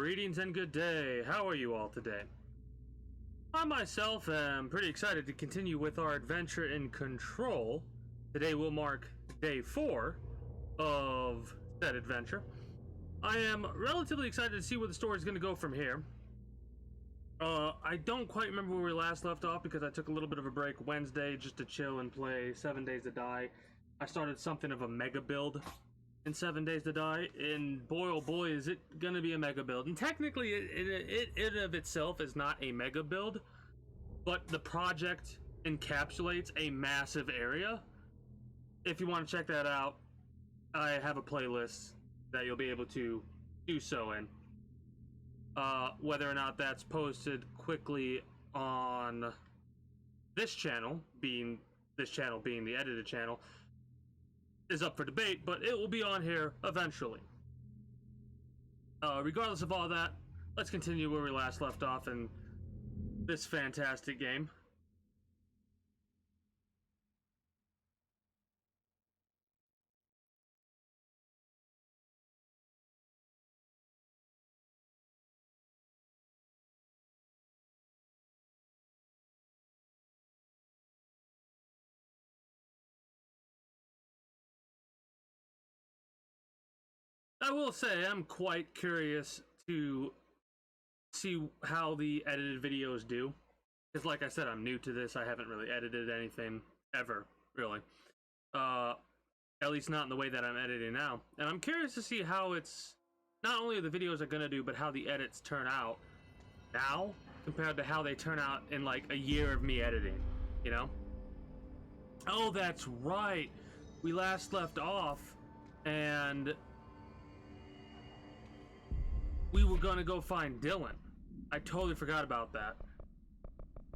Greetings and good day. How are you all today? I myself am pretty excited to continue with our adventure in Control. Today will mark day 4 of that adventure. I am relatively excited to see where the story is going to go from here. I don't quite remember where we last left off because I took a little bit of a break Wednesday just to chill and play 7 Days to Die. I started something of a mega build in 7 Days to Die, and boy oh boy is it gonna be a mega build. And technically it of itself is not a mega build, but the project encapsulates a massive area. If you want to check that out, I have a playlist that you'll be able to do so in. Whether or not that's posted quickly on this channel, being the edited channel, is up for debate, but it will be on here eventually. Regardless of all that, let's continue where we last left off in this fantastic game. I will say I'm quite curious to see how the edited videos do. Because like I said, I'm new to this. I haven't really edited anything ever, really. At least not in the way that I'm editing now. And I'm curious to see how it's, not only the videos are gonna do, but how the edits turn out now compared to how they turn out in like a year of me editing, you know? Oh, that's right. We last left off and we were gonna go find Dylan. I totally forgot about that.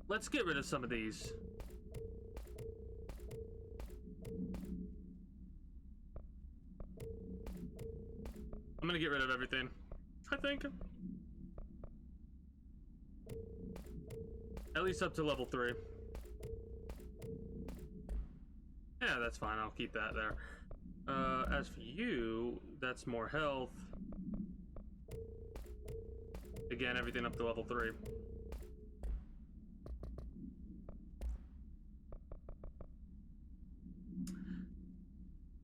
Let's get rid of some of these. I'm gonna get rid of everything, I think. At least up to level 3. Yeah, that's fine. I'll keep that there. As for you, that's more health. Again, everything up to level 3.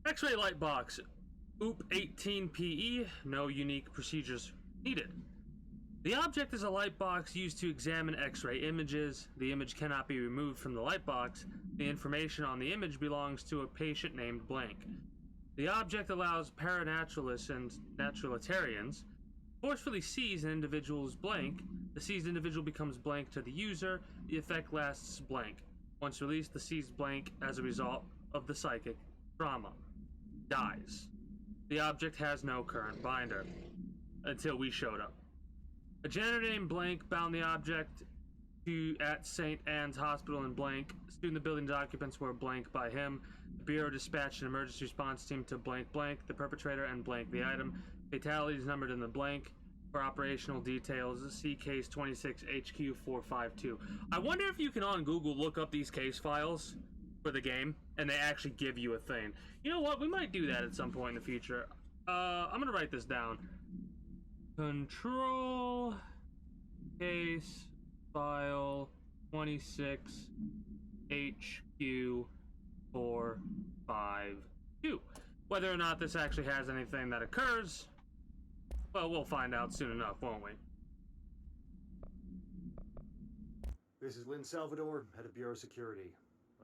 X-ray light box. OOP 18PE. No unique procedures needed. The object is a light box used to examine X-ray images. The image cannot be removed from the light box. The information on the image belongs to a patient named Blank. The object allows paranaturalists and naturalitarians forcefully seize an individual's blank. The seized individual becomes blank to the user. The effect lasts blank. Once released, the seized blank, as a result of the psychic trauma, dies. The object has no current binder until we showed up. A janitor named Blank bound the object at St. Anne's Hospital in Blank. Soon the building's occupants were Blank by him. The Bureau dispatched an emergency response team to Blank, the perpetrator, and Blank the item. Fatalities numbered in the blank. For operational details, see case 26 HQ 452. I wonder if you can on Google look up these case files for the game and they actually give you a thing. You know what? We might do that at some point in the future. I'm gonna write this down. Control case file 26 HQ 452. Whether or not this actually has anything that occurs, well, we'll find out soon enough, won't we? This is Lynn Salvador, head of Bureau Security.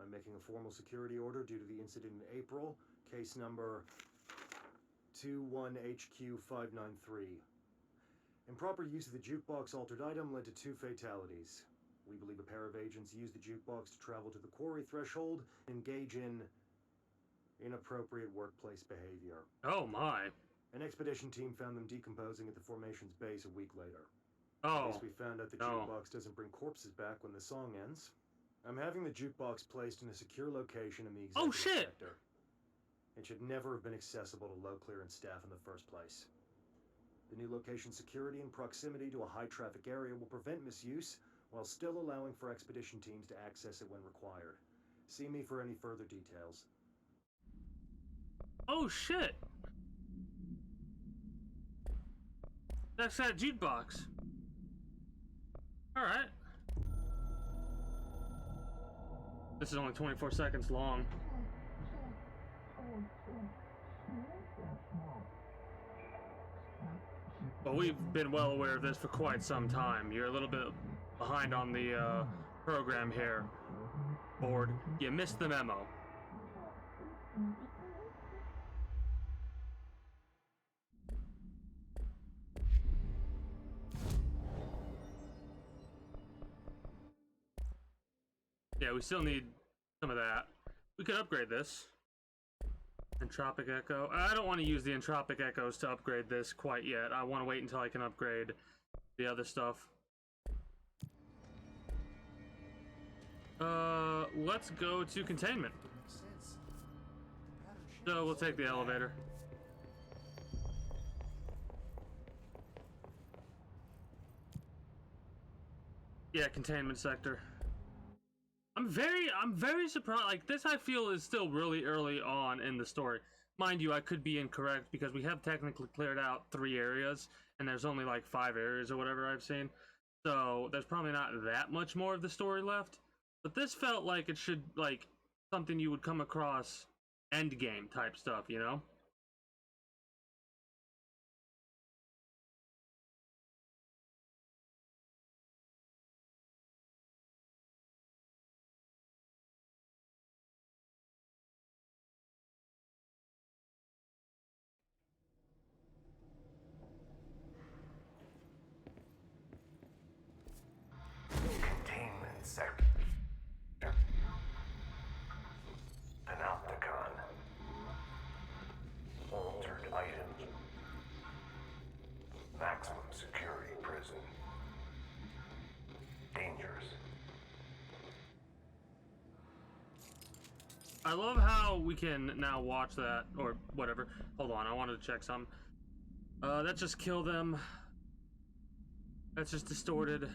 I'm making a formal security order due to the incident in April, case number 21HQ593. Improper use of the jukebox altered item led to 2 fatalities. We believe a pair of agents used the jukebox to travel to the quarry threshold and engage in inappropriate workplace behavior. Oh my. An expedition team found them decomposing at the formation's base a week later. Oh. At least we found out the jukebox doesn't bring corpses back when the song ends. I'm having the jukebox placed in a secure location in the executive sector. It should never have been accessible to low clearance staff in the first place. The new location security and proximity to a high-traffic area will prevent misuse, while still allowing for expedition teams to access it when required. See me for any further details. Oh shit! That's that jukebox. Alright. This is only 24 seconds long. But we've been well aware of this for quite some time. You're a little bit behind on the program here, board. You missed the memo. Yeah, we still need some of that. We could upgrade this. Entropic Echo. I don't want to use the Entropic Echoes to upgrade this quite yet. I want to wait until I can upgrade the other stuff. Let's go to containment. So we'll take the elevator. Yeah, containment sector. I'm very surprised. Like, this I feel is still really early on in the story. Mind you, I could be incorrect because we have technically cleared out 3 areas and there's only like 5 areas or whatever I've seen. So there's probably not that much more of the story left. But this felt like it should, like, something you would come across endgame type stuff, you know? Containment sector. Panopticon. Altered items. Maximum security prison. Dangerous. I love how we can now watch that, or whatever. Hold on, I wanted to check something. That just killed them. That's just distorted.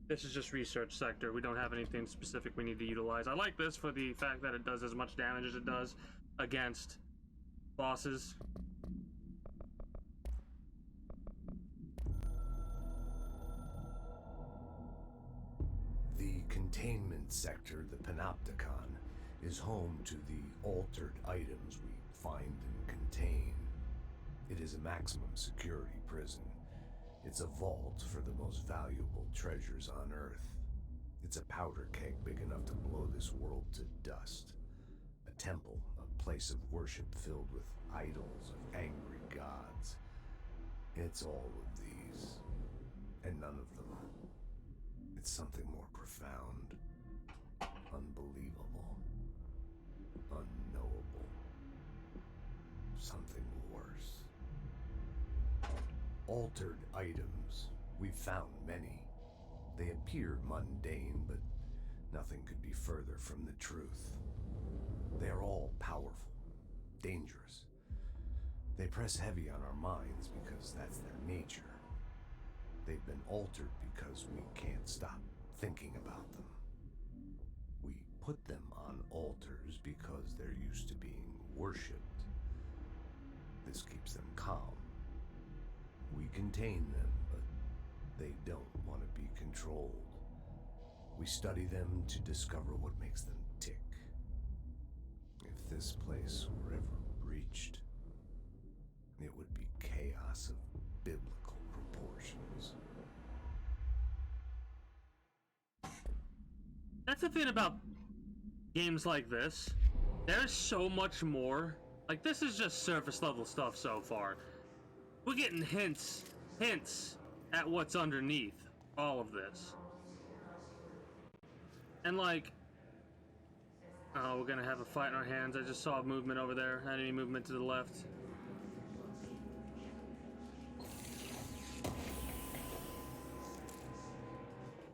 This is just research sector. We don't have anything specific we need to utilize. I like this for the fact that it does as much damage as it does against bosses. The containment sector, the Panopticon, is home to the altered items we find and contain. It is a maximum security prison. It's a vault for the most valuable treasures on Earth. It's a powder keg big enough to blow this world to dust. A temple, a place of worship filled with idols of angry gods. It's all of these, and none of them. It's something more profound, unbelievable, unknowable, something worse. Altered items. We've found many. They appear mundane, but nothing could be further from the truth. They are all powerful, dangerous. They press heavy on our minds because that's their nature. They've been altered because we can't stop thinking about them. We put them on altars because they're used to being worshipped. This keeps them calm. We contain them, but they don't want to be controlled. We study them to discover what makes them tick. If this place were ever breached, it would be chaos of biblical proportions. That's the thing about games like this. There's so much more. Like, this is just surface level stuff so far. We're getting hints at what's underneath all of this. And like, oh, we're gonna have a fight in our hands. I just saw movement over there. Enemy movement to the left.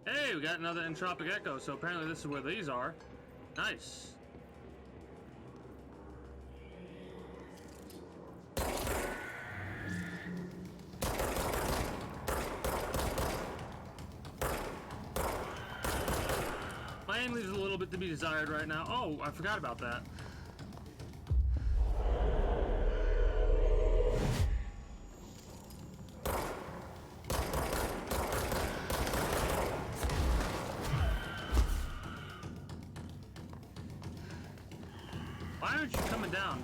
Hey, we got another Entropic Echo, so apparently this is where these are. Nice. My aim leaves a little bit to be desired right now. Oh, I forgot about that. Why aren't you coming down?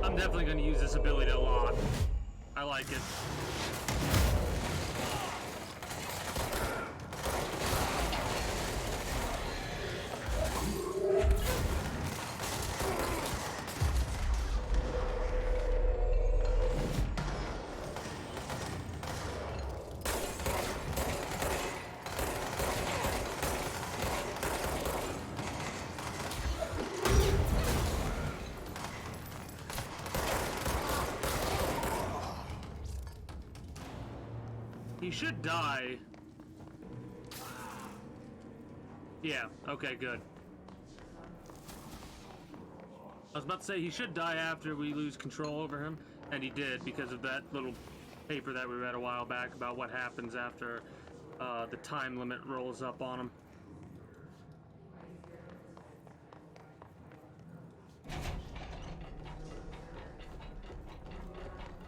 I'm definitely going to use this ability a lot. I like it. He should die. Yeah, okay, good. I was about to say he should die after we lose control over him, and he did because of that little paper that we read a while back about what happens after the time limit rolls up on him.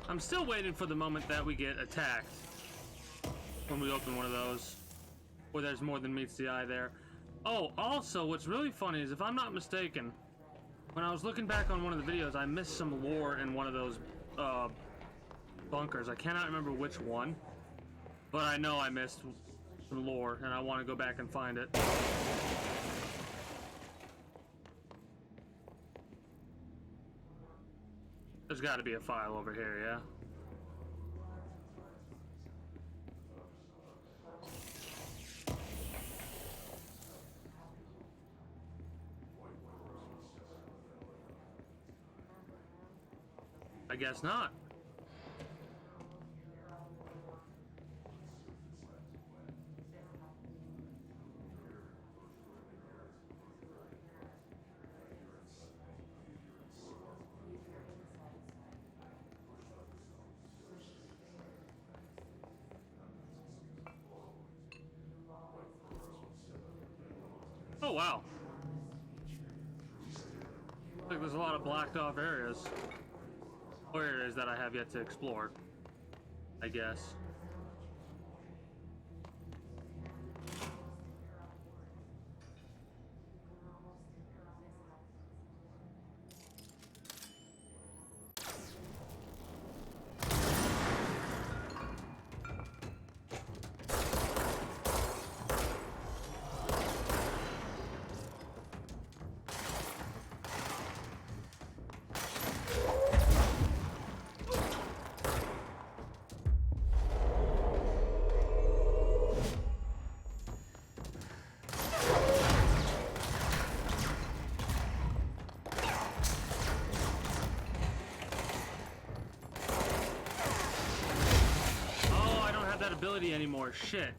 I'm still waiting for the moment that we get attacked when we open one of those, where there's more than meets the eye there. Oh, also, what's really funny is, if I'm not mistaken, when I was looking back on one of the videos, I missed some lore in one of those bunkers. I cannot remember which one, but I know I missed some lore, and I want to go back and find it. There's got to be a file over here, yeah? I guess not. Oh, wow. Looks like there's a lot of blacked off areas. Or areas that I have yet to explore, I guess. Ability anymore. Shit.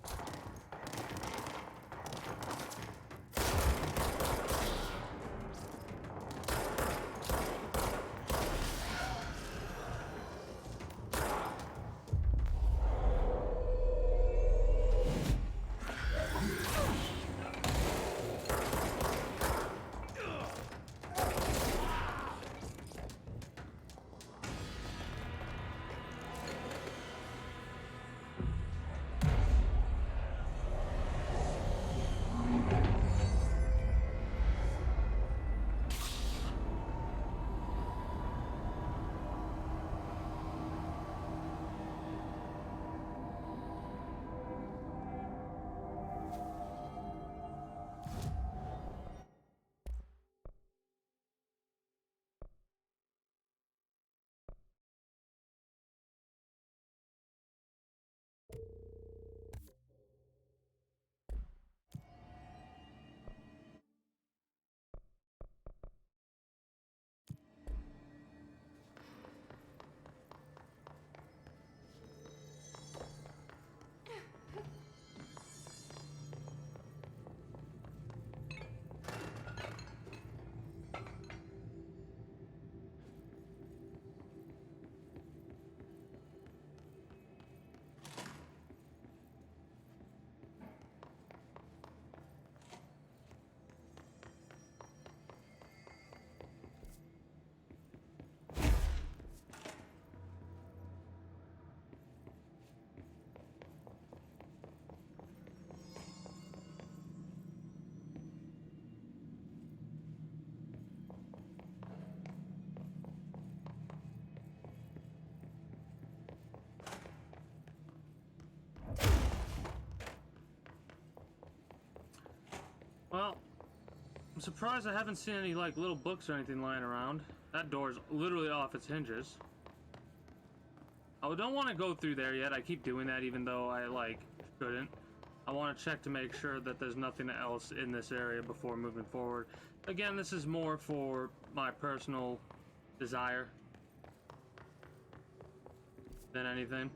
I'm surprised I haven't seen any, like, little books or anything lying around. That door's literally off its hinges. I don't want to go through there yet. I keep doing that even though I, like, shouldn't. I want to check to make sure that there's nothing else in this area before moving forward. Again, this is more for my personal desire than anything.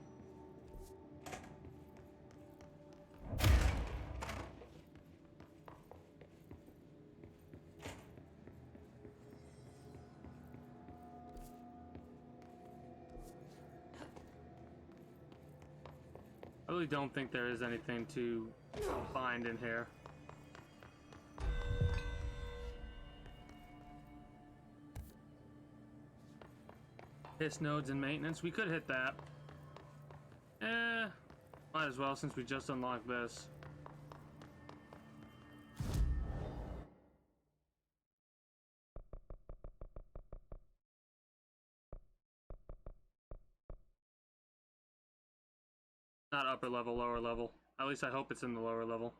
I really don't think there is anything to find in here. Hiss nodes and maintenance. We could hit that. Might as well since we just unlocked this. Not upper level, lower level. At least I hope it's in the lower level.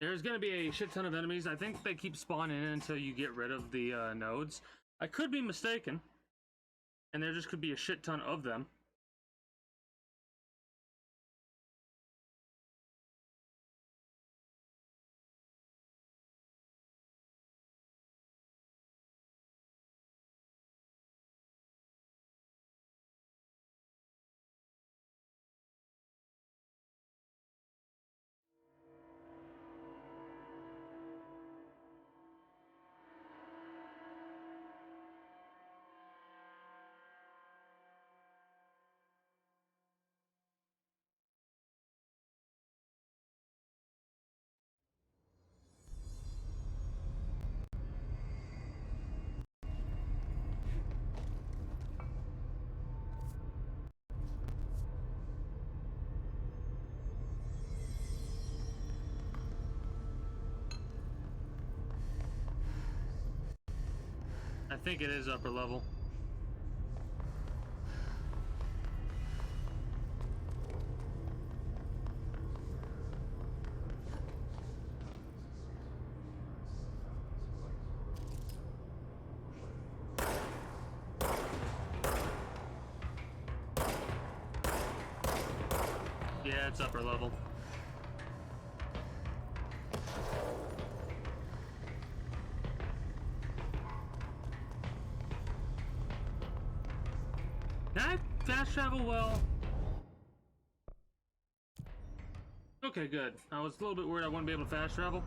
There's gonna be a shit ton of enemies. I think they keep spawning in until you get rid of the nodes. I could be mistaken. And there just could be a shit ton of them. I think it is upper level. Yeah, it's upper level. Can I fast travel well? Okay, good. I was a little bit worried I wouldn't be able to fast travel.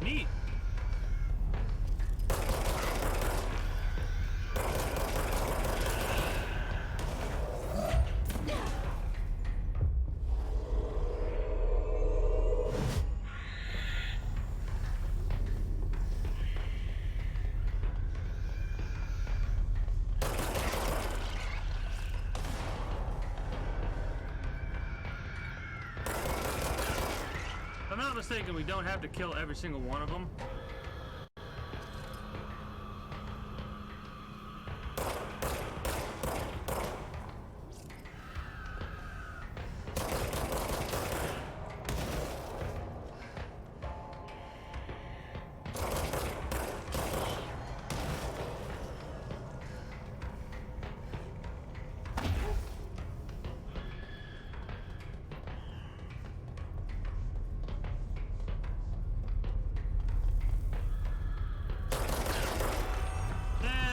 Neat. If I'm not mistaken, we don't have to kill every single one of them.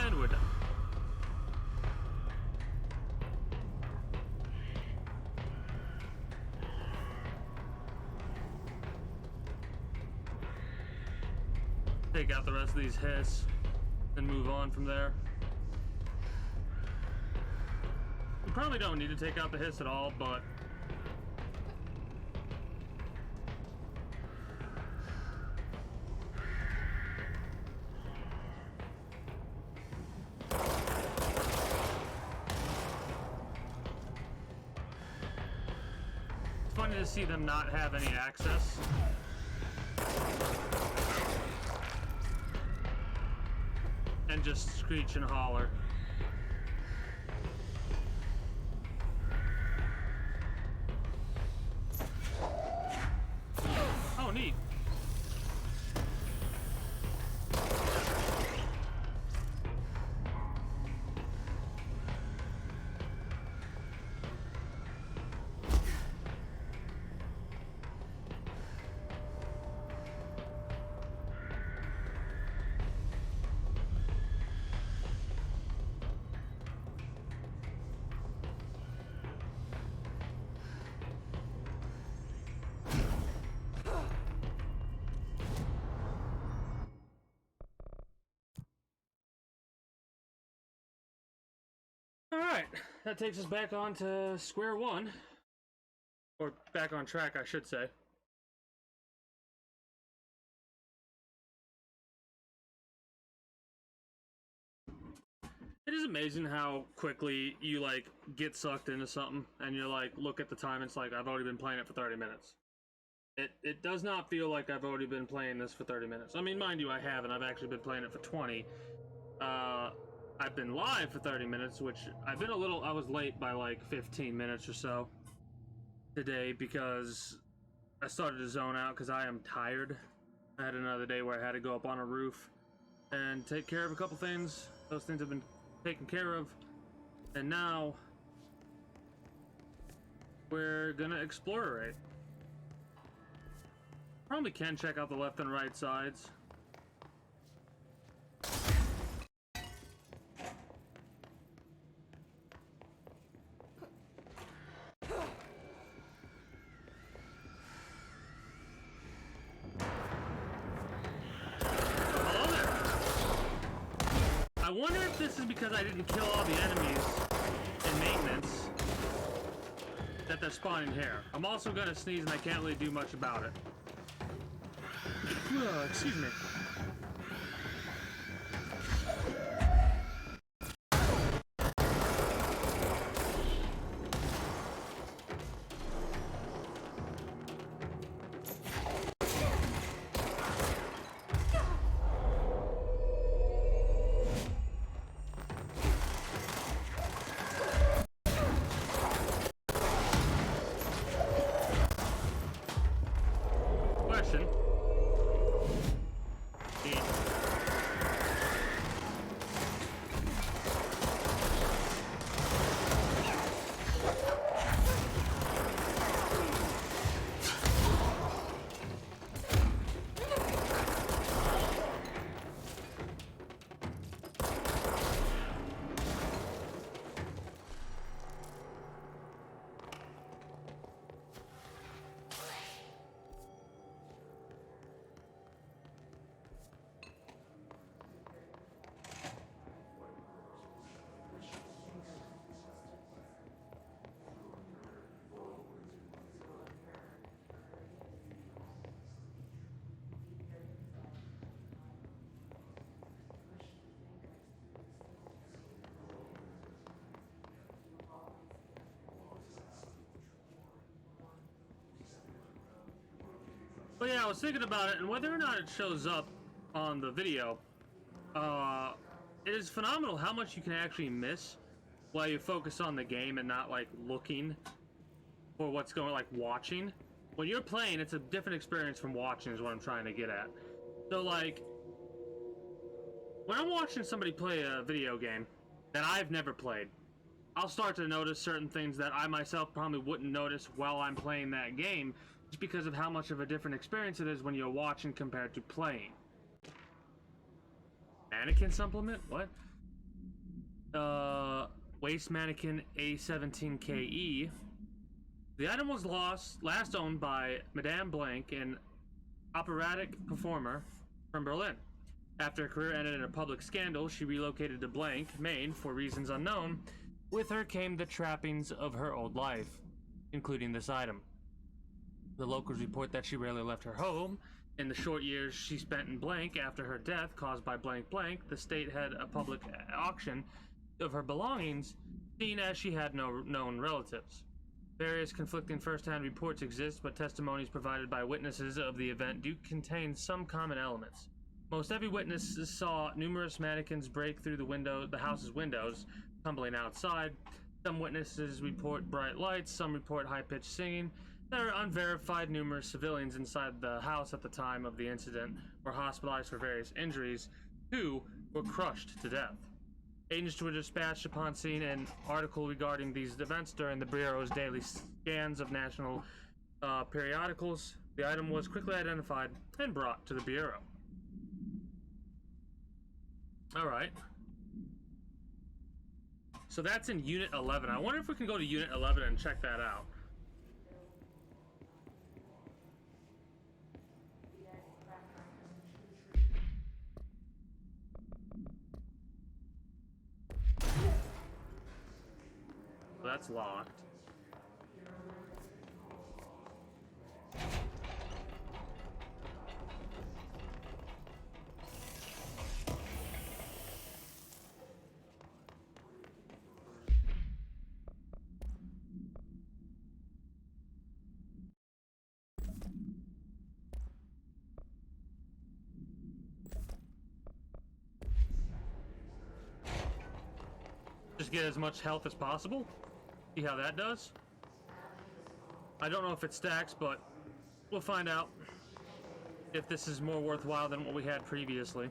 And we're done. Take out the rest of these hiss and move on from there. We probably don't need to take out the hiss at all, but funny to see them not have any access. And just screech and holler. Oh, neat. Alright, that takes us back on to square one. Or back on track, I should say. It is amazing how quickly you, like, get sucked into something, and you're like, look at the time, it's like, I've already been playing it for 30 minutes. It does not feel like I've already been playing this for 30 minutes. I mean, mind you, I haven't. I've actually been playing it for 20. I've been live for 30 minutes, which I was late by like 15 minutes or so today because I started to zone out because I am tired. I had another day where I had to go up on a roof and take care of a couple things. Those things have been taken care of, and now we're gonna explorate. Probably can check out the left and right sides. I wonder if this is because I didn't kill all the enemies in maintenance that they're spawning here. I'm also gonna sneeze and I can't really do much about it. Excuse me. Question. But yeah, I was thinking about it, and whether or not it shows up on the video, it is phenomenal how much you can actually miss while you focus on the game and not, like, looking for what's going, like, watching. When you're playing, it's a different experience from watching is what I'm trying to get at. So, like, when I'm watching somebody play a video game that I've never played, I'll start to notice certain things that I myself probably wouldn't notice while I'm playing that game, just because of how much of a different experience it is when you're watching compared to playing. Mannequin supplement? What? Waste mannequin A17KE. The item was last owned by Madame Blank, an operatic performer from Berlin. After her career ended in a public scandal, she relocated to Blank, Maine, for reasons unknown. With her came the trappings of her old life, including this item. The locals report that she rarely left her home. In the short years she spent in Blank after her death caused by blank, the state had a public auction of her belongings, seeing as she had no known relatives. Various conflicting first-hand reports exist, but testimonies provided by witnesses of the event do contain some common elements. Most every witness saw numerous mannequins break through the house's windows, tumbling outside. Some witnesses report bright lights, some report high-pitched singing. There are unverified numerous civilians inside the house at the time of the incident were hospitalized for various injuries. 2 were crushed to death. Agents were dispatched upon seeing an article regarding these events during the Bureau's daily scans of national periodicals. The item was quickly identified and brought to the Bureau. Alright. So that's in Unit 11. I wonder if we can go to Unit 11 and check that out. So that's locked. Just get as much health as possible. See how that does. I don't know if it stacks, but we'll find out if this is more worthwhile than what we had previously.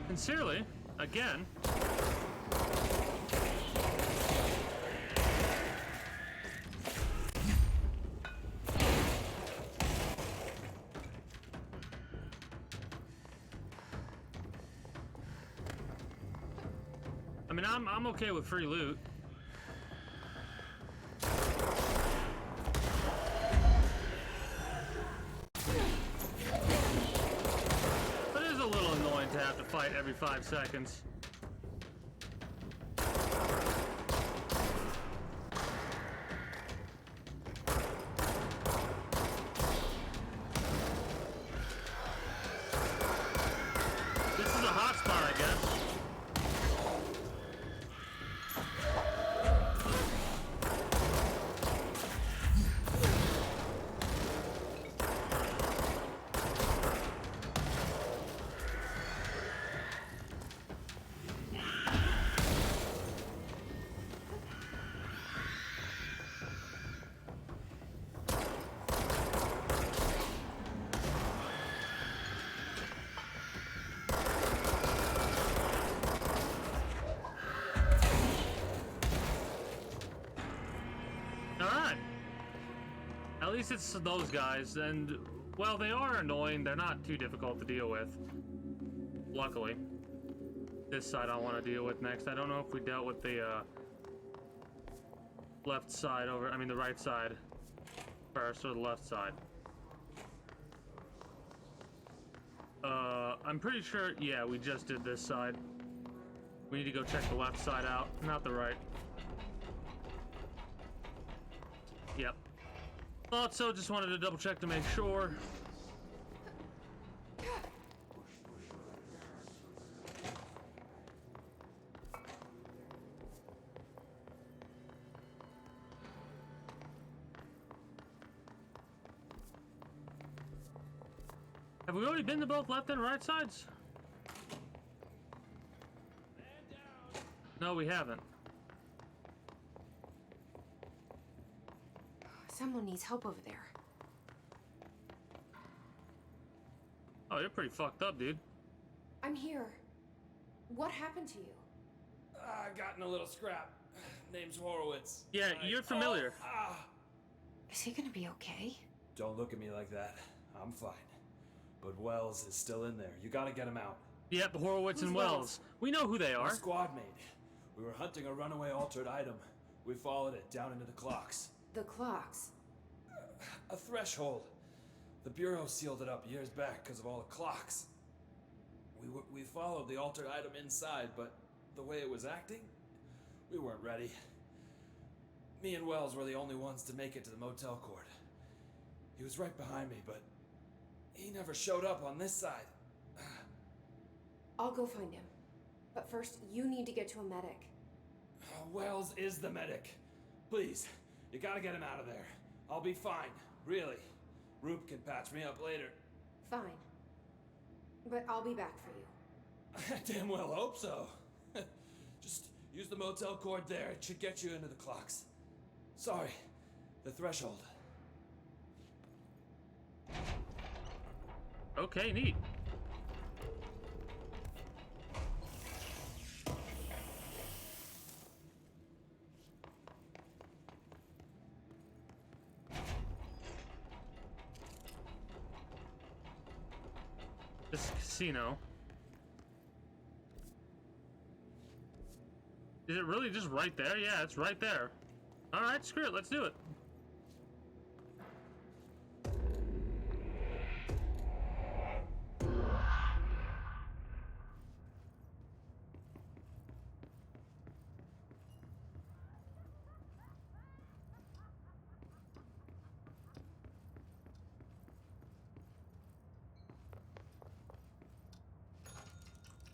Sincerely, again. I mean, I'm okay with free loot. To have to fight every 5 seconds. This is a hot spot, I guess. At least it's those guys, and, well, they are annoying. They're not too difficult to deal with. Luckily. This side I want to deal with next. I don't know if we dealt with the, left side over... I mean, the right side first, or the left side. I'm pretty sure... Yeah, we just did this side. We need to go check the left side out, not the right. Yep. Thought so, just wanted to double check to make sure. Have we already been to both left and right sides? No, we haven't. Someone needs help over there. Oh, you're pretty fucked up, dude. I'm here. What happened to you? I got in a little scrap. Name's Horowitz. Yeah, you're familiar. Is he gonna be okay? Don't look at me like that. I'm fine. But Wells is still in there. You gotta get him out. Yep, Horowitz Who's and Wells. Wells? We know who they My are. squad mate. We were hunting a runaway altered item. We followed it down into the clocks. The clocks. A threshold. The Bureau sealed it up years back because of all the clocks. We followed the altered item inside, but the way it was acting, we weren't ready. Me and Wells were the only ones to make it to the motel court. He was right behind me, but he never showed up on this side. I'll go find him. But first, you need to get to a medic. Wells is the medic. Please, you gotta get him out of there. I'll be fine, really. Roop can patch me up later. Fine. But I'll be back for you. I damn well hope so. Just use the motel cord there. It should get you into the clocks. Sorry, the threshold. Okay, neat. This casino. Is it really just right there? Yeah, it's right there. Alright, screw it, let's do it.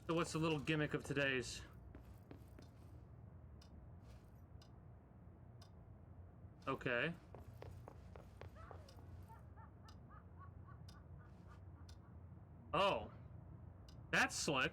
So what's the little gimmick of today's? Okay. Oh. That's slick.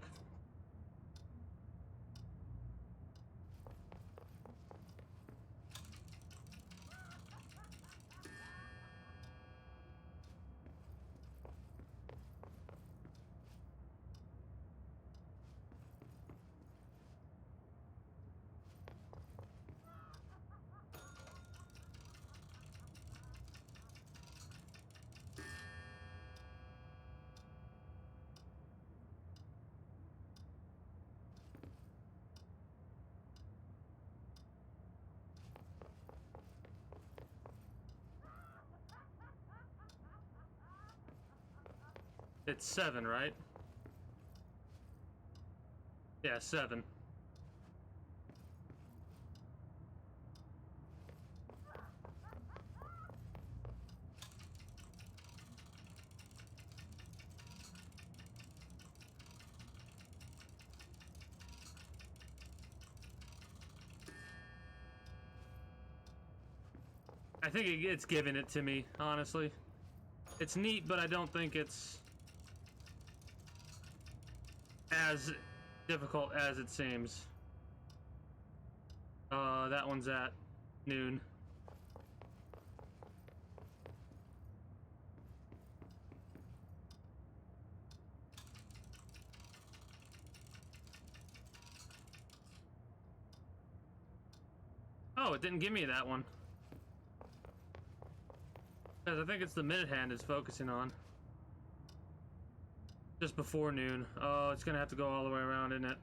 It's 7, right? Yeah, 7. I think it's giving it to me, honestly. It's neat, but I don't think it's as difficult as it seems. That one's at noon. Oh, it didn't give me that one. Because I think it's the minute hand it's focusing on. Just before noon. Oh, it's gonna have to go all the way around, isn't it?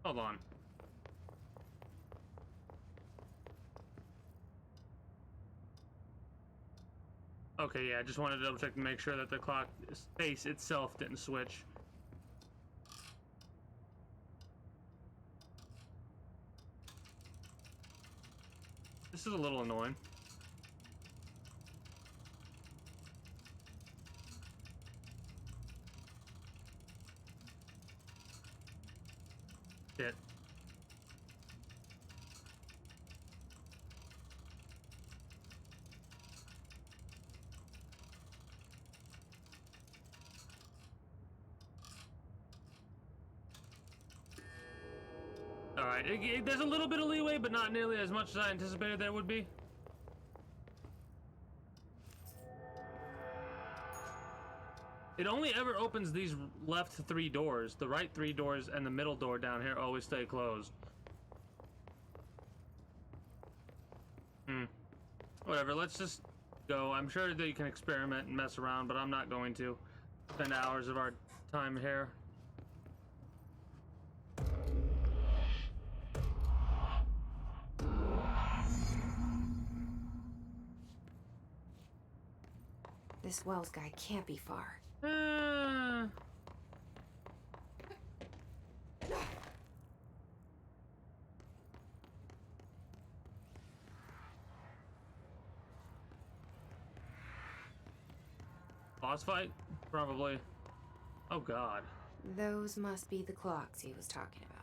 Hold on. Okay, yeah, I just wanted to double check to make sure that the clock face itself didn't switch. This is a little annoying. Shit. Alright, there's a little bit of leeway, but not nearly as much as I anticipated there would be. It only ever opens these left 3 doors. The right 3 doors and the middle door down here always stay closed. Whatever, let's just go. I'm sure that you can experiment and mess around, but I'm not going to spend hours of our time here. This Wells guy can't be far. Boss fight? Probably. Oh god. Those must be the clocks he was talking about.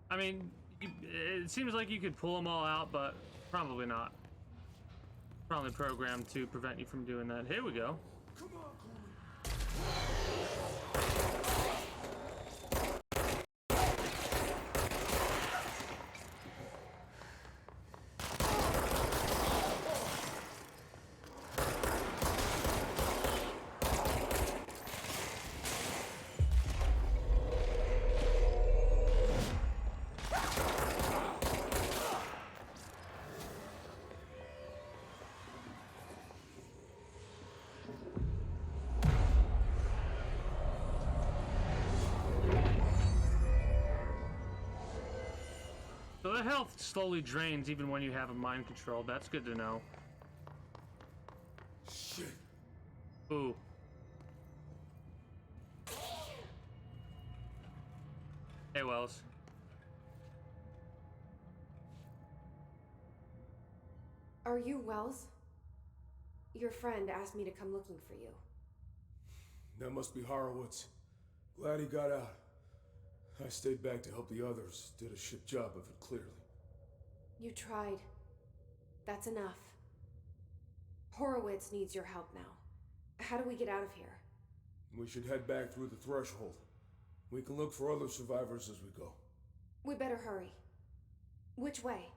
I mean, it seems like you could pull them all out, but probably not. Probably programmed to prevent you from doing that. Here we go. Come on, So the health slowly drains even when you have a mind control. That's good to know. Shit. Ooh. Hey, Wells. Are you Wells? Your friend asked me to come looking for you. That must be Horowitz. Glad he got out. I stayed back to help the others. Did a shit job of it, clearly. You tried. That's enough. Horowitz needs your help now. How do we get out of here? We should head back through the threshold. We can look for other survivors as we go. We better hurry. Which way?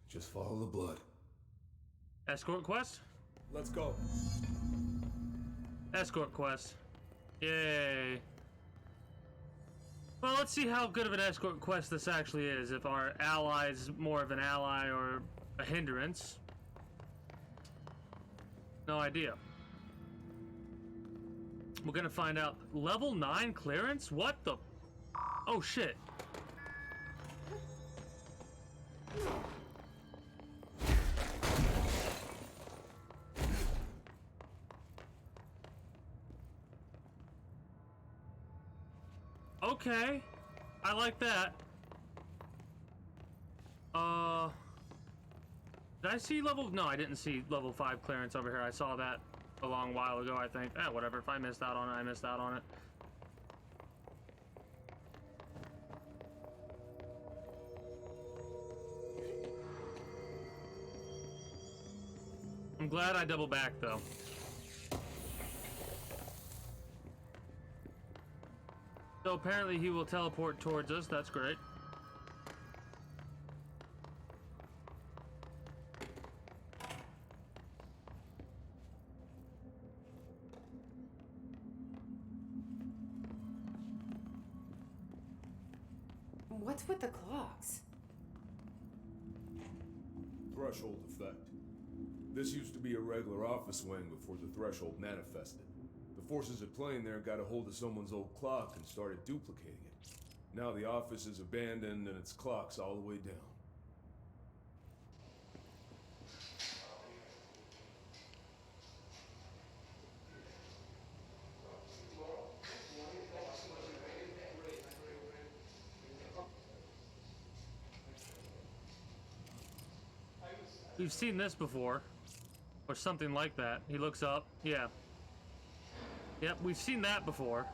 Just follow the blood. Escort quest? Let's go. Escort quest. Yay. Well, let's see how good of an escort quest this actually is. If our ally is more of an ally or a hindrance. No idea. We're gonna find out. Level 9 clearance? What the? Oh shit. Okay, I like that. Did I see level? No, I didn't see level 5 clearance over here. I saw that a long while ago, I think. Whatever. If I missed out on it, I missed out on it. I'm glad I double back though. So apparently he will teleport towards us. That's great. What's with the clocks? Threshold effect. This used to be a regular office wing before the threshold manifested. The forces at play in there got a hold of someone's old clock and started duplicating it. Now the office is abandoned and its clock's all the way down. We've seen this before. Or something like that. He looks up. Yeah. Yep, we've seen that before.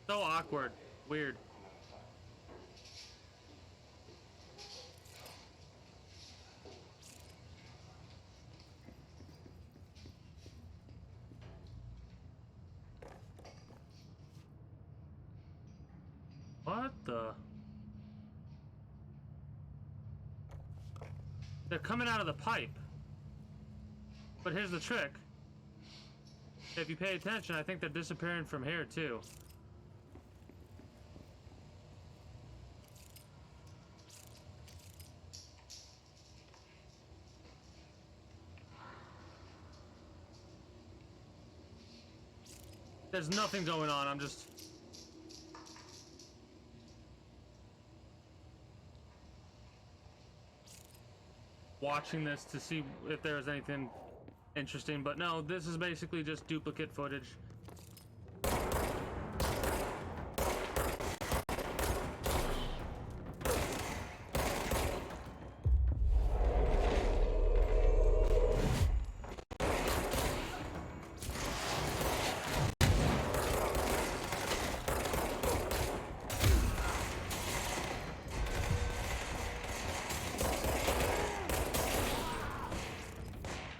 So awkward. Weird. What the? They're coming out of the pipe. But here's the trick. If you pay attention, I think they're disappearing from here too. There's nothing going on, I'm just... watching this to see if there was anything interesting, but no, this is basically just duplicate footage.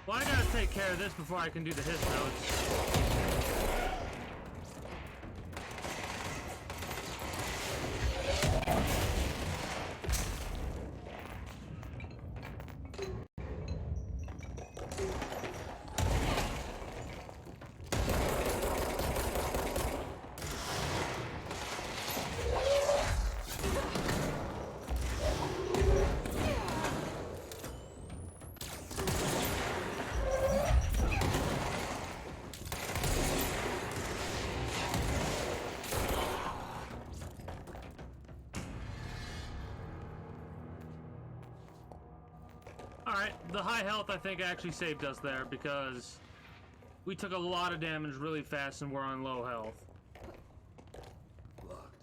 Well, I gotta take care of this before I can do the his notes. Alright, the high health I think actually saved us there because we took a lot of damage really fast and we're on low health. Locked.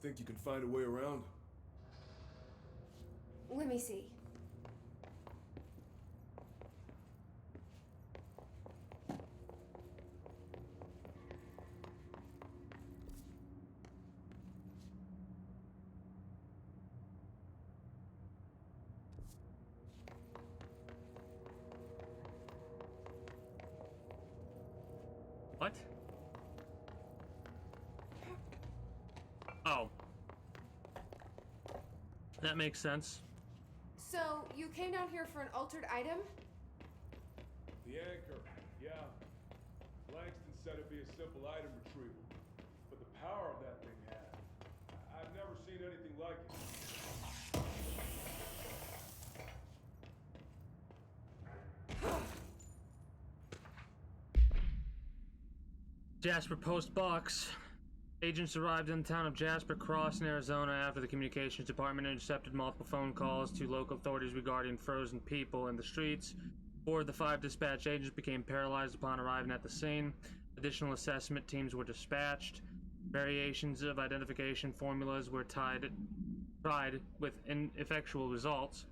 Think you can find a way around? Let me see. What? Oh. That makes sense. So, you came down here for an altered item? The anchor, yeah. Langston said it'd be a simple item retrieval. But the power of that thing had, I've never seen anything like it. Jasper Post Box. Agents arrived in the town of Jasper Cross in Arizona after the communications department intercepted multiple phone calls to local authorities regarding frozen people in the streets. 4 of the 5 dispatch agents became paralyzed upon arriving at the scene. Additional assessment teams were dispatched. Variations of identification formulas were tried with ineffectual results.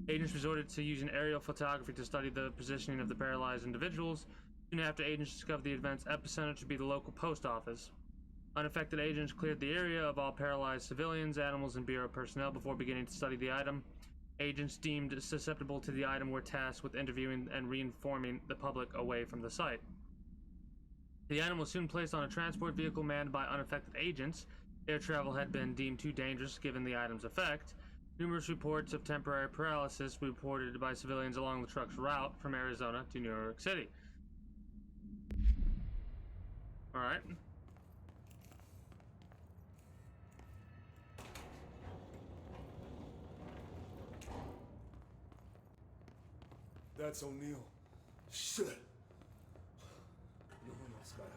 Agents resorted to using aerial photography to study the positioning of the paralyzed individuals. Soon after, agents discovered the event's epicenter to be the local post office. Unaffected agents cleared the area of all paralyzed civilians, animals, and Bureau personnel before beginning to study the item. Agents deemed susceptible to the item were tasked with interviewing and reinforming the public away from the site. The item was soon placed on a transport vehicle manned by unaffected agents. Air travel had been deemed too dangerous given the item's effect. Numerous reports of temporary paralysis were reported by civilians along the truck's route from Arizona to New York City. Alright. That's O'Neill. Shit. No one else got out.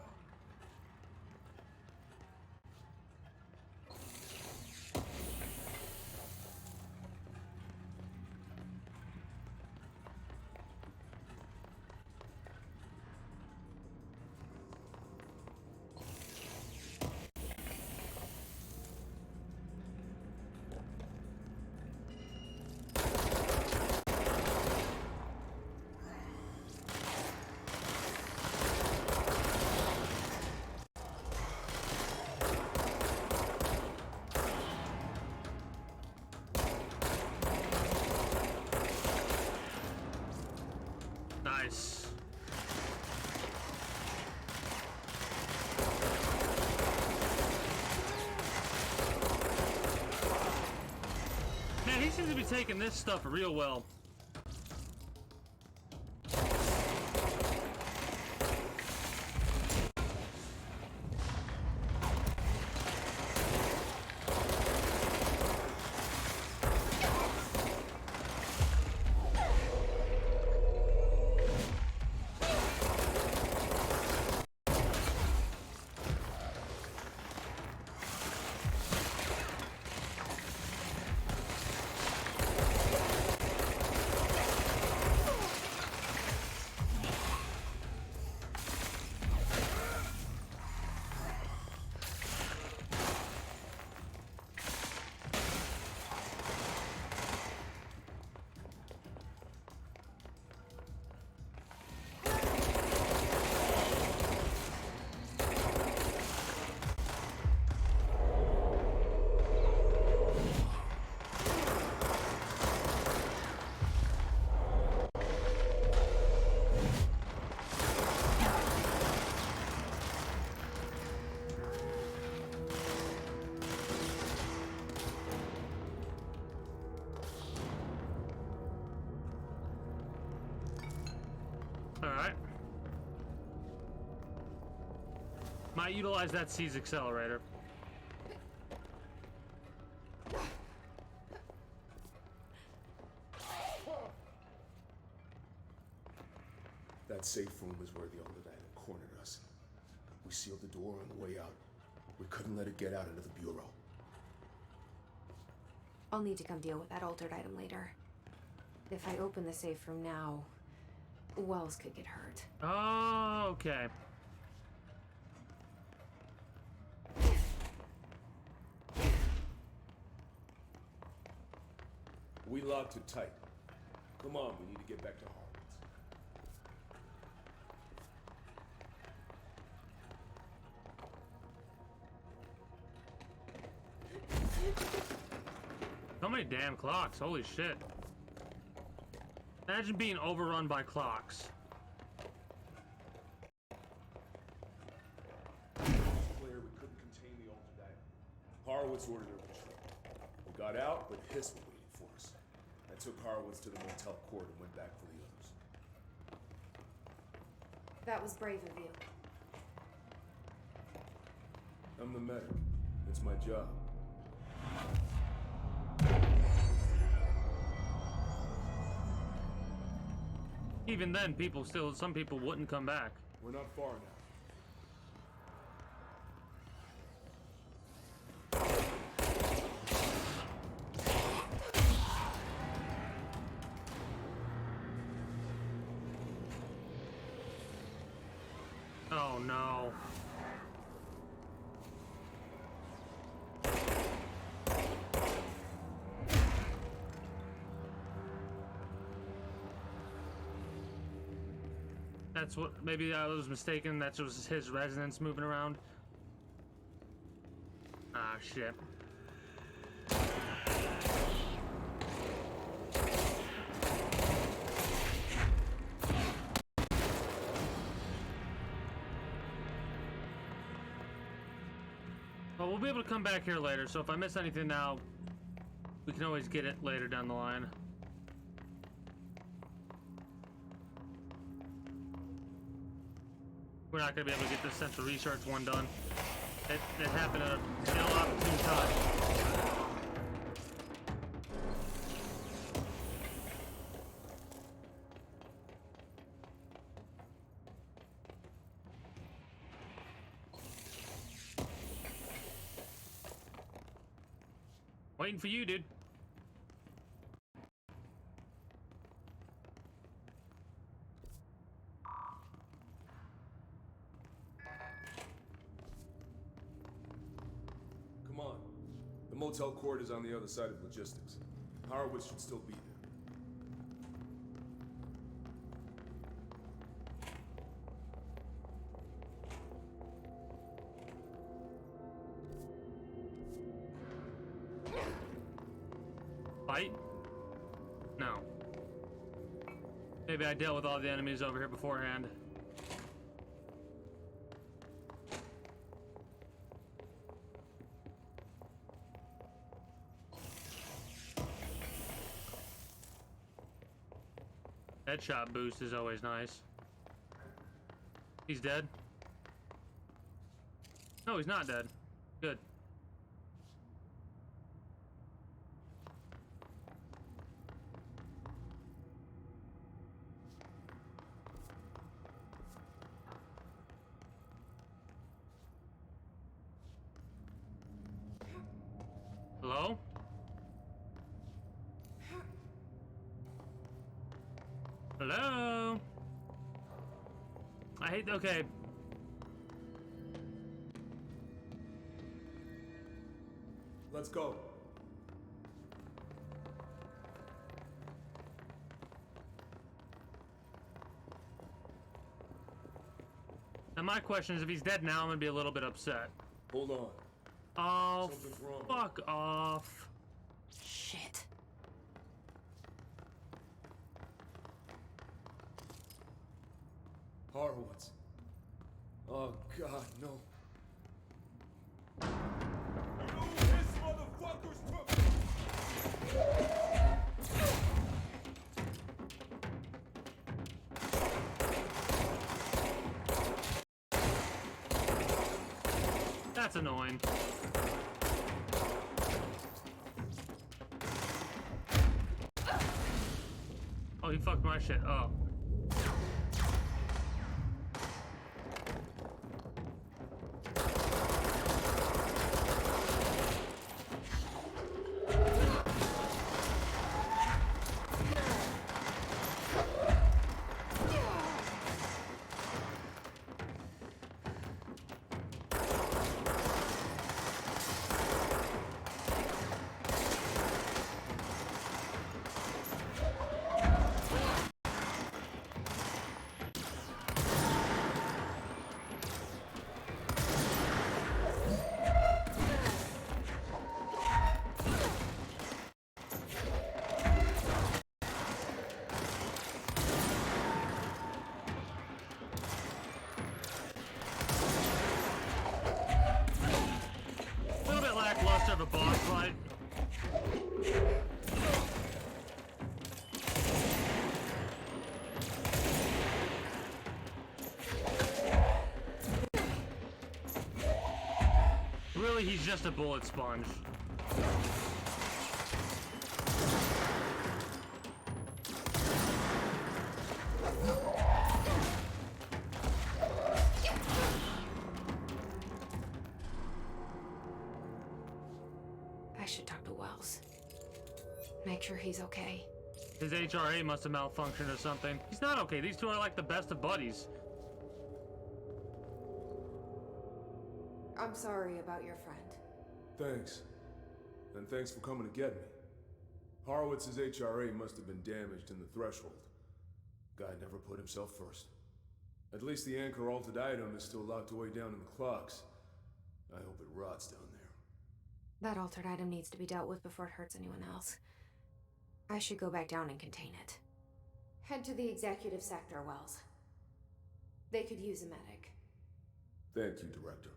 Nice. Man, he seems to be taking this stuff real well. Alright. Might utilize that C's accelerator. That safe room is where the Altered Item cornered us. We sealed the door on the way out. We couldn't let it get out into the Bureau. I'll need to come deal with that altered item later. If I open the safe room now, Wells could get hurt. Oh, okay. We locked it tight. Come on, we need to get back to Harwood's. So many damn clocks, holy shit. Imagine being overrun by clocks. Claire, we couldn't contain the Altered Item. Harwood's ordered a retreat. We got out, but Hiss were waiting for us. I took Harwood's to the motel court and went back for the others. That was brave of you. I'm the medic. It's my job. Even then, some people wouldn't come back. We're not far now. Oh no. That's what, maybe I was mistaken, that was his residence moving around. Ah, shit. Well, we'll be able to come back here later, so if I miss anything now, we can always get it later down the line. We're not going to be able to get this central research one done. It happened at an inopportune time. Waiting for you, dude. Come on. The motel court is on the other side of logistics. Harwood should still be there. Fight? No. Maybe I dealt with all the enemies over here beforehand. Headshot boost is always nice. He's dead. No, he's not dead. Good. Hello? Hello? I hate, okay. Let's go. Now my question is, if he's dead now, I'm gonna be a little bit upset. Hold on. Oh, Something's wrong. fuck off. Shit. Horowitz. Oh God, no. This motherfucker's That's annoying. Oh, he fucked my shit up. Lackluster of a boss fight. Really, he's just a bullet sponge. I should talk to Wells. Make sure he's okay. His HRA must have malfunctioned or something. He's not okay. These two are like the best of buddies. I'm sorry about your friend. Thanks. And thanks for coming to get me. Horowitz's HRA must have been damaged in the threshold. Guy never put himself first. At least the anchor altered item is still locked away down in the clocks. I hope it rots down there. That altered item needs to be dealt with before it hurts anyone else. I should go back down and contain it. Head to the executive sector, Wells. They could use a medic. Thank you, Director.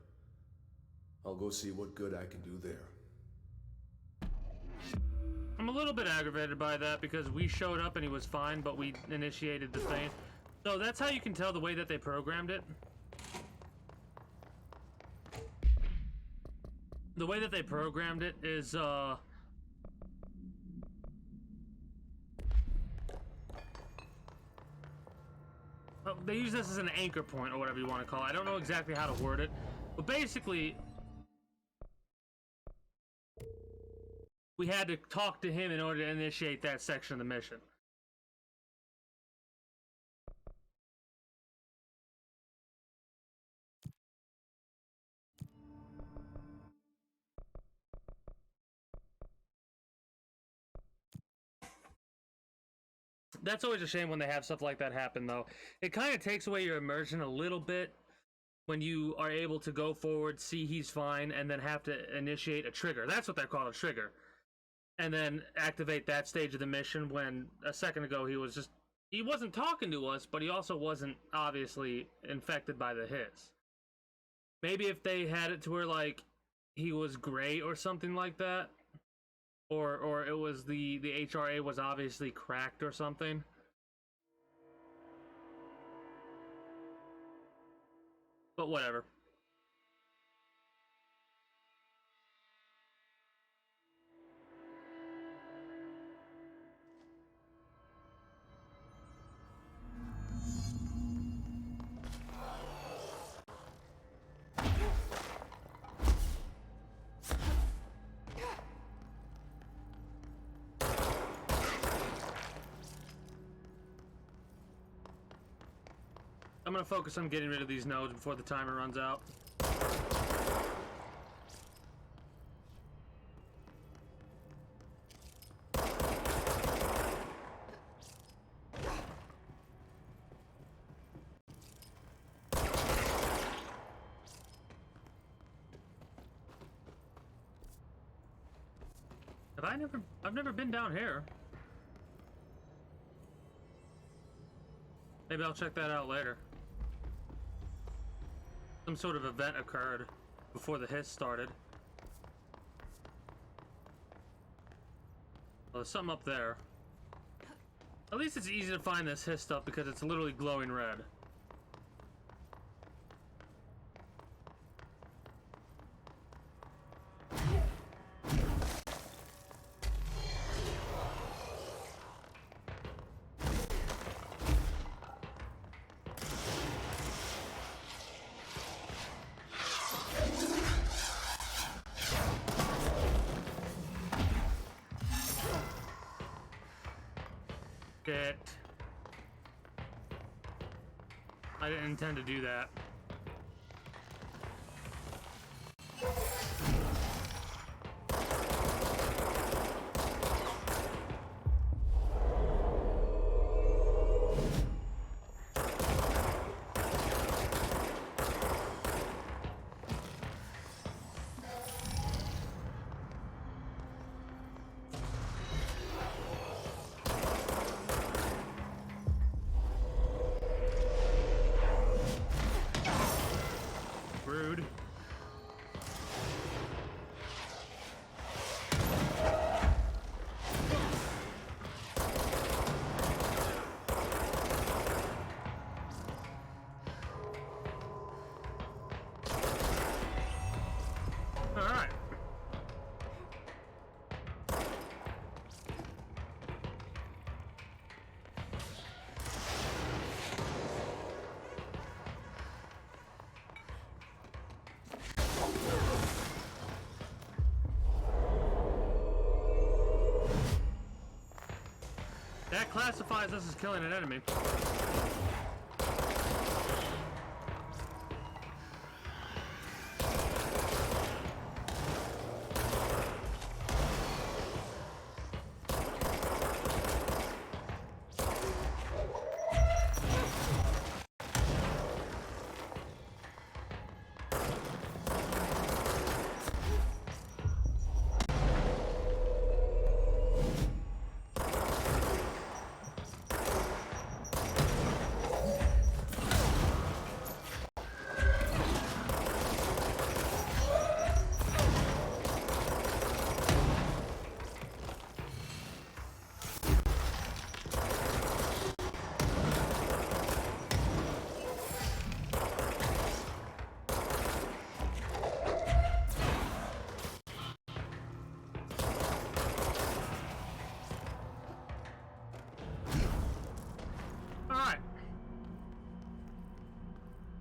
I'll go see what good I can do there. I'm a little bit aggravated by that because we showed up and he was fine, but we initiated the thing. So that's how you can tell the way that they programmed it. The way that they programmed it is, they use this as an anchor point or whatever you want to call it. I don't know exactly how to word it, but basically, we had to talk to him in order to initiate that section of the mission. That's always a shame when they have stuff like that happen, though. It kind of takes away your immersion a little bit when you are able to go forward, see he's fine, and then have to initiate a trigger. That's what they're called, a trigger. And then activate that stage of the mission when a second ago he was just, he wasn't talking to us, but he also wasn't obviously infected by the hiss. Maybe if they had it to where like he was gray or something like that, or it was the HRA was obviously cracked or something. But whatever. I'm gonna focus on getting rid of these nodes before the timer runs out. I've never been down here. Maybe I'll check that out later. Some sort of event occurred before the hiss started. Well, there's something up there. At least it's easy to find this hiss stuff because it's literally glowing red. Shit. I didn't intend to do that. Rude. All right. That classifies us as killing an enemy.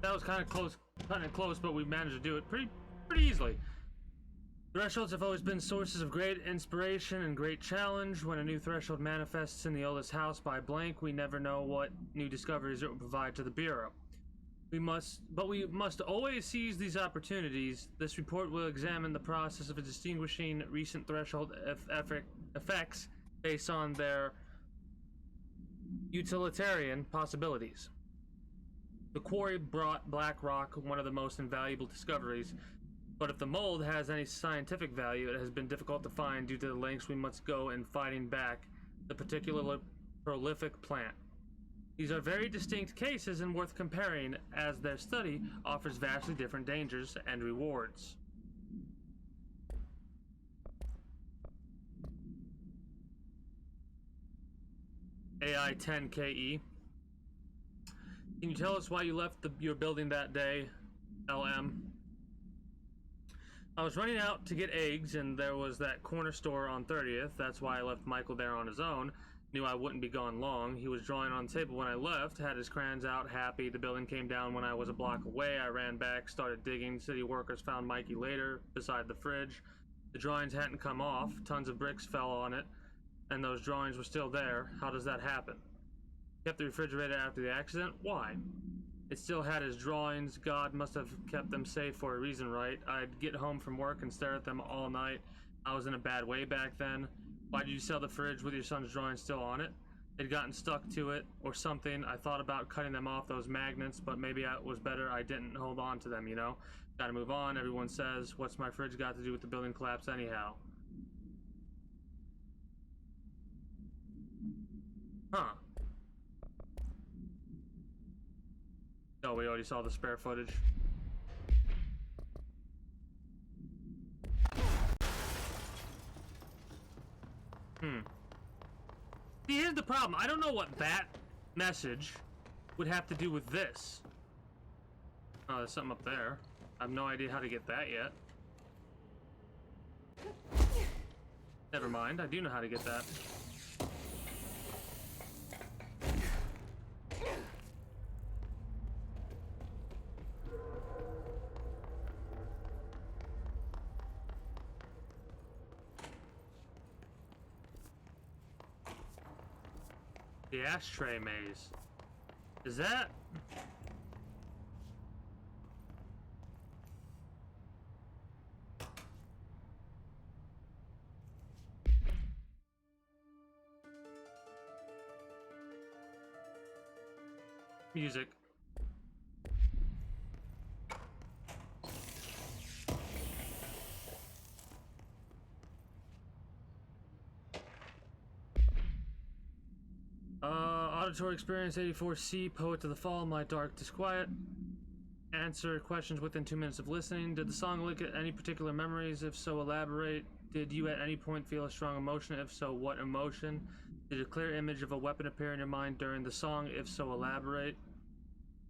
That was kind of close, cutting it close, but we managed to do it pretty easily. Thresholds have always been sources of great inspiration and great challenge. When a new threshold manifests in the oldest house by blank, we never know what new discoveries it will provide to the Bureau. We must always seize these opportunities. This report will examine the process of distinguishing recent threshold effects based on their utilitarian possibilities. The quarry brought Black Rock one of the most invaluable discoveries, but if the mold has any scientific value, it has been difficult to find due to the lengths we must go in fighting back the particular prolific plant. These are very distinct cases and worth comparing, as their study offers vastly different dangers and rewards. AI-10KE. Can you tell us why you left your building that day, LM? I was running out to get eggs, and there was that corner store on 30th. That's why I left Michael there on his own. Knew I wouldn't be gone long. He was drawing on the table when I left, had his crayons out, happy. The building came down when I was a block away. I ran back, started digging. City workers found Mikey later, beside the fridge. The drawings hadn't come off. Tons of bricks fell on it, and those drawings were still there. How does that happen? Kept the refrigerator after the accident? Why? It still had his drawings. God must have kept them safe for a reason, right? I'd get home from work and stare at them all night. I was in a bad way back then. Why did you sell the fridge with your son's drawings still on it? They'd gotten stuck to it or something. I thought about cutting them off, those magnets, but maybe it was better I didn't hold on to them, you know? Gotta move on. Everyone says, what's my fridge got to do with the building collapse anyhow? Huh. Oh, we already saw the spare footage. See, here's the problem. I don't know what that message would have to do with this. Oh, there's something up there. I have no idea how to get that yet. Never mind, I do know how to get that. The ashtray maze. Is that... music. Auditory experience 84C, Poet to the Fall, My Dark Disquiet. Answer questions within 2 minutes of listening. Did the song elicit any particular memories? If so, elaborate. Did you at any point feel a strong emotion? If so, what emotion? Did a clear image of a weapon appear in your mind during the song? If so, elaborate.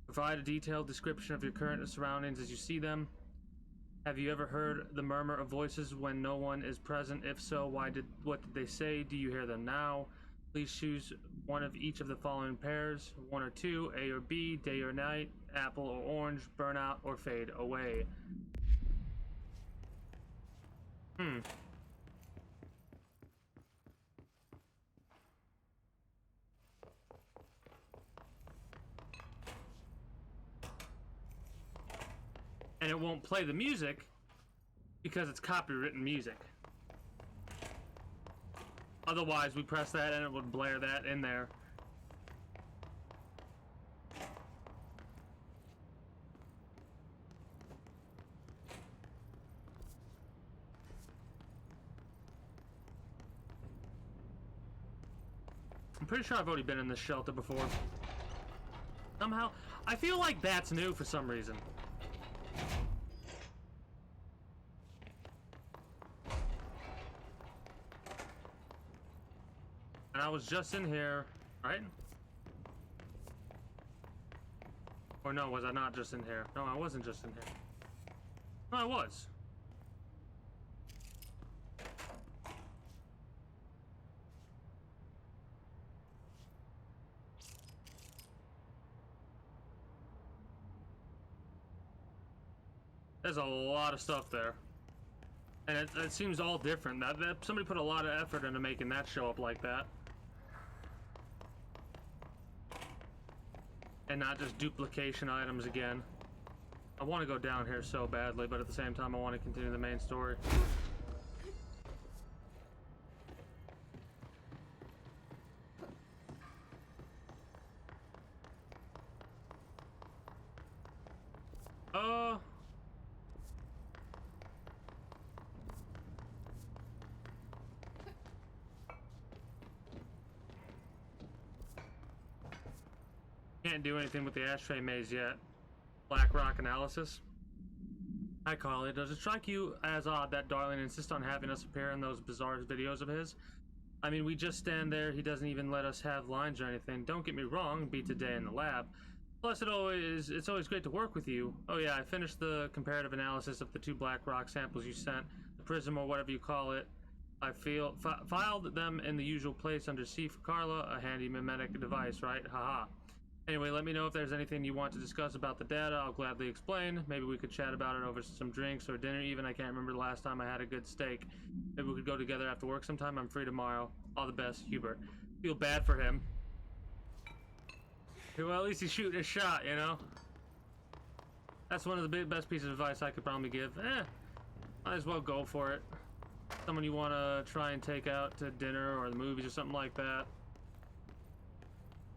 Provide a detailed description of your current surroundings as you see them. Have you ever heard the murmur of voices when no one is present? If so, what did they say? Do you hear them now? Please choose one of each of the following pairs, 1 or 2, A or B, day or night, apple or orange, burn out or fade away. And it won't play the music because it's copywritten music. Otherwise, we press that and it would blare that in there. I'm pretty sure I've already been in this shelter before. Somehow, I feel like that's new for some reason. And I was just in here, right? Or no, was I not just in here? No, I wasn't just in here. No, I was. There's a lot of stuff there. And it seems all different. That somebody put a lot of effort into making that show up like that. And not just duplication items again. I want to go down here so badly, but at the same time I want to continue the main story. can't do anything with the ashtray maze yet. Black rock analysis. Hi Carly, does it strike you as odd that Darling insists on having us appear in those bizarre videos of his? I mean, we just stand there, he doesn't even let us have lines or anything. Don't get me wrong, beats a day in the lab. Plus, it's always great to work with you. Oh yeah, I finished the comparative analysis of the 2 black rock samples you sent, the prism or whatever you call it. I filed them in the usual place under C for Carla, a handy mimetic device, right? Haha. Anyway, let me know if there's anything you want to discuss about the data. I'll gladly explain. Maybe we could chat about it over some drinks or dinner even. I can't remember the last time I had a good steak. Maybe we could go together after work sometime. I'm free tomorrow. All the best, Hubert. Feel bad for him. Well, at least he's shooting a shot, you know? That's one of the best pieces of advice I could probably give. Might as well go for it. Someone you want to try and take out to dinner or the movies or something like that.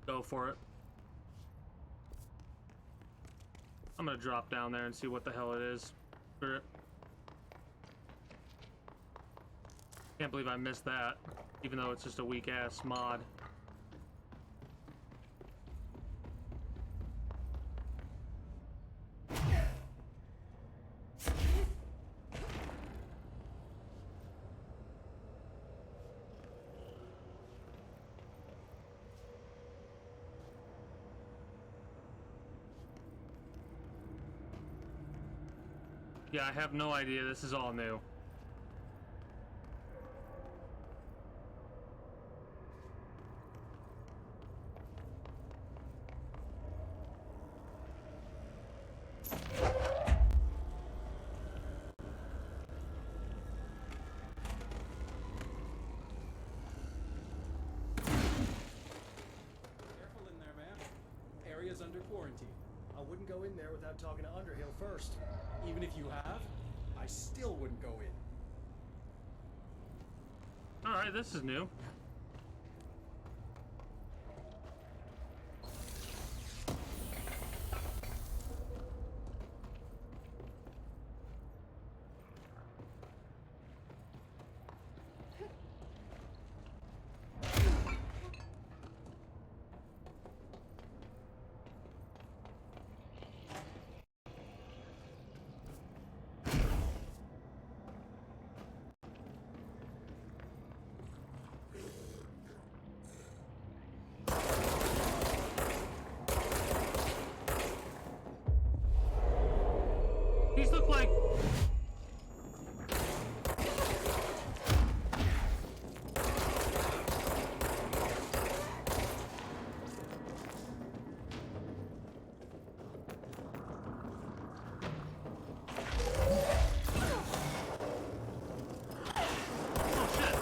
Go for it. I'm gonna drop down there and see what the hell it is. Screw it. Can't believe I missed that, even though it's just a weak-ass mod. Yeah, I have no idea. This is all new. Careful in there, man. Area's under quarantine. I wouldn't go in there without talking to Underhill first. Even if you have, I still wouldn't go in. Alright, this is new. These look like... Oh, shit.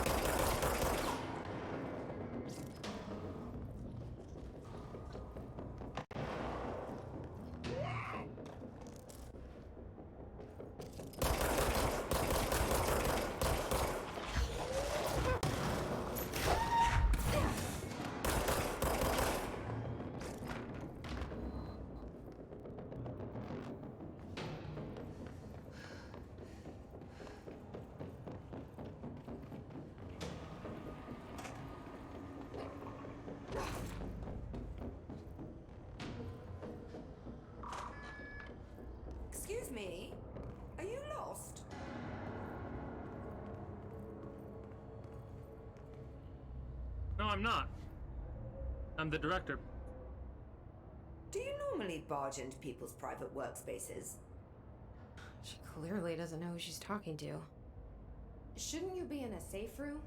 Excuse me? Are you lost? No, I'm not. I'm the director. Do you normally barge into people's private workspaces? She clearly doesn't know who she's talking to. Shouldn't you be in a safe room?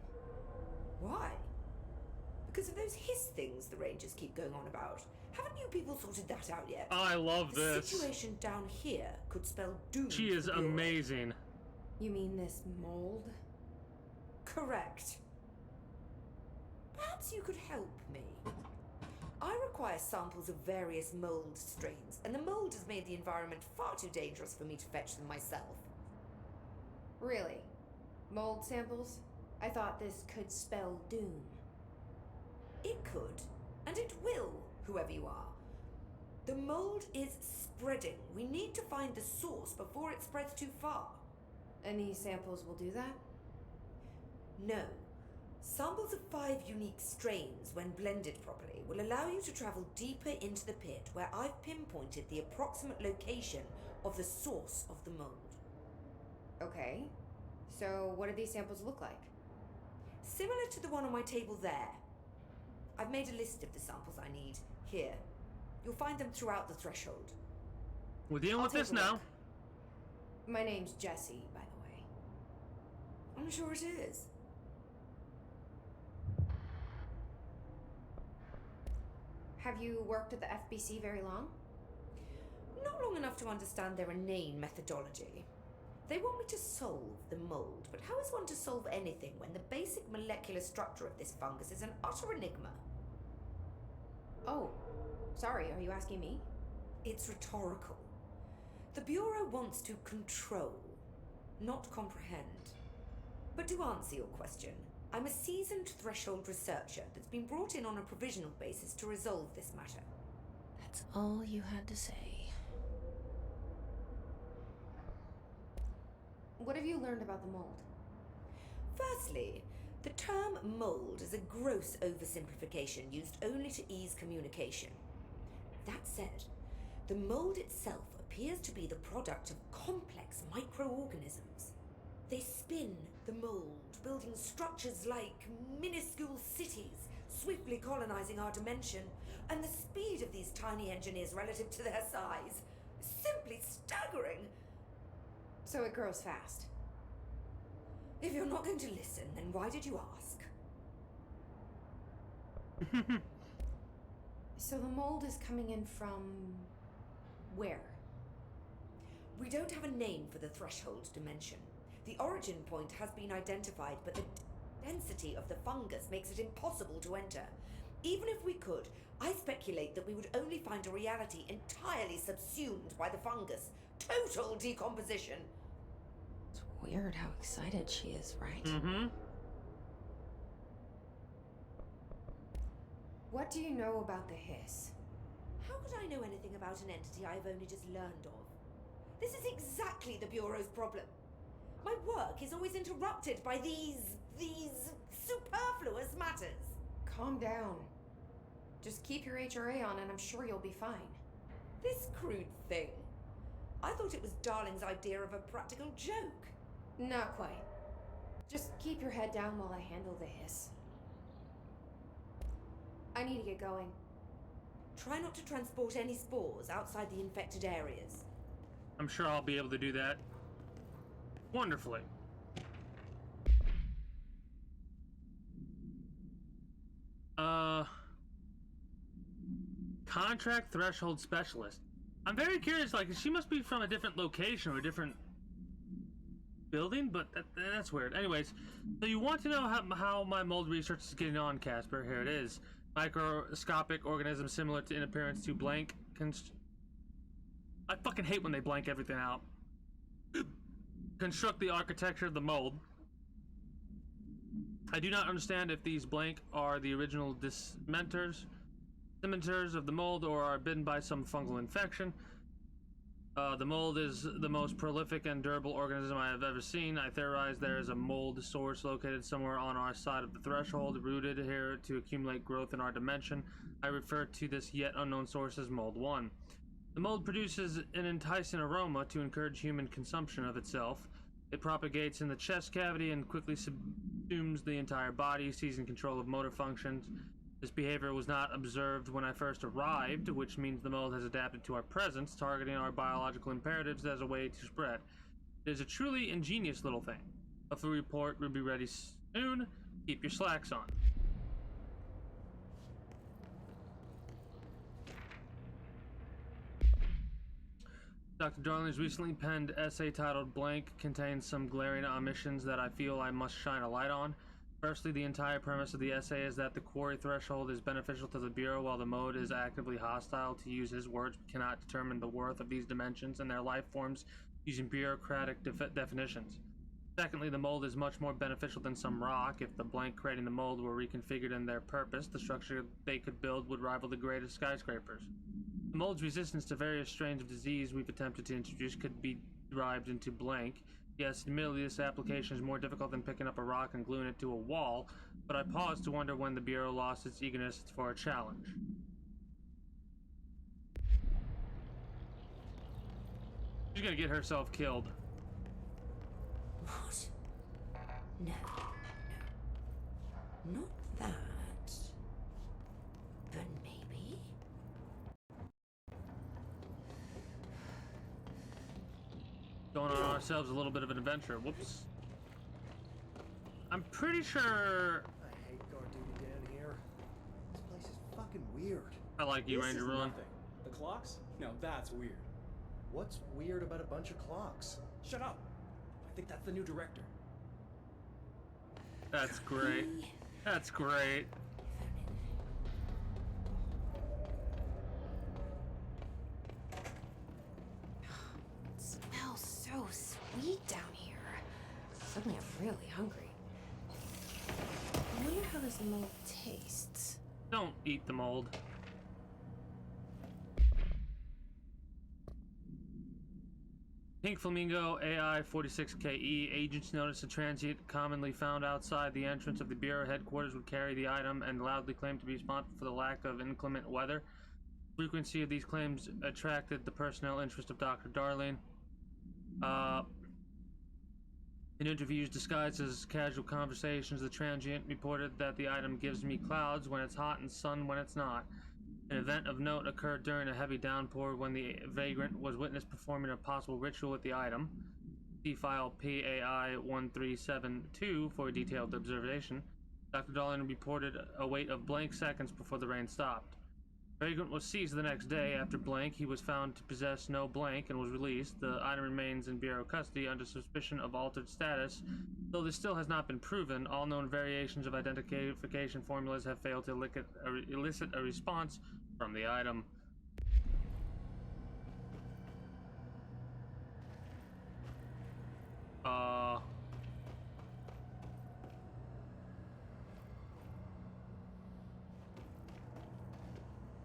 Why? Because of those hiss things the Rangers keep going on about. Haven't you people sorted that out yet? I love The this. situation down here could spell doom. She for is the Bureau. amazing. You mean this mold? Correct. Perhaps you could help me. I require samples of various mold strains, and the mold has made the environment far too dangerous for me to fetch them myself. Really? Mold samples? I thought this could spell doom. It could, and it will, whoever you are. The mold is spreading. We need to find the source before it spreads too far. And these samples will do that? No. Samples of 5 unique strains, when blended properly, will allow you to travel deeper into the pit where I've pinpointed the approximate location of the source of the mold. Okay. So, what do these samples look like? Similar to the one on my table there. I've made a list of the samples I need. Here. You'll find them throughout the threshold. We're dealing with this now. My name's Jessie, by the way. I'm sure it is. Have you worked at the FBC very long? Not long enough to understand their inane methodology. They want me to solve the mold, but how is one to solve anything when the basic molecular structure of this fungus is an utter enigma? Oh, sorry, are you asking me? It's rhetorical. The Bureau wants to control, not comprehend. But to answer your question, I'm a seasoned threshold researcher that's been brought in on a provisional basis to resolve this matter. That's all you had to say. What have you learned about the mold? Firstly, the term mold is a gross oversimplification used only to ease communication. That said, the mold itself appears to be the product of complex microorganisms. They spin the mold, building structures like minuscule cities, swiftly colonizing our dimension, and the speed of these tiny engineers relative to their size is simply staggering. So it grows fast. If you're not going to listen, then why did you ask? So the mold is coming in from... where? We don't have a name for the threshold dimension. The origin point has been identified, but the density of the fungus makes it impossible to enter. Even if we could, I speculate that we would only find a reality entirely subsumed by the fungus. Total decomposition. It's weird how excited she is, right? Mm-hmm. What do you know about the hiss? How could I know anything about an entity I've only just learned of? This is exactly the Bureau's problem. My work is always interrupted by these superfluous matters. Calm down. Just keep your HRA on and I'm sure you'll be fine. This crude thing. I thought it was Darling's idea of a practical joke. Not quite. Just keep your head down while I handle the hiss. I need to get going. Try not to transport any spores outside the infected areas. I'm sure I'll be able to do that wonderfully. Contract threshold specialist. I'm very curious, like, she must be from a different location or a different building, but that's weird. Anyways, so you want to know how my mold research is getting on, Casper. Here it is. Microscopic organisms similar in appearance to blank I fucking hate when they blank everything out. Construct the architecture of the mold. I do not understand if these blank are the original cimenters of the mold or are bitten by some fungal infection. The mold is the most prolific and durable organism I have ever seen. I theorize there is a mold source located somewhere on our side of the threshold, rooted here to accumulate growth in our dimension. I refer to this yet unknown source as Mold 1. The mold produces an enticing aroma to encourage human consumption of itself. It propagates in the chest cavity and quickly subsumes the entire body, seizing control of motor functions. This behavior was not observed when I first arrived, which means the mold has adapted to our presence, targeting our biological imperatives as a way to spread. It is a truly ingenious little thing. A full report will be ready soon. Keep your slacks on. Dr. Darling's recently penned essay titled Blank contains some glaring omissions that I feel I must shine a light on. Firstly, the entire premise of the essay is that the quarry threshold is beneficial to the Bureau while the mode is actively hostile. To use his words, we cannot determine the worth of these dimensions and their life forms using bureaucratic definitions. Secondly, the mold is much more beneficial than some rock. If the blank creating the mold were reconfigured in their purpose, the structure they could build would rival the greatest skyscrapers. The mold's resistance to various strains of disease we've attempted to introduce could be derived into blank. Yes, admittedly, this application is more difficult than picking up a rock and gluing it to a wall, but I paused to wonder when the Bureau lost its eagerness for a challenge. She's gonna get herself killed. What? No. Not that. But maybe? Going on ourselves a little bit of an adventure. Whoops. I'm pretty sure... I hate guard duty down here. This place is fucking weird. I like you, This Ranger is Ruin. nothing. The clocks? No, that's weird. What's weird about a bunch of clocks? Shut up! I think that's the new director. That's great. That's great. It smells so sweet down here. Suddenly I'm really hungry. I wonder how this mold tastes. Don't eat the mold. Pink Flamingo AI 46KE. Agents noticed a transient commonly found outside the entrance of the Bureau headquarters would carry the item and loudly claimed to be responsible for the lack of inclement weather. Frequency of these claims attracted the personnel interest of Dr. Darling. In interviews disguised as casual conversations, the transient reported that the item gives me clouds when it's hot and sun when it's not. An event of note occurred during a heavy downpour when the vagrant was witnessed performing a possible ritual with the item. See file PAI 1372 for a detailed observation. Dr. Darling reported a wait of blank seconds before the rain stopped. Vagrant was seized the next day. After blank, he was found to possess no blank and was released. The item remains in Bureau custody under suspicion of altered status. Though this still has not been proven, all known variations of identification formulas have failed to elicit a response from the item.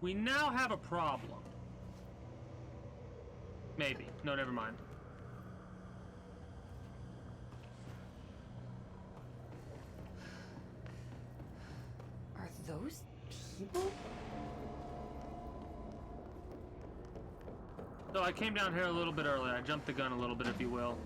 We now have a problem. Maybe. No, never mind. Are those people? So I came down here a little bit early. I jumped the gun a little bit, if you will.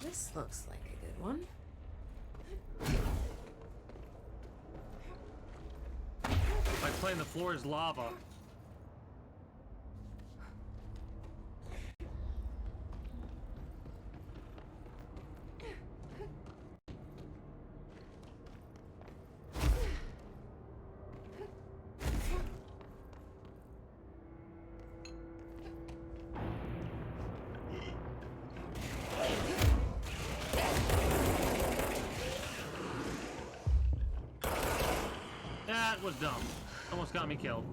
This looks like a good one. Like playing the floor is lava. That was dumb. Almost got me killed.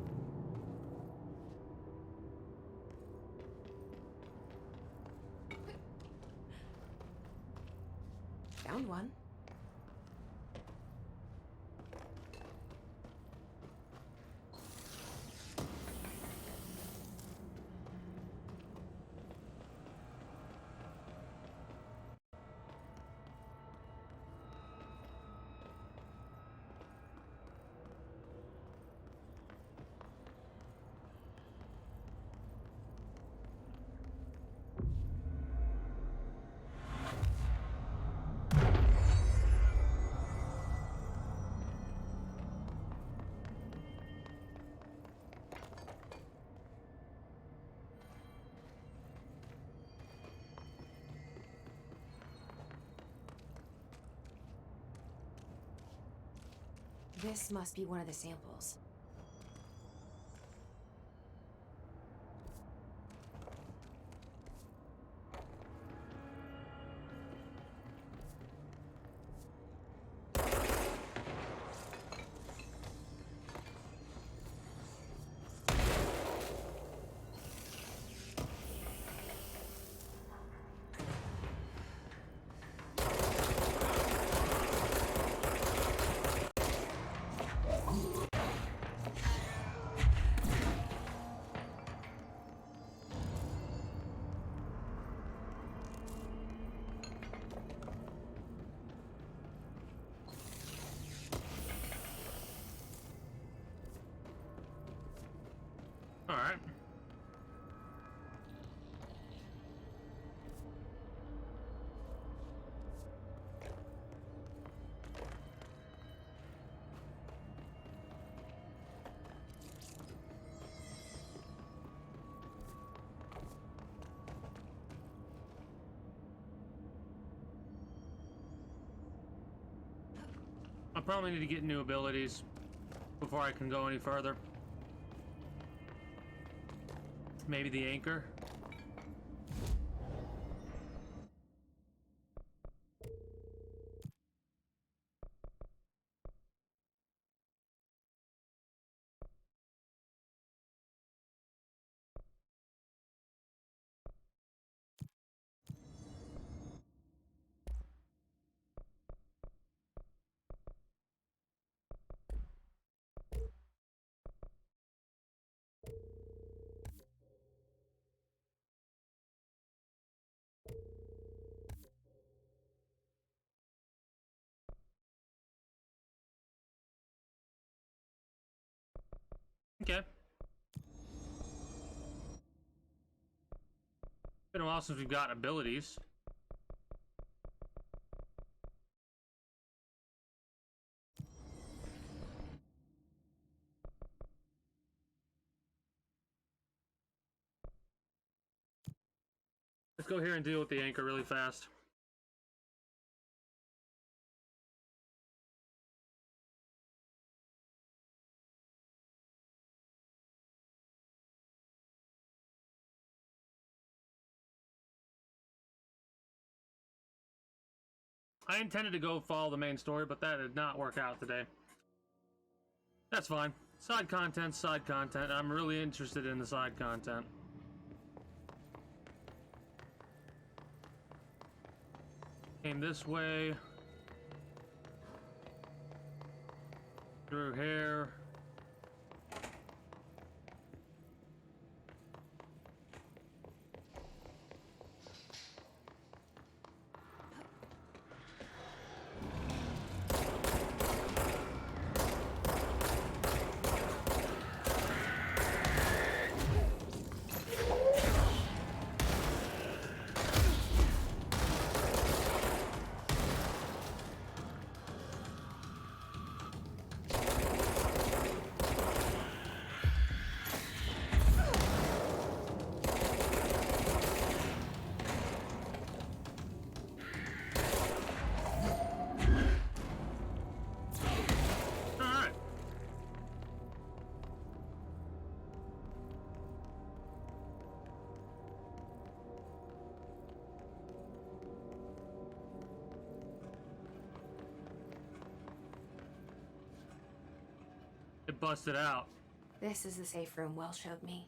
Found one. This must be one of the samples. Alright. I probably need to get new abilities before I can go any further. Maybe the anchor. Okay. Been a while since we've got abilities. Let's go here and deal with the anchor really fast. I intended to go follow the main story, but that did not work out today. That's fine. Side content, side content. I'm really interested in the side content. Came this way. Through here. It busted out. This is the safe room Wells showed me.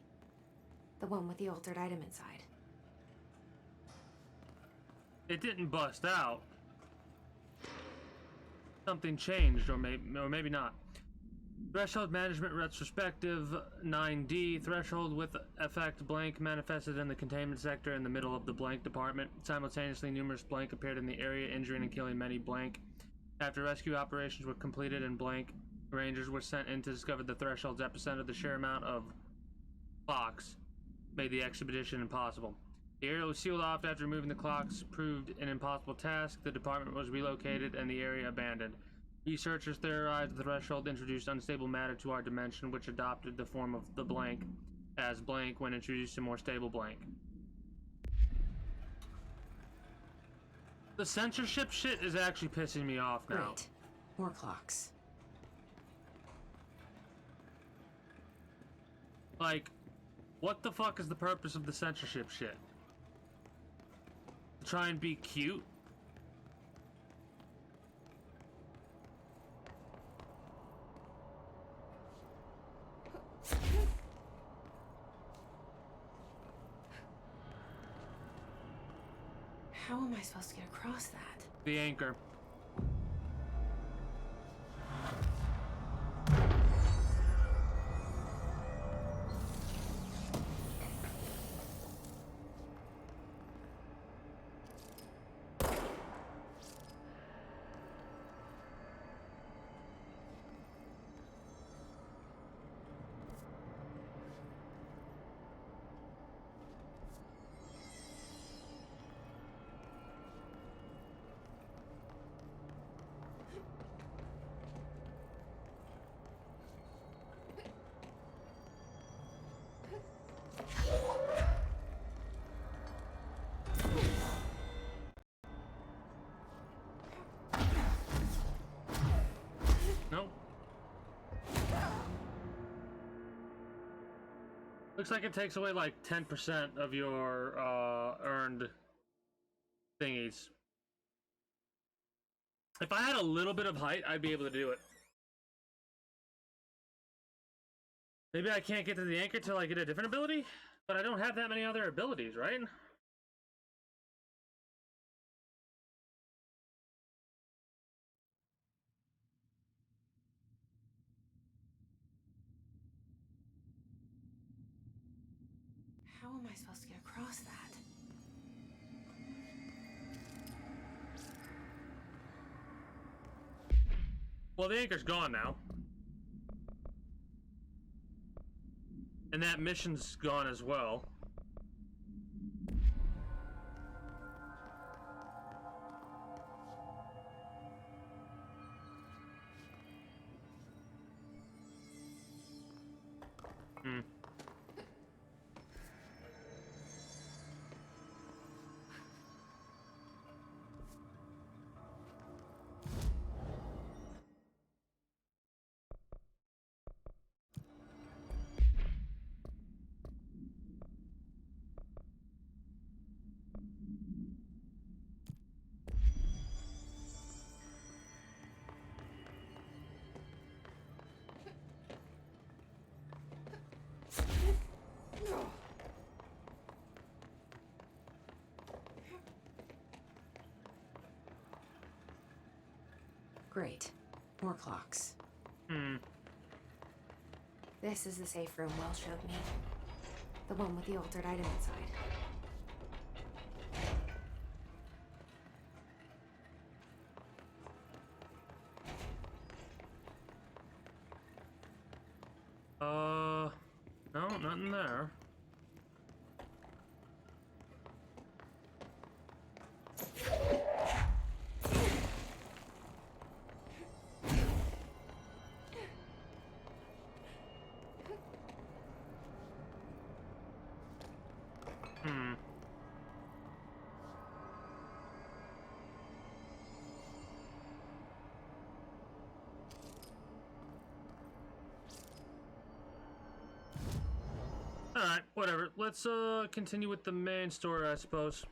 The one with the altered item inside. It didn't bust out. Something changed, or maybe not. Threshold management retrospective 9D. Threshold with effect blank manifested in the containment sector in the middle of the blank department. Simultaneously, numerous blank appeared in the area, injuring and killing many blank. After rescue operations were completed and blank Rangers were sent in to discover the Threshold's epicenter, the sheer amount of clocks made the expedition impossible. The area was sealed off after removing the clocks proved an impossible task. The department was relocated and the area abandoned. Researchers theorized the Threshold introduced unstable matter to our dimension, which adopted the form of the blank as blank when introduced to more stable blank. The censorship shit is actually pissing me off now. Great. More clocks. Like, what the fuck is the purpose of the censorship shit? To try and be cute? How am I supposed to get across that? The anchor. Nope. Looks like it takes away like 10% of your earned thingies. If I had a little bit of height, I'd be able to do it. Maybe I can't get to the anchor till I get a different ability, but I don't have that many other abilities, right? How am I supposed to get across that? Well, the anchor's gone now. And that mission's gone as well. Great. More clocks. This is the safe room Wells showed me. The one with the altered item inside. No, nothing there. Alright, whatever. Let's continue with the main story, I suppose.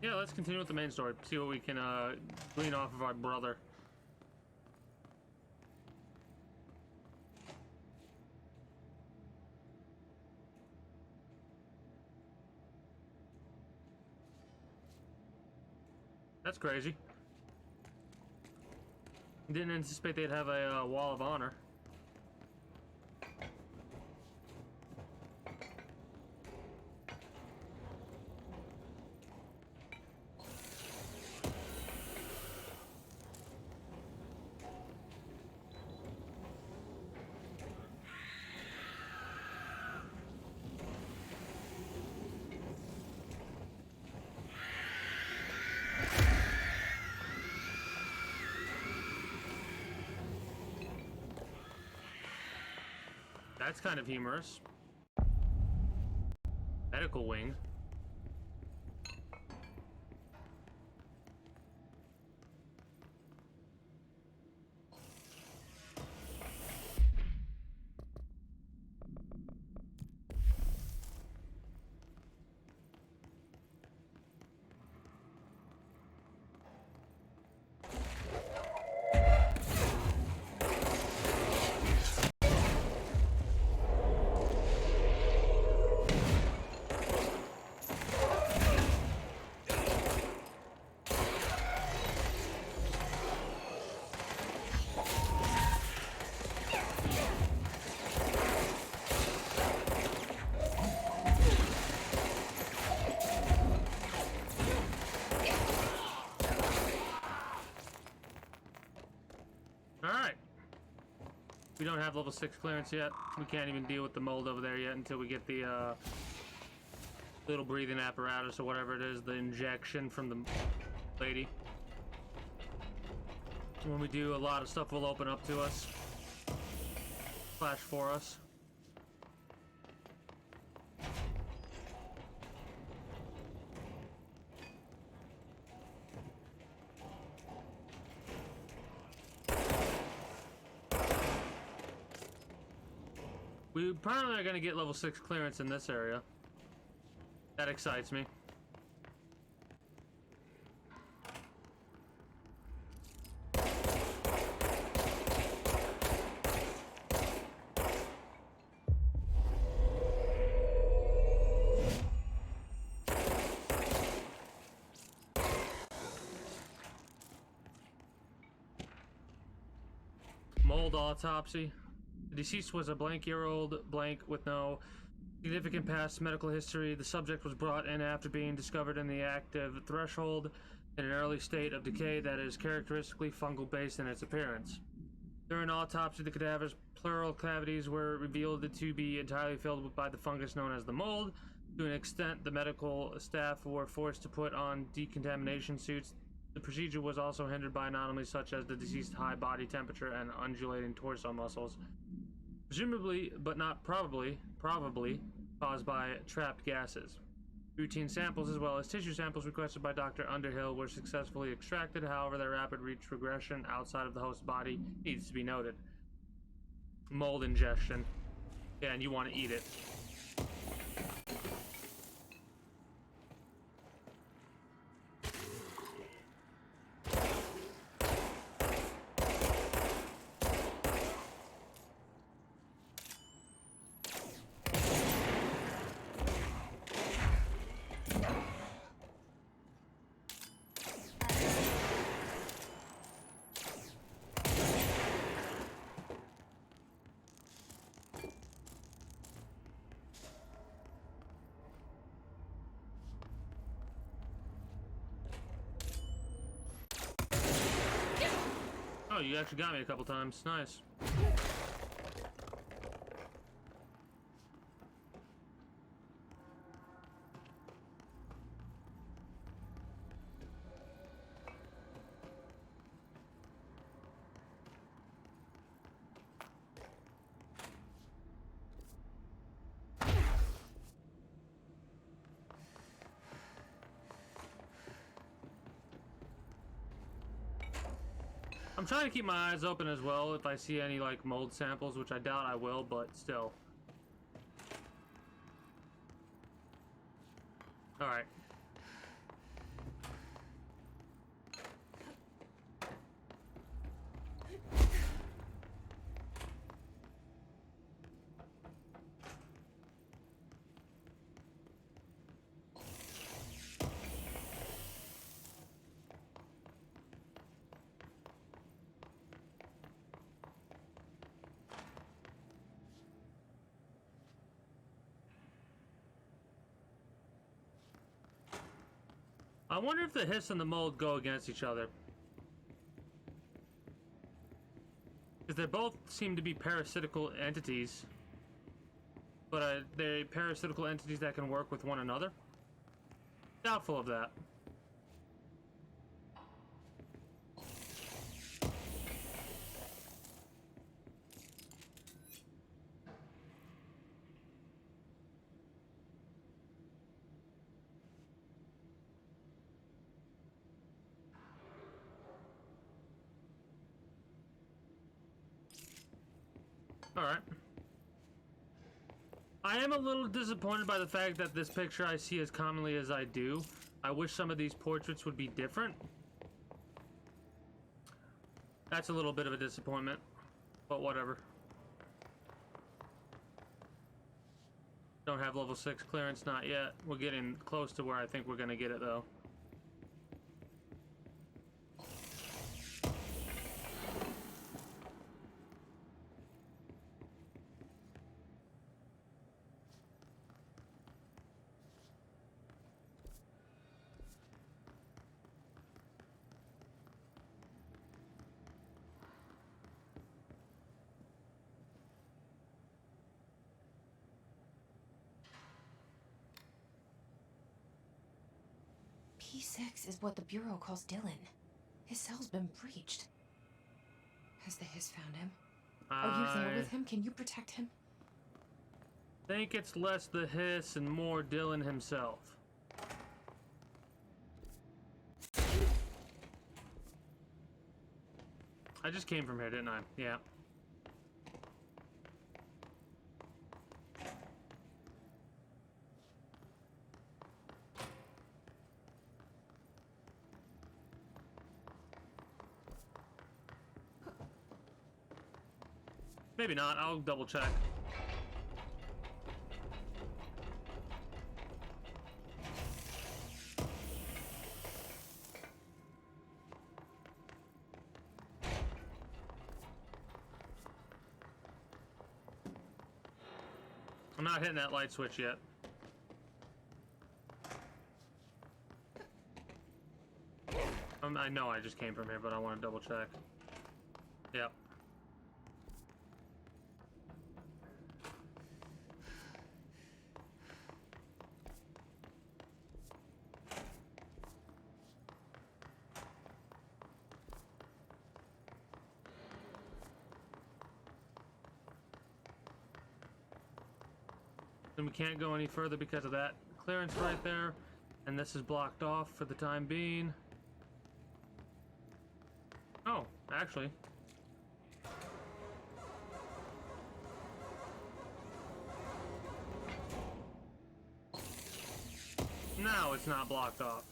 Yeah, let's continue with the main story. See what we can glean off of our brother. That's crazy. Didn't anticipate they'd have a wall of honor. That's kind of humorous. Medical wing. We don't have level 6 clearance yet. We can't even deal with the mold over there yet until we get the little breathing apparatus or whatever it is, the injection from the lady. When we do, a lot of stuff will open up to us. Flash for us. We probably are going to get level 6 clearance in this area. That excites me. Mold autopsy. The deceased was a blank-year-old blank with no significant past medical history. The subject was brought in after being discovered in the active threshold in an early state of decay that is characteristically fungal-based in its appearance. During autopsy, the cadaver's pleural cavities were revealed to be entirely filled by the fungus known as the mold. To an extent, the medical staff were forced to put on decontamination suits. The procedure was also hindered by anomalies such as the deceased's high body temperature and undulating torso muscles. Presumably, but not probably caused by trapped gases. Routine samples as well as tissue samples requested by Dr. Underhill were successfully extracted. However, their rapid regression outside of the host body needs to be noted. Mold ingestion. Yeah, and you want to eat it. Oh, you actually got me a couple times. Nice. I'm trying to keep my eyes open as well if I see any like mold samples, which I doubt I will, but still. Alright. I wonder if the hiss and the mold go against each other. Because they both seem to be parasitical entities. But they're parasitical entities that can work with one another? Doubtful of that. Alright. I am a little disappointed by the fact that this picture I see as commonly as I do. I wish some of these portraits would be different. That's a little bit of a disappointment, but whatever. Don't have level 6 clearance, not yet. We're getting close to where I think we're gonna get it, though. P6 is what the Bureau calls Dylan. His cell's been breached. Has the Hiss found him? Are you there with him? Can you protect him? Think it's less the Hiss and more Dylan himself. I just came from here, didn't I? Yeah. Maybe not. I'll double check. I'm not hitting that light switch yet. I know I just came from here, but I want to double check. Yep. And we can't go any further because of that clearance right there, and this is blocked off for the time being. Oh, actually. Now it's not blocked off.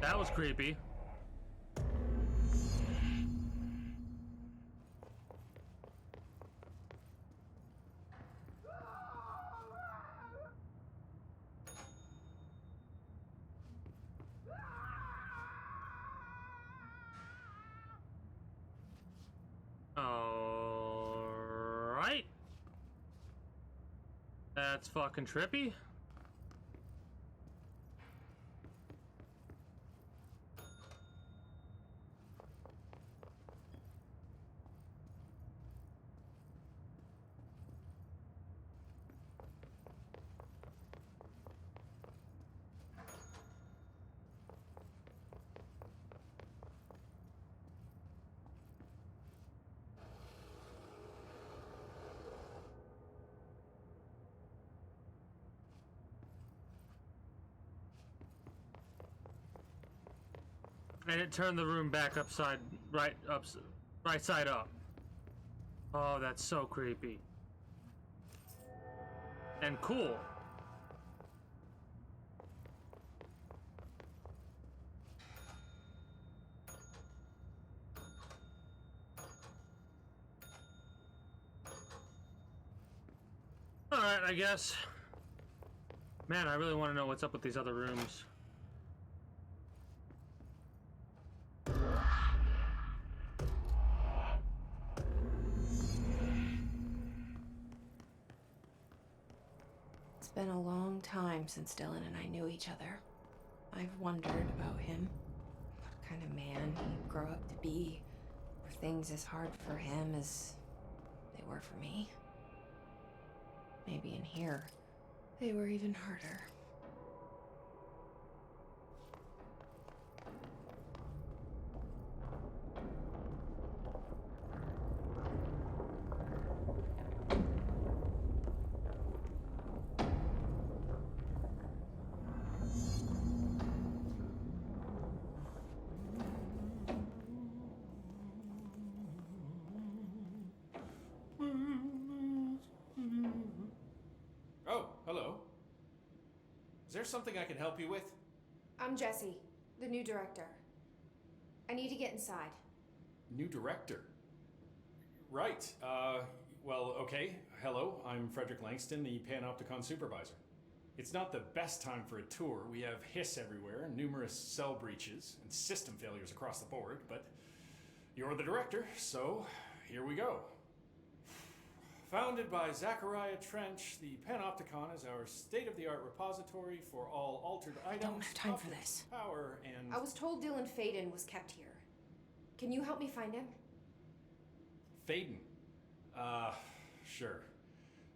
That was creepy. Alright. That's fucking trippy. And it turned the room back right side up. Oh, that's so creepy. And cool. Alright, I guess. Man, I really want to know what's up with these other rooms. It's been a long time since Dylan and I knew each other. I've wondered about him. What kind of man he'd grow up to be. Were things as hard for him as they were for me? Maybe in here, they were even harder. there something I can help you with? I'm Jesse, the new director. I need to get inside. New director? Right, well, okay. Hello, I'm Frederick Langston, the Panopticon supervisor. It's not the best time for a tour. We have hiss everywhere, numerous cell breaches, and system failures across the board, but you're the director, so here we go. Founded by Zachariah Trench, the Panopticon is our state-of-the-art repository for all altered items. I don't have time for this. Power and... I was told Dylan Faden was kept here. Can you help me find him? Faden? Sure.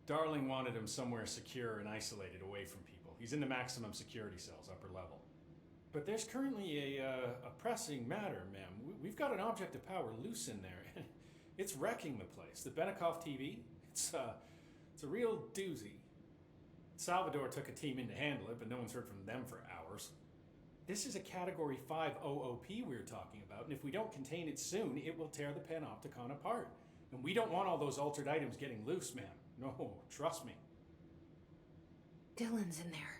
Darling wanted him somewhere secure and isolated away from people. He's in the maximum security cells, upper level. But there's currently a pressing matter, ma'am. We've got an object of power loose in there, and it's wrecking the place. The Benikoff TV, it's a real doozy. Salvador took a team in to handle it, but no one's heard from them for hours. This is a Category 5 OOP we're talking about, and if we don't contain it soon, it will tear the Panopticon apart. And we don't want all those altered items getting loose, ma'am. No, trust me. Dylan's in there.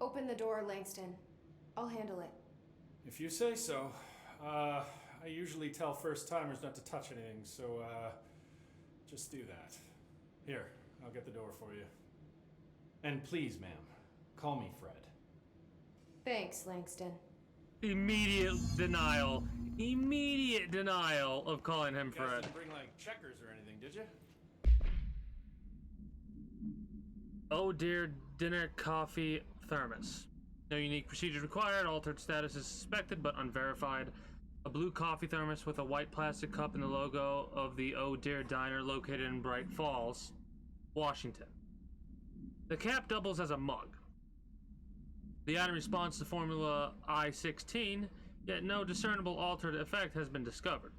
Open the door, Langston. I'll handle it. If you say so. I usually tell first-timers not to touch anything, so, just do that. Here, I'll get the door for you. And please, ma'am, call me Fred. Thanks, Langston. Immediate denial. Immediate denial of calling him You guys Fred. didn't bring, like, checkers or anything, did you? Oh dear, dinner, coffee, thermos. No unique procedures required. Altered status is suspected but unverified. A blue coffee thermos with a white plastic cup and the logo of the Oh Dear Diner located in Bright Falls, Washington. The cap doubles as a mug. The item responds to Formula I-16, yet no discernible altered effect has been discovered.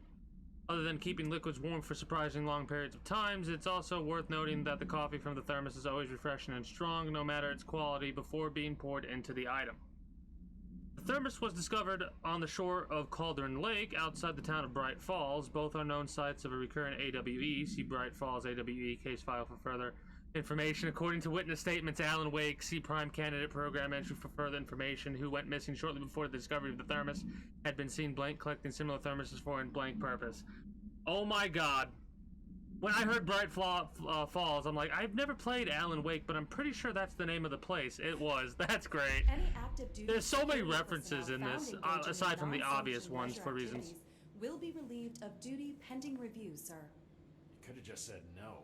Other than keeping liquids warm for surprisingly long periods of times, it's also worth noting that the coffee from the thermos is always refreshing and strong, no matter its quality, before being poured into the item. The thermos was discovered on the shore of Cauldron Lake, outside the town of Bright Falls. Both are known sites of a recurrent AWE. See Bright Falls AWE case file for further information. According to witness statements, Alan Wake, C-Prime candidate program entry for further information, who went missing shortly before the discovery of the thermos, had been seen blank collecting similar thermoses for a blank purpose. Oh my god. When I heard Bright Falls, I'm like, I've never played Alan Wake, but I'm pretty sure that's the name of the place. It was. That's great. Any active duty There's so many personnel references in this, found engaging aside in from the obvious non-sanctioned ones leisure for reasons. activities will be relieved of duty pending review, sir. You could have just said no.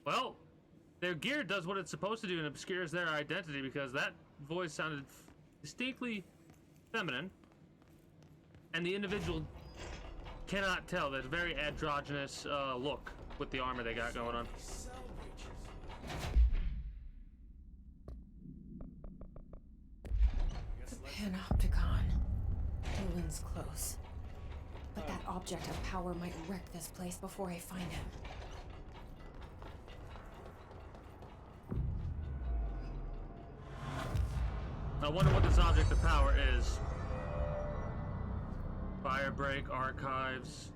Well, their gear does what it's supposed to do and obscures their identity, because that voice sounded distinctly feminine, and the individual cannot tell. There's a very androgynous look with the armor they got going on. The Panopticon. Dylan's close. But that object of power might wreck this place before I find him. I wonder what this object of power is. Firebreak archives.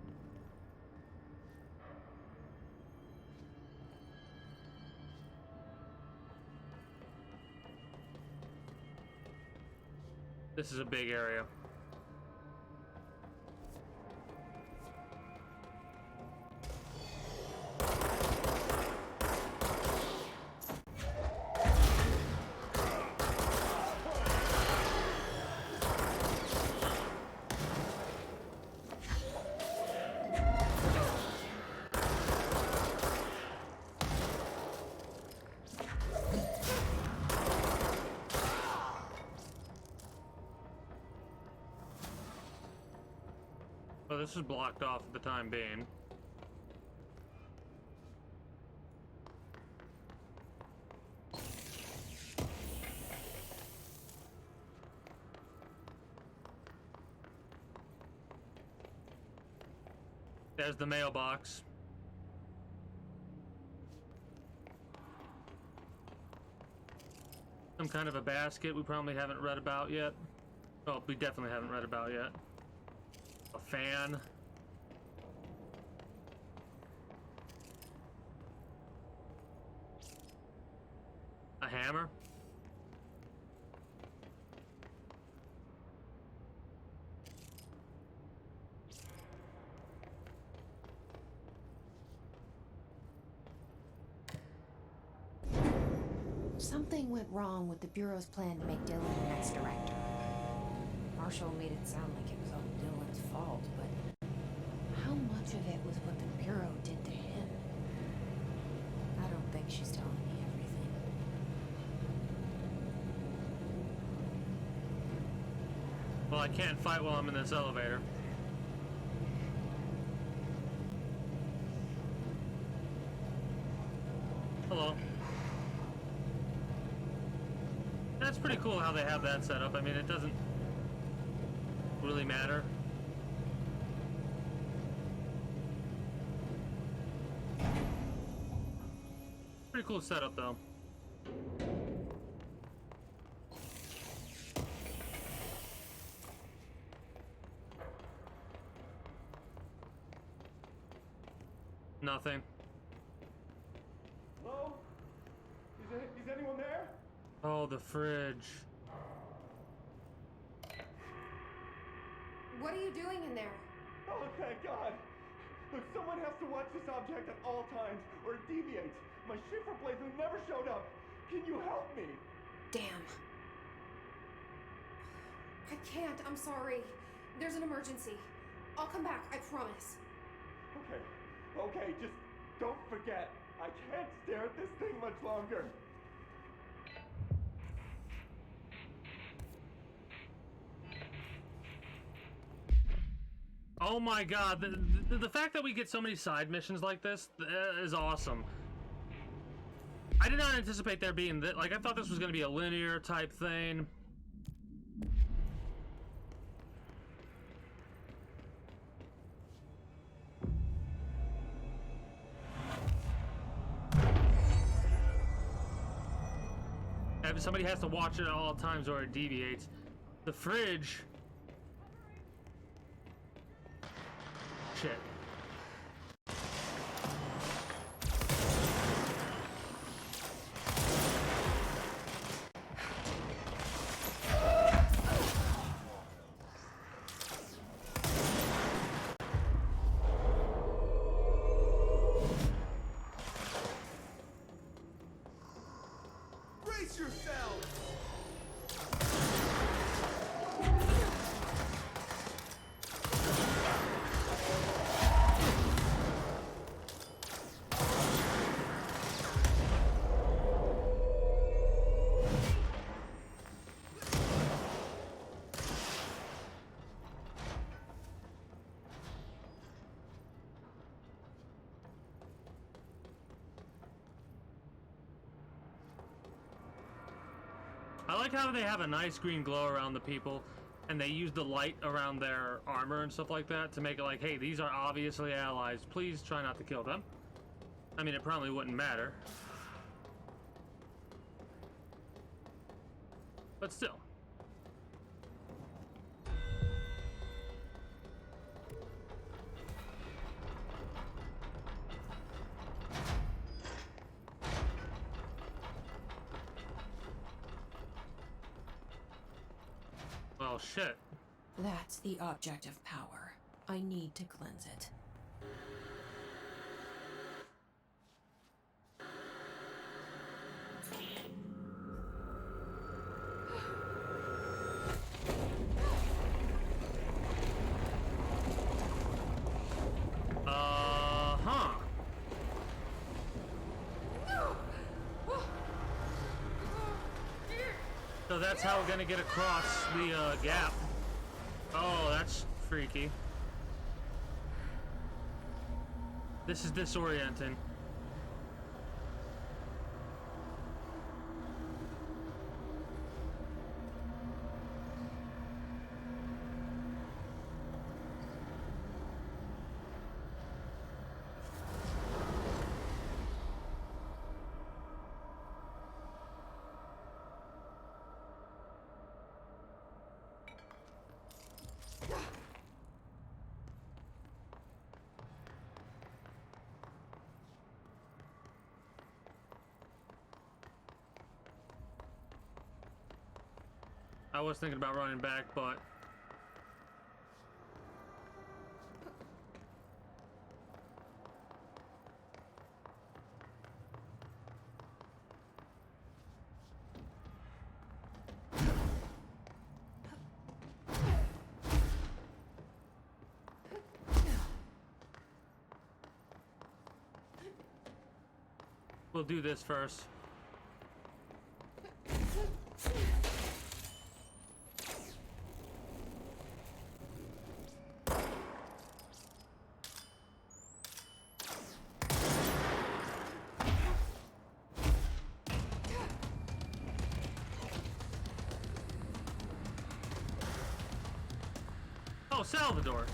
This is a big area. Well, this is blocked off for the time being. There's the mailbox. Some kind of a basket we probably haven't read about yet. Well, we definitely haven't read about yet. A fan. A hammer? Something went wrong with the Bureau's plan to make Dylan the next director. Marshall made it sound like it was all Dylan's fault, but how much of it was what the Bureau did to him? I don't think she's telling me everything. Well, I can't fight while I'm in this elevator. Hello. That's pretty cool how they have that set up. I mean, it doesn't really matter. Pretty cool setup, though. Nothing. Hello? Is anyone there? Oh, the fridge. What are you doing in there? Oh, thank God! Look, someone has to watch this object at all times, or it deviates. My shift replacement never showed up. Can you help me? Damn. I can't, I'm sorry. There's an emergency. I'll come back, I promise. Okay, just don't forget. I can't stare at this thing much longer. Oh my god, the fact that we get so many side missions like this is awesome. I did not anticipate there being that. Like, I thought this was going to be a linear type thing. Somebody has to watch it at all times or it deviates. The fridge. Shit. Brace yourselves! I like how they have a nice green glow around the people, and they use the light around their armor and stuff like that to make it like, hey, these are obviously allies. Please try not to kill them. I mean, it probably wouldn't matter. But still. Well, shit. That's the object of power. I need to cleanse it. So that's how we're gonna get across the gap. Oh, that's freaky. This is disorienting. I was thinking about running back, but... we'll do this first. Oh, Salvador.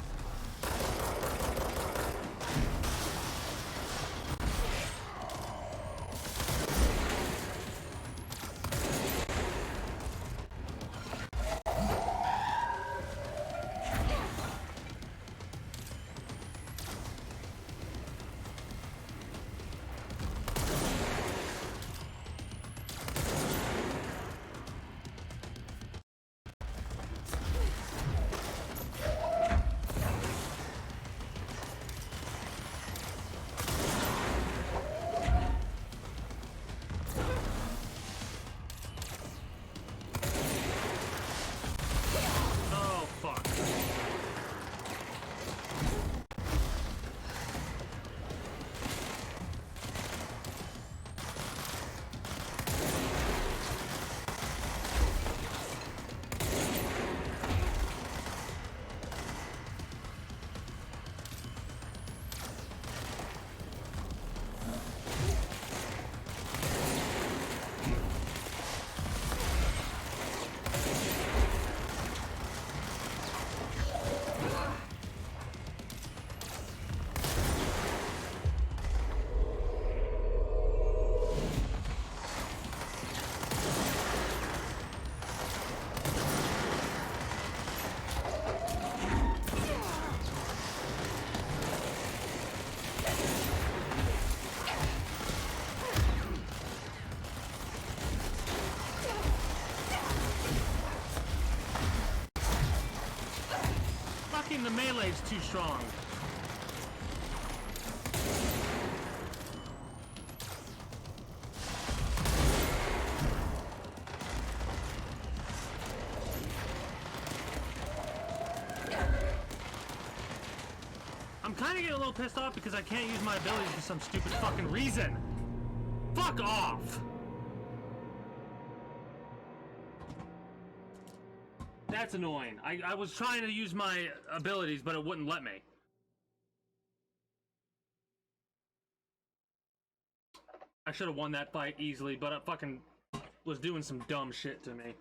The melee's too strong. I'm kind of getting a little pissed off because I can't use my abilities for some stupid fucking reason. Fuck off! That's annoying. I was trying to use my abilities, but it wouldn't let me. I should have won that fight easily, but it fucking was doing some dumb shit to me.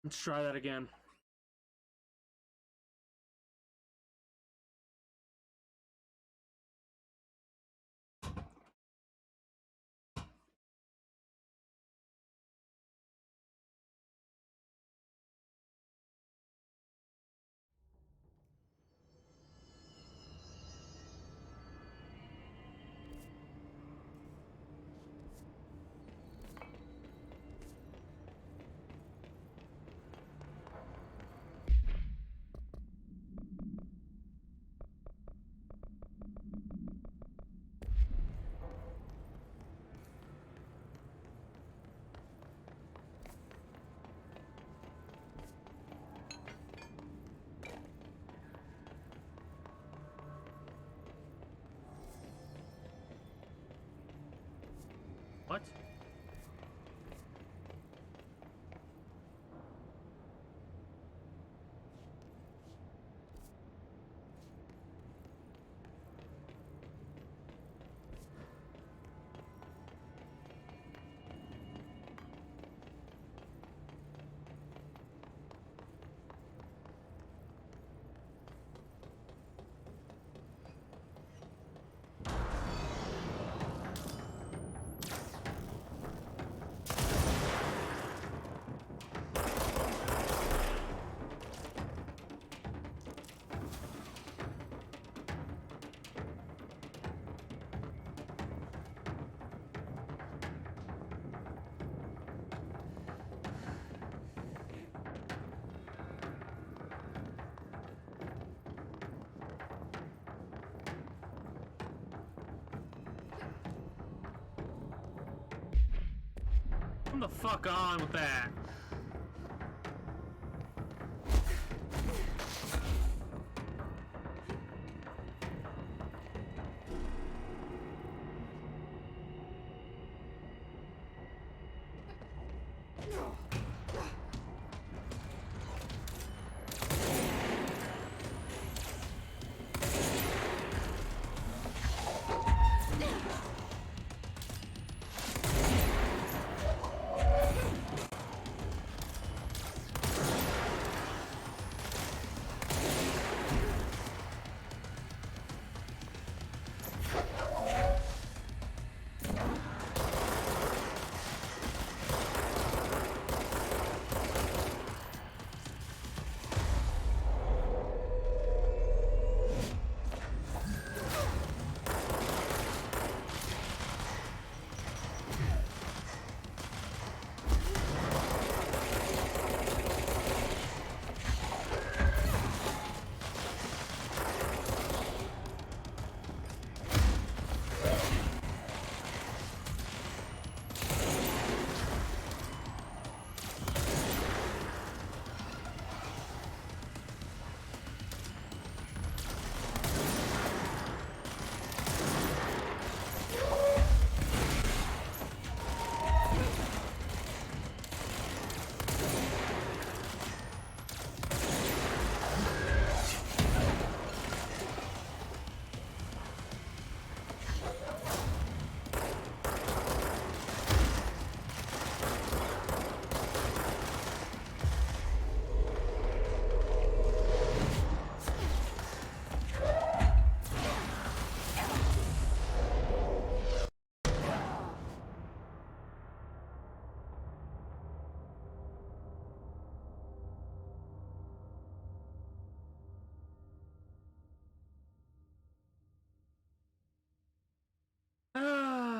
Let's try that again. What? Come the fuck on with that.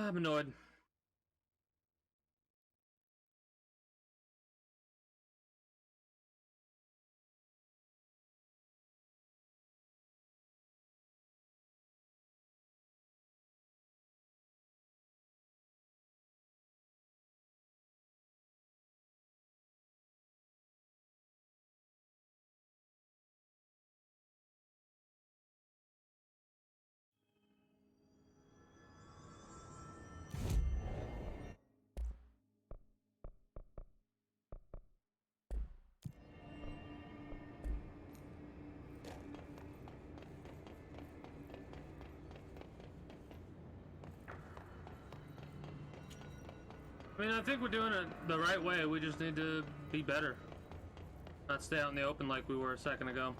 I'm annoyed. I mean, I think we're doing it the right way. We just need to be better. Not stay out in the open like we were a second ago.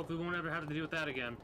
Hopefully we won't ever have to deal with that again.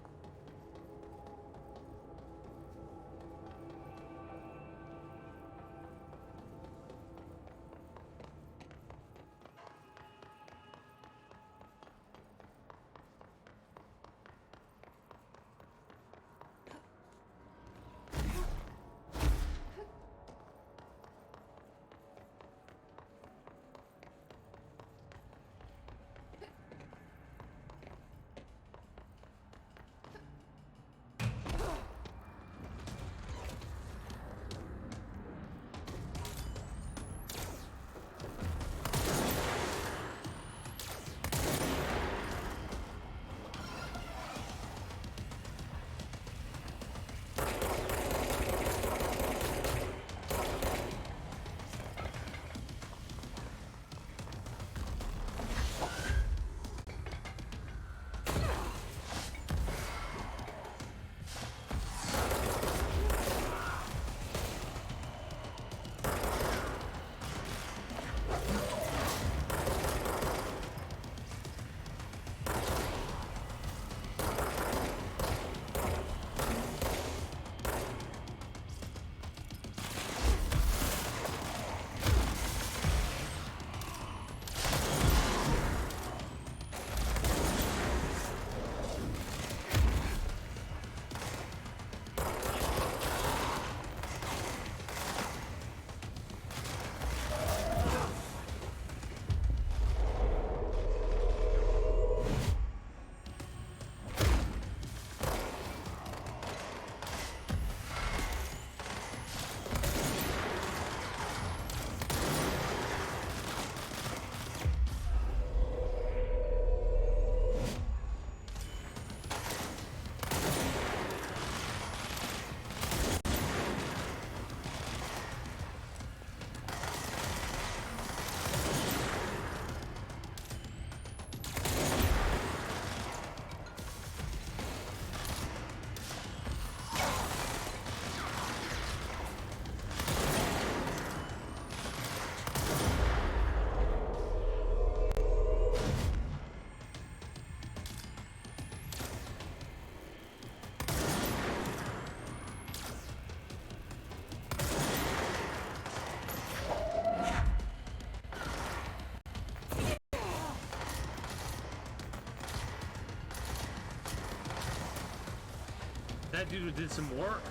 That dude did some work.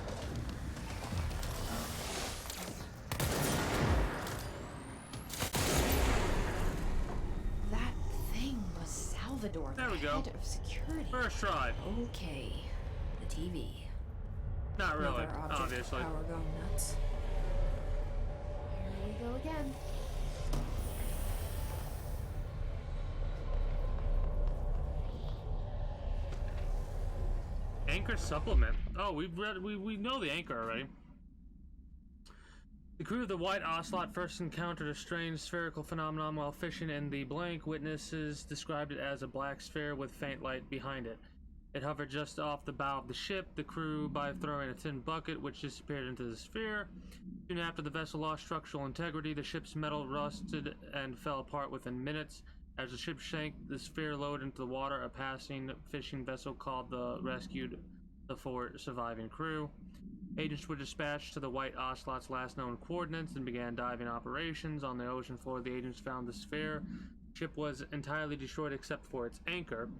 That thing was Salvador, There we the go. head of security. First try. Okay, the TV. Not really, Another object of obviously. power going nuts. Here we go again. Anchor supplement. Oh, we know the anchor already. The crew of the White Ocelot first encountered a strange spherical phenomenon while fishing in the blank. Witnesses described it as a black sphere with faint light behind it. It hovered just off the bow of the ship. The crew, by throwing a tin bucket, which disappeared into the sphere. Soon after the vessel lost structural integrity, the ship's metal rusted and fell apart within minutes. As the ship sank, the sphere lowered into the water. A passing fishing vessel called the rescued the 4 surviving crew. Agents were dispatched to the White Ocelot's last known coordinates and began diving operations. On the ocean floor, the agents found the sphere. The ship was entirely destroyed except for its anchor.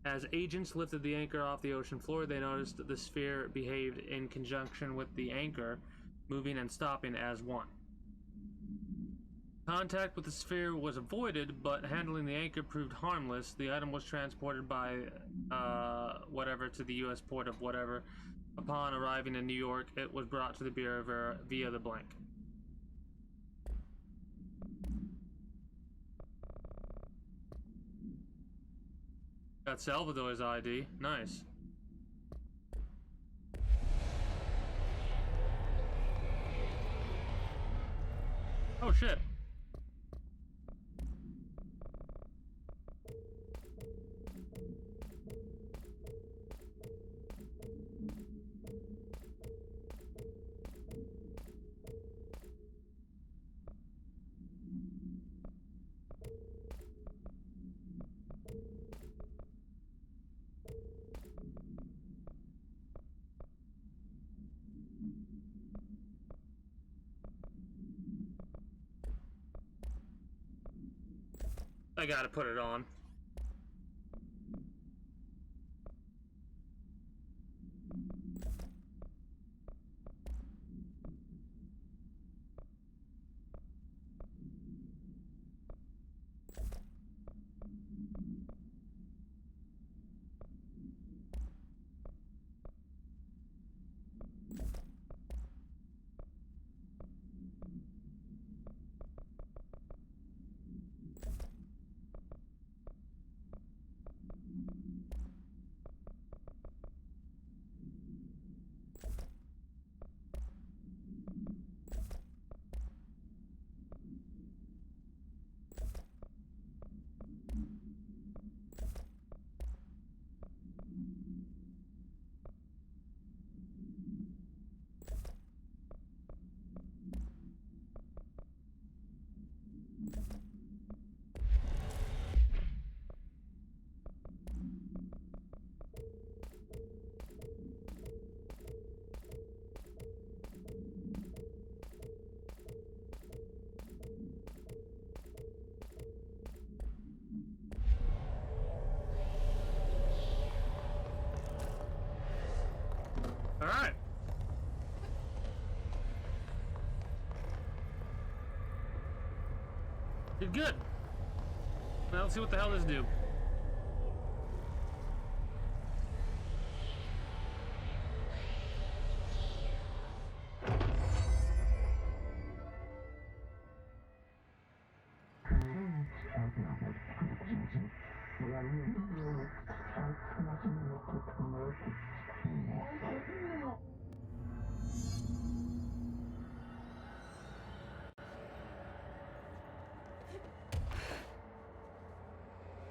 As agents lifted the anchor off the ocean floor, they noticed that the sphere behaved in conjunction with the anchor, moving and stopping as one. Contact with the sphere was avoided, but handling the anchor proved harmless. The item was transported by whatever to the U.S. port of whatever. Upon arriving in New York, it was brought to the Bureau via the blank. Got Salvador's ID. Nice. Oh shit. I gotta put it on. Alright. Did good. Now let's see what the hell this do.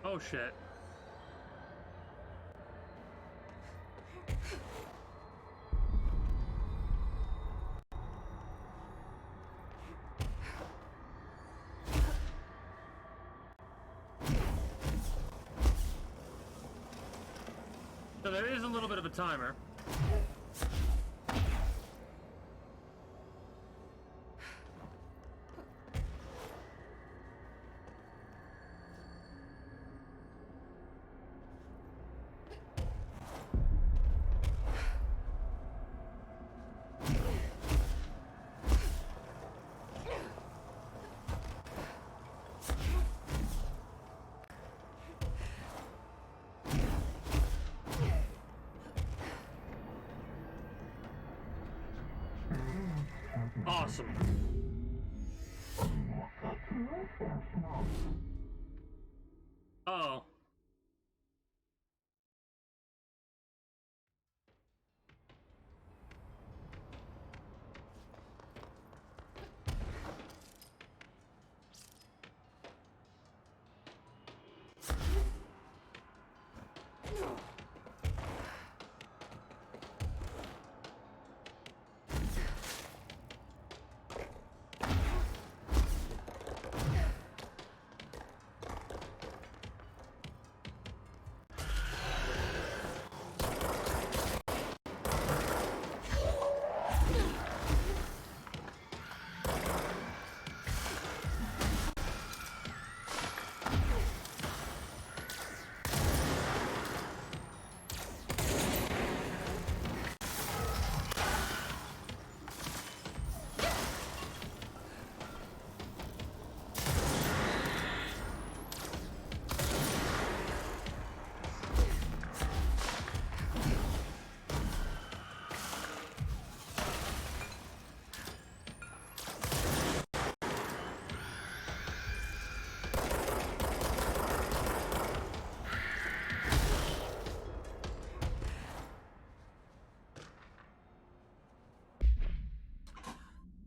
Oh shit. So there is a little bit of a timer. Awesome. Uh-oh.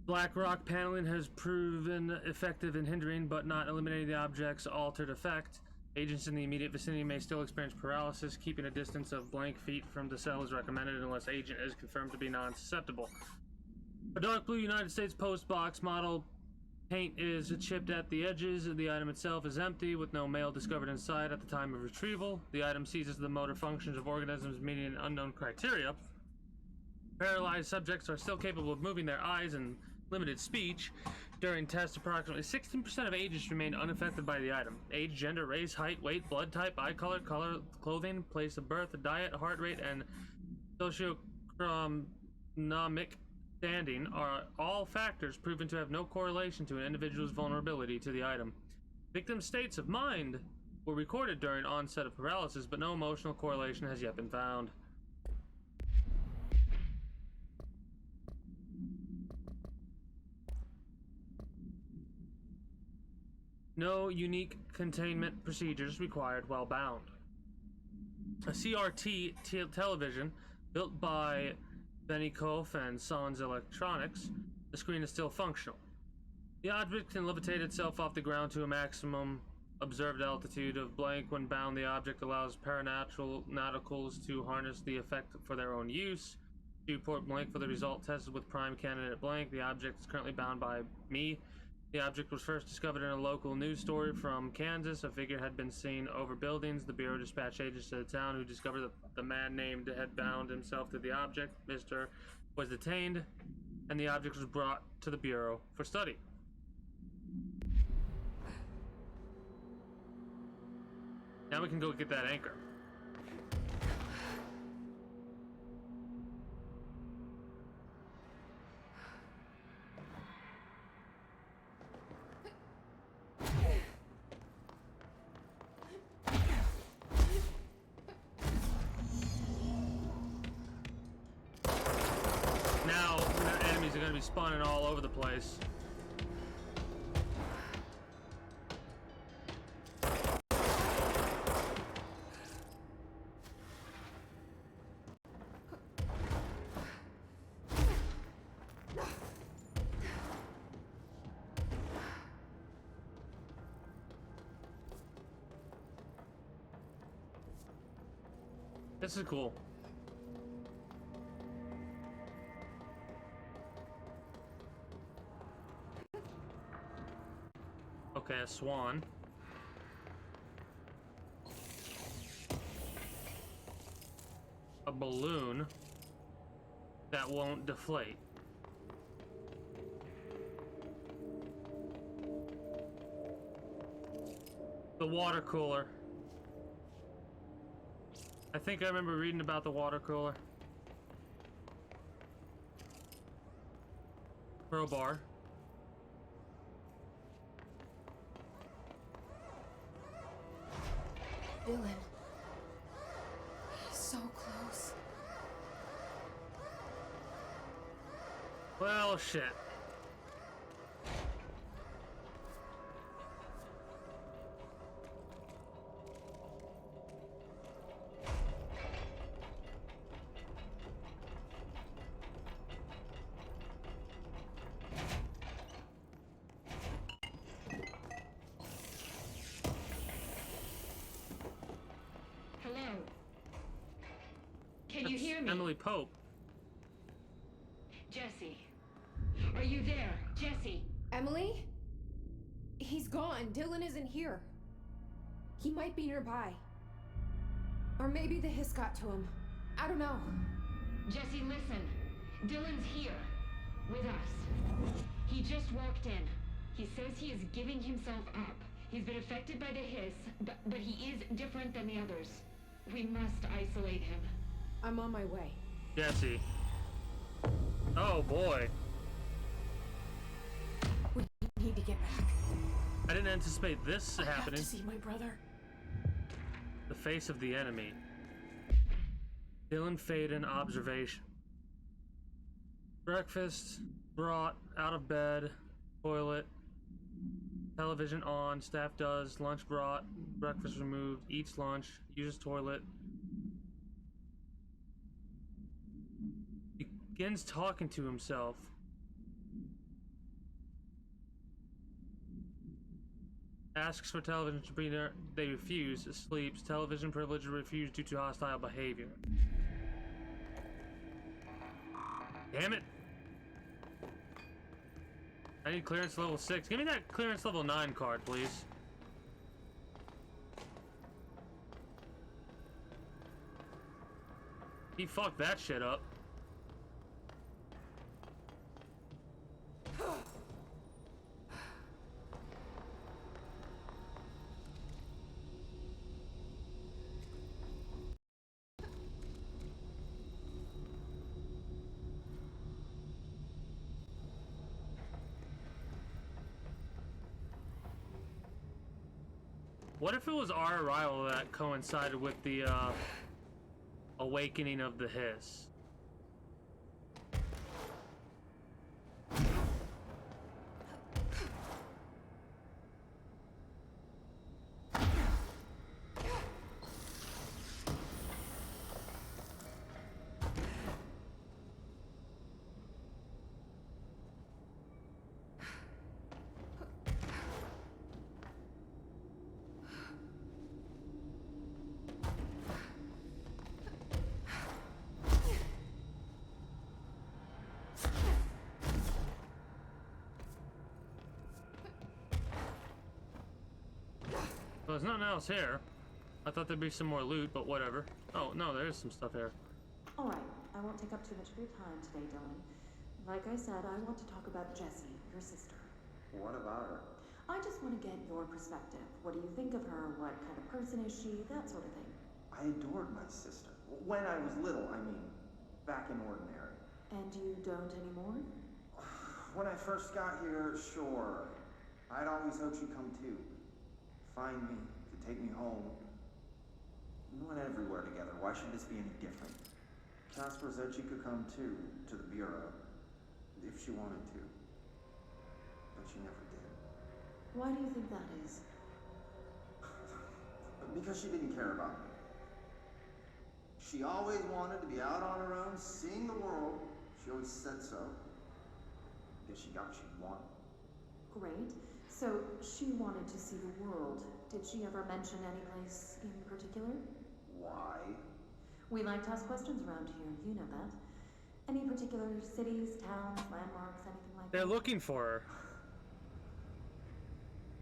Black rock paneling has proven effective in hindering but not eliminating the object's altered effect. Agents in the immediate vicinity may still experience paralysis. Keeping a distance of blank feet from the cell is recommended unless agent is confirmed to be non-susceptible. A dark blue United States Post box model paint is chipped at the edges. The item itself is empty with no mail discovered inside at the time of retrieval. The item seizes the motor functions of organisms meeting an unknown criteria. Paralyzed subjects are still capable of moving their eyes and limited speech. During tests, approximately 16% of ages remained unaffected by the item. Age, gender, race, height, weight, blood type, eye color, clothing, place of birth, diet, heart rate, and socioeconomic standing are all factors proven to have no correlation to an individual's vulnerability to the item. Victims' states of mind were recorded during onset of paralysis, but no emotional correlation has yet been found. No unique containment procedures required while bound. A CRT television built by Benikoff and Sans Electronics, the screen is still functional. The object can levitate itself off the ground to a maximum observed altitude of blank. When bound, the object allows nauticals to harness the effect for their own use. To report blank for the result tested with prime candidate blank. The object is currently bound by me. The object was first discovered in a local news story from Kansas. A figure had been seen over buildings. The Bureau dispatched agents to the town who discovered that the man named had bound himself to the object. Mr. was detained, and the object was brought to the Bureau for study. Now we can go get that anchor. Now the enemies are going to be spawning all over the place. This is cool. Okay, a swan. A balloon that won't deflate. The water cooler. I think I remember reading about the water cooler. Crowbar. Dylan. He's so close. Well, shit. Can you hear me? Emily Pope. Jesse. Are you there? Jesse. Emily? He's gone. Dylan isn't here. He might be nearby. Or maybe the hiss got to him. I don't know. Jesse, listen. Dylan's here. With us. He just walked in. He says he is giving himself up. He's been affected by the hiss, but he is different than the others. We must isolate him. I'm on my way. Jesse. Oh boy. We need to get back. I didn't anticipate this happening. I have to see my brother. The face of the enemy. Dylan Faden observation. Breakfast brought, out of bed, toilet, television on, staff does, lunch brought, breakfast removed, eats lunch, uses toilet. Begins talking to himself. Asks for television to be there. They refuse. Sleeps. Television privilege refused due to hostile behavior. Damn it. I need clearance level 6. Give me that clearance level 9 card, please. He fucked that shit up. What if it was our arrival that coincided with the awakening of the Hiss? Well, there's nothing else here. I thought there'd be some more loot, but whatever. Oh, no, there is some stuff here. Alright, I won't take up too much of your time today, Dylan. Like I said, I want to talk about Jessie, your sister. What about her? I just want to get your perspective. What do you think of her? What kind of person is she? That sort of thing. I adored my sister. When I was little, I mean, back in Ordinary. And you don't anymore? When I first got here, sure. I'd always hoped she'd come too. Find me, to take me home. We went everywhere together. Why should this be any different? Casper said she could come too, to the Bureau, if she wanted to. But she never did. Why do you think that is? Because she didn't care about me. She always wanted to be out on her own, seeing the world. She always said so. Guess she got what she wanted. Great. So, she wanted to see the world. Did she ever mention any place in particular? Why? We like to ask questions around here, you know that. Any particular cities, towns, landmarks, anything like that? They're looking for her.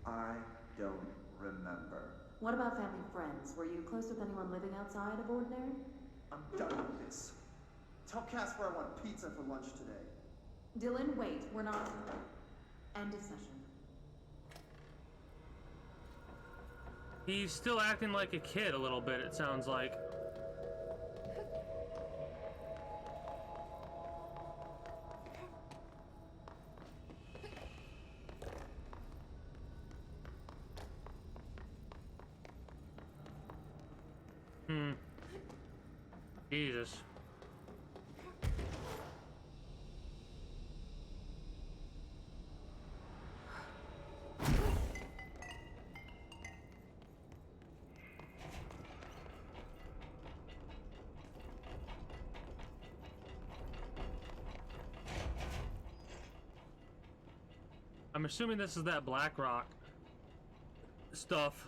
I don't remember. What about family and friends? Were you close with anyone living outside of Ordinary? I'm done with this. Tell Casper I want pizza for lunch today. Dylan, wait. We're not... End of session. He's still acting like a kid a little bit, it sounds like. Jesus. I'm assuming this is that Black Rock stuff.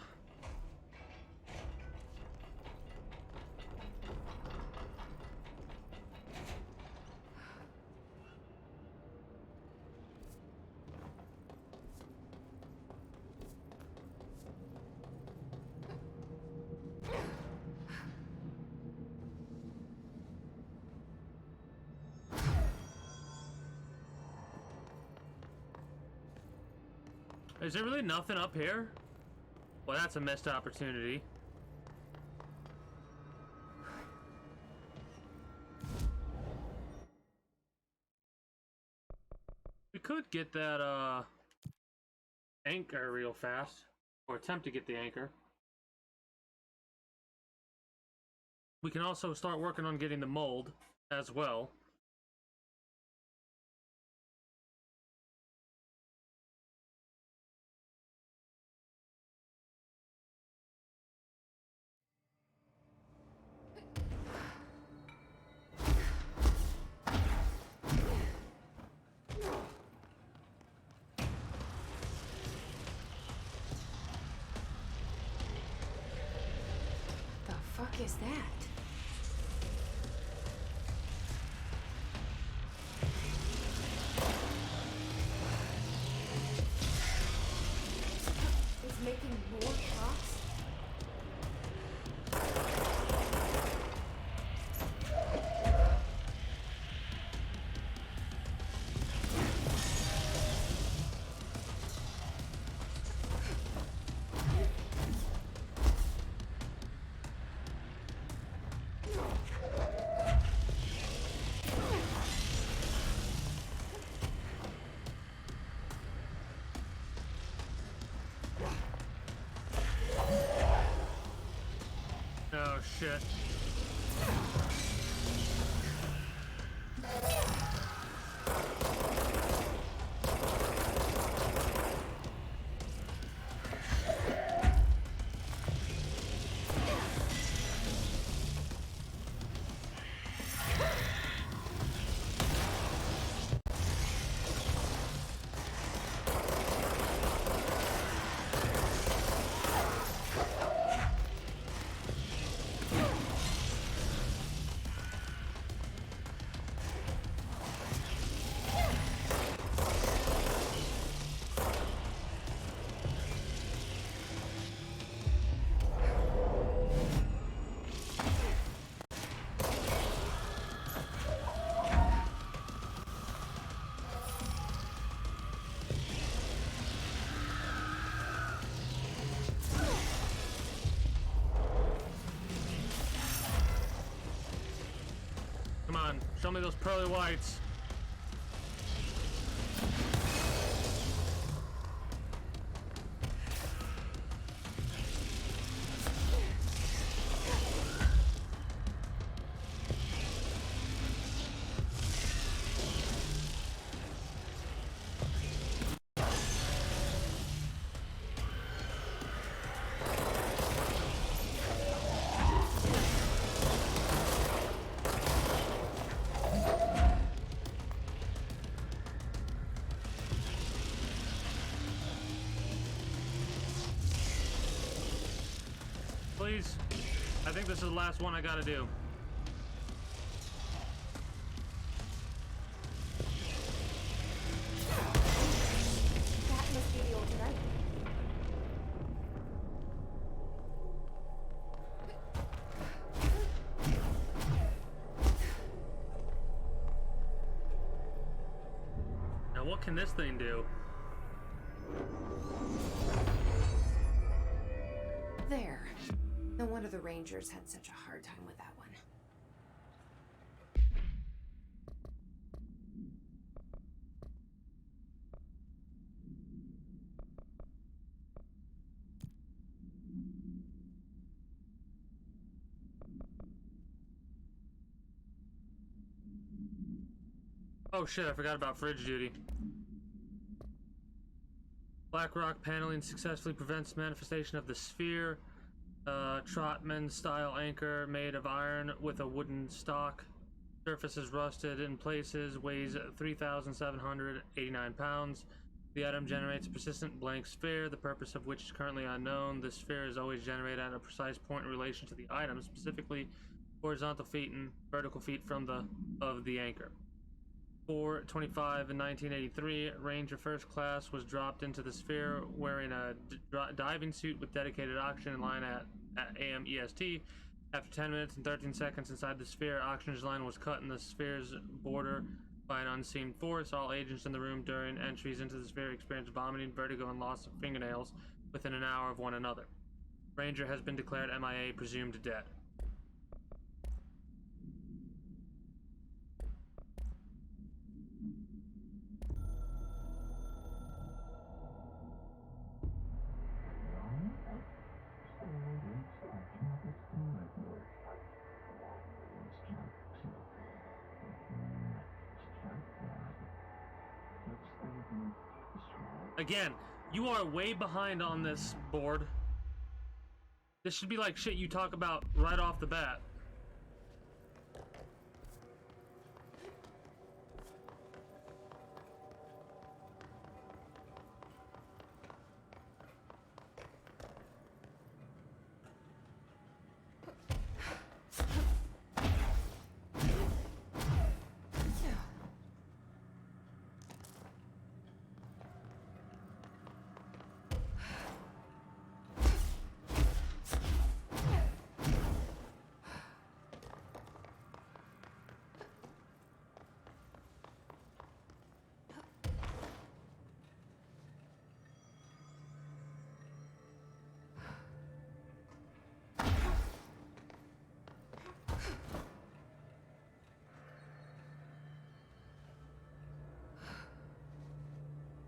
Is there really nothing up here? Well, that's a missed opportunity. We could get that, anchor real fast. Or attempt to get the anchor. We can also start working on getting the mold as well. What is that? It's making more shots? shit. Come on, show me those pearly whites. Please. I think this is the last one I gotta do. That must be the altered item. Now what can this thing do? There. No wonder the Rangers had such a hard time with that one. Oh shit, I forgot about fridge duty. Black rock paneling successfully prevents manifestation of the sphere. Trotman-style anchor made of iron with a wooden stock. Surface is rusted in places, weighs 3,789 pounds. The item generates a persistent blank sphere, the purpose of which is currently unknown. The sphere is always generated at a precise point in relation to the item, specifically horizontal feet and vertical feet from the anchor. 4/25 in 1983, Ranger First Class was dropped into the sphere wearing a diving suit with dedicated oxygen line at AM EST. After 10 minutes and 13 seconds inside the sphere, oxygen line was cut in the sphere's border by an unseen force. All agents in the room during entries into the sphere experienced vomiting, vertigo, and loss of fingernails within an hour of one another. Ranger has been declared MIA, presumed dead. Again, you are way behind on this board. This should be like shit you talk about right off the bat.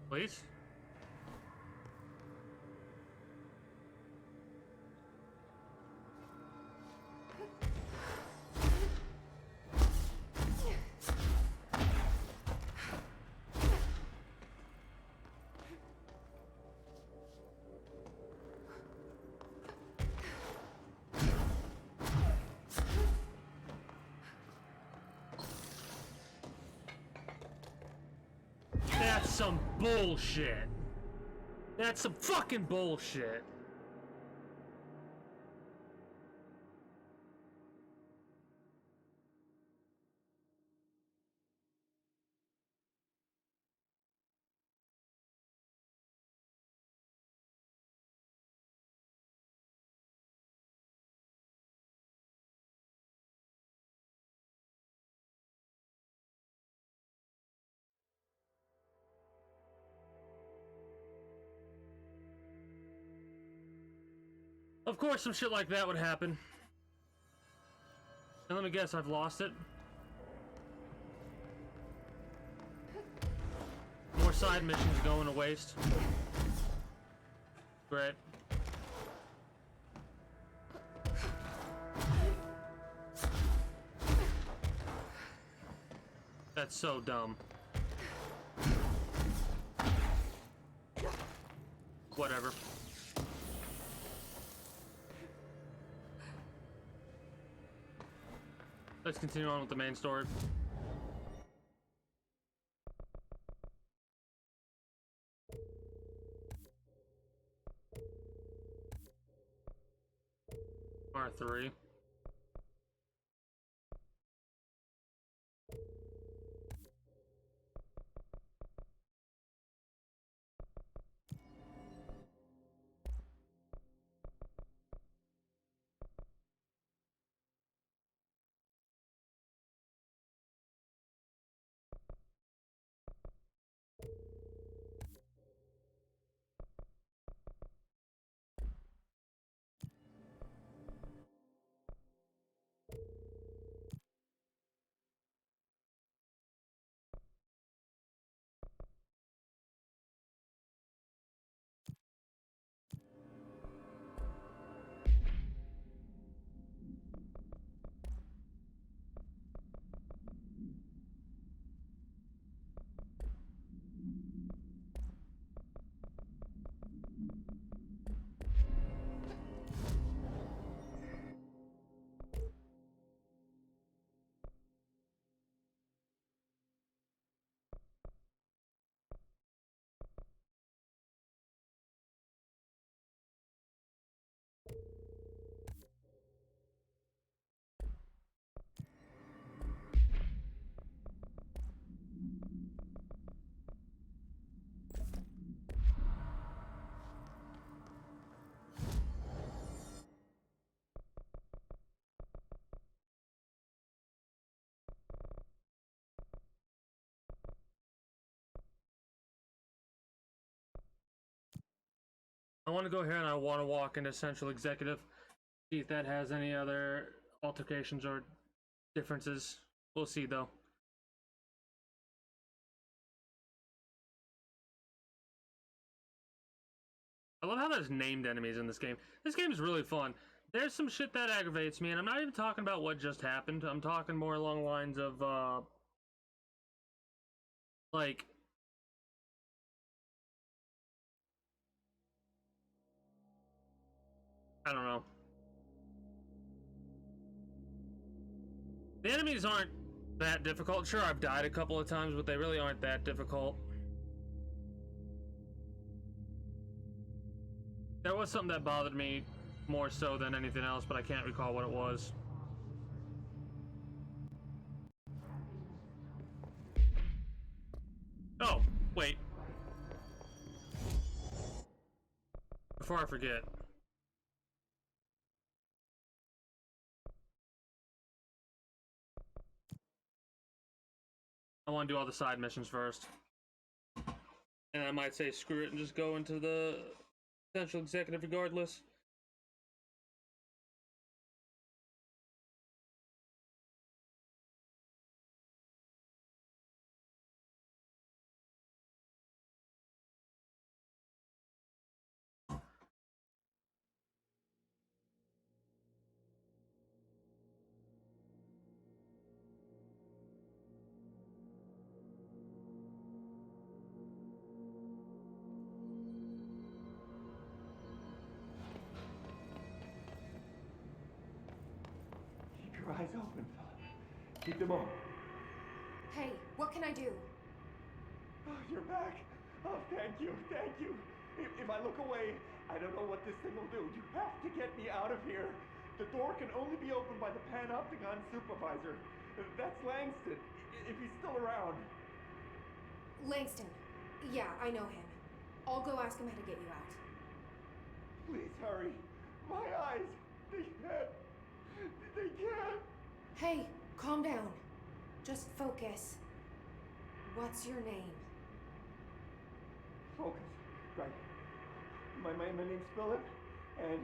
Please? some bullshit. That's some fucking bullshit. Of course, some shit like that would happen. And let me guess, I've lost it. More side missions going to waste. Great. That's so dumb. Whatever. Let's continue on with the main story. R3. I want to go here and I want to walk into Central Executive. See if that has any other altercations or differences. We'll see though. I love how there's named enemies in this game. This game is really fun. There's some shit that aggravates me, and I'm not even talking about what just happened. I'm talking more along the lines of, like, I don't know. The enemies aren't that difficult. Sure, I've died a couple of times, but they really aren't that difficult. There was something that bothered me more so than anything else, but I can't recall what it was. Oh, wait. Before I forget. I want to do all the side missions first. And I might say screw it and just go into the Central Executive regardless. Keep your eyes open, Philip. Keep them open. Hey, what can I do? Oh, you're back. Oh, thank you, thank you. If I look away, I don't know what this thing will do. You have to get me out of here. The door can only be opened by the Panopticon supervisor. That's Langston, if he's still around. Langston. Yeah, I know him. I'll go ask him how to get you out. Please hurry. My eyes, they can't. They can't. Hey, calm down. Just focus. What's your name? Focus. Right. My name's Philip, and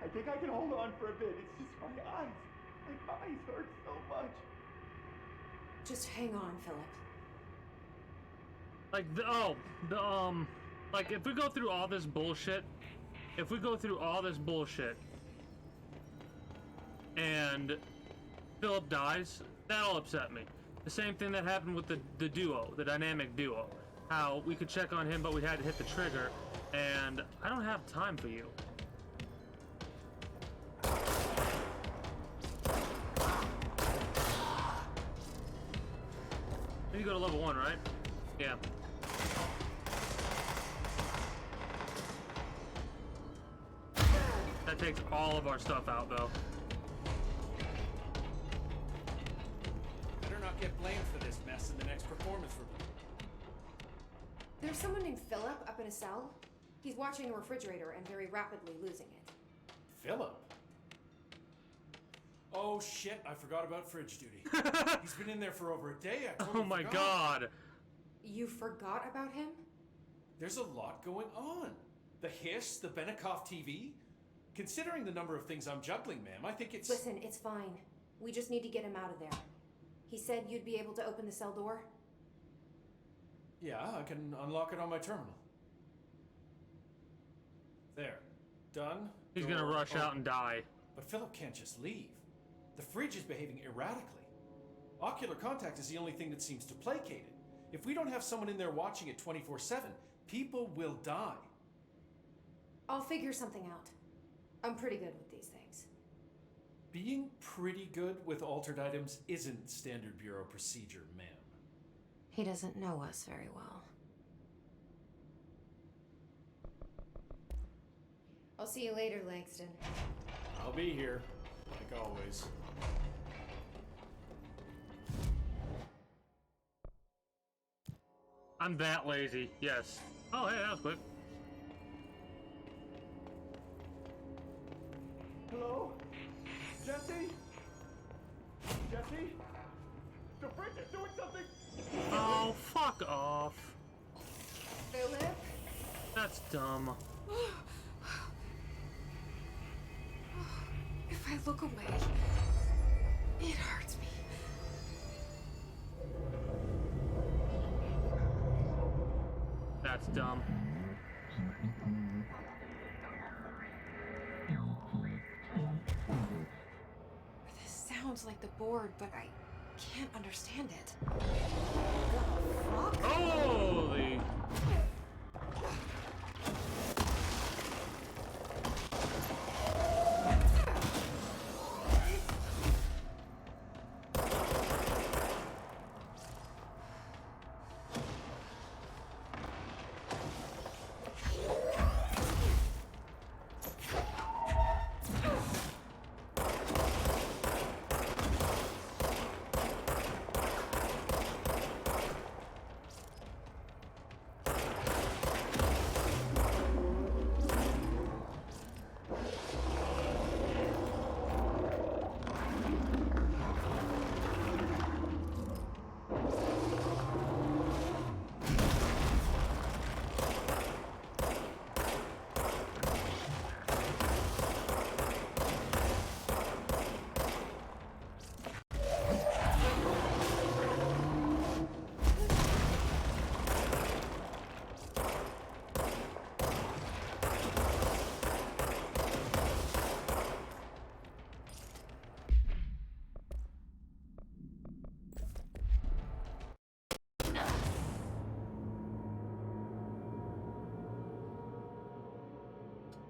I think I can hold on for a bit. It's just my eyes. My eyes hurt so much. Just hang on, Philip. Like, like, if we go through all this bullshit, and Philip dies, that'll upset me. The same thing that happened with the duo, the dynamic duo. How we could check on him, but we had to hit the trigger, and I don't have time for you. You go to level 1, right? Yeah. That takes all of our stuff out, though. Better not get blamed for this mess in the next performance review. There's someone named Philip up in a cell. He's watching a refrigerator and very rapidly losing it. Philip? Oh shit, I forgot about fridge duty. He's been in there for over a day. I totally Oh my forgot. god. You forgot about him? There's a lot going on. The hiss, the Benikoff TV. Considering the number of things I'm juggling, ma'am, I think it's... Listen, it's fine. We just need to get him out of there. He said you'd be able to open the cell door? Yeah, I can unlock it on my terminal. There. Done. He's gonna rush out and die. But Philip can't just leave. The fridge is behaving erratically. Ocular contact is the only thing that seems to placate it. If we don't have someone in there watching it 24/7, people will die. I'll figure something out. I'm pretty good with these things. Being pretty good with altered items isn't standard bureau procedure, ma'am. He doesn't know us very well. I'll see you later, Langston. I'll be here, like always. I'm that lazy, yes. Oh, hey, that was quick. Hello? Jesse? Jesse? The fridge is doing something! Oh, fuck off. Philip? That's dumb. If I look away, it hurts me. That's dumb. This sounds like the board, but I can't understand it. Holy!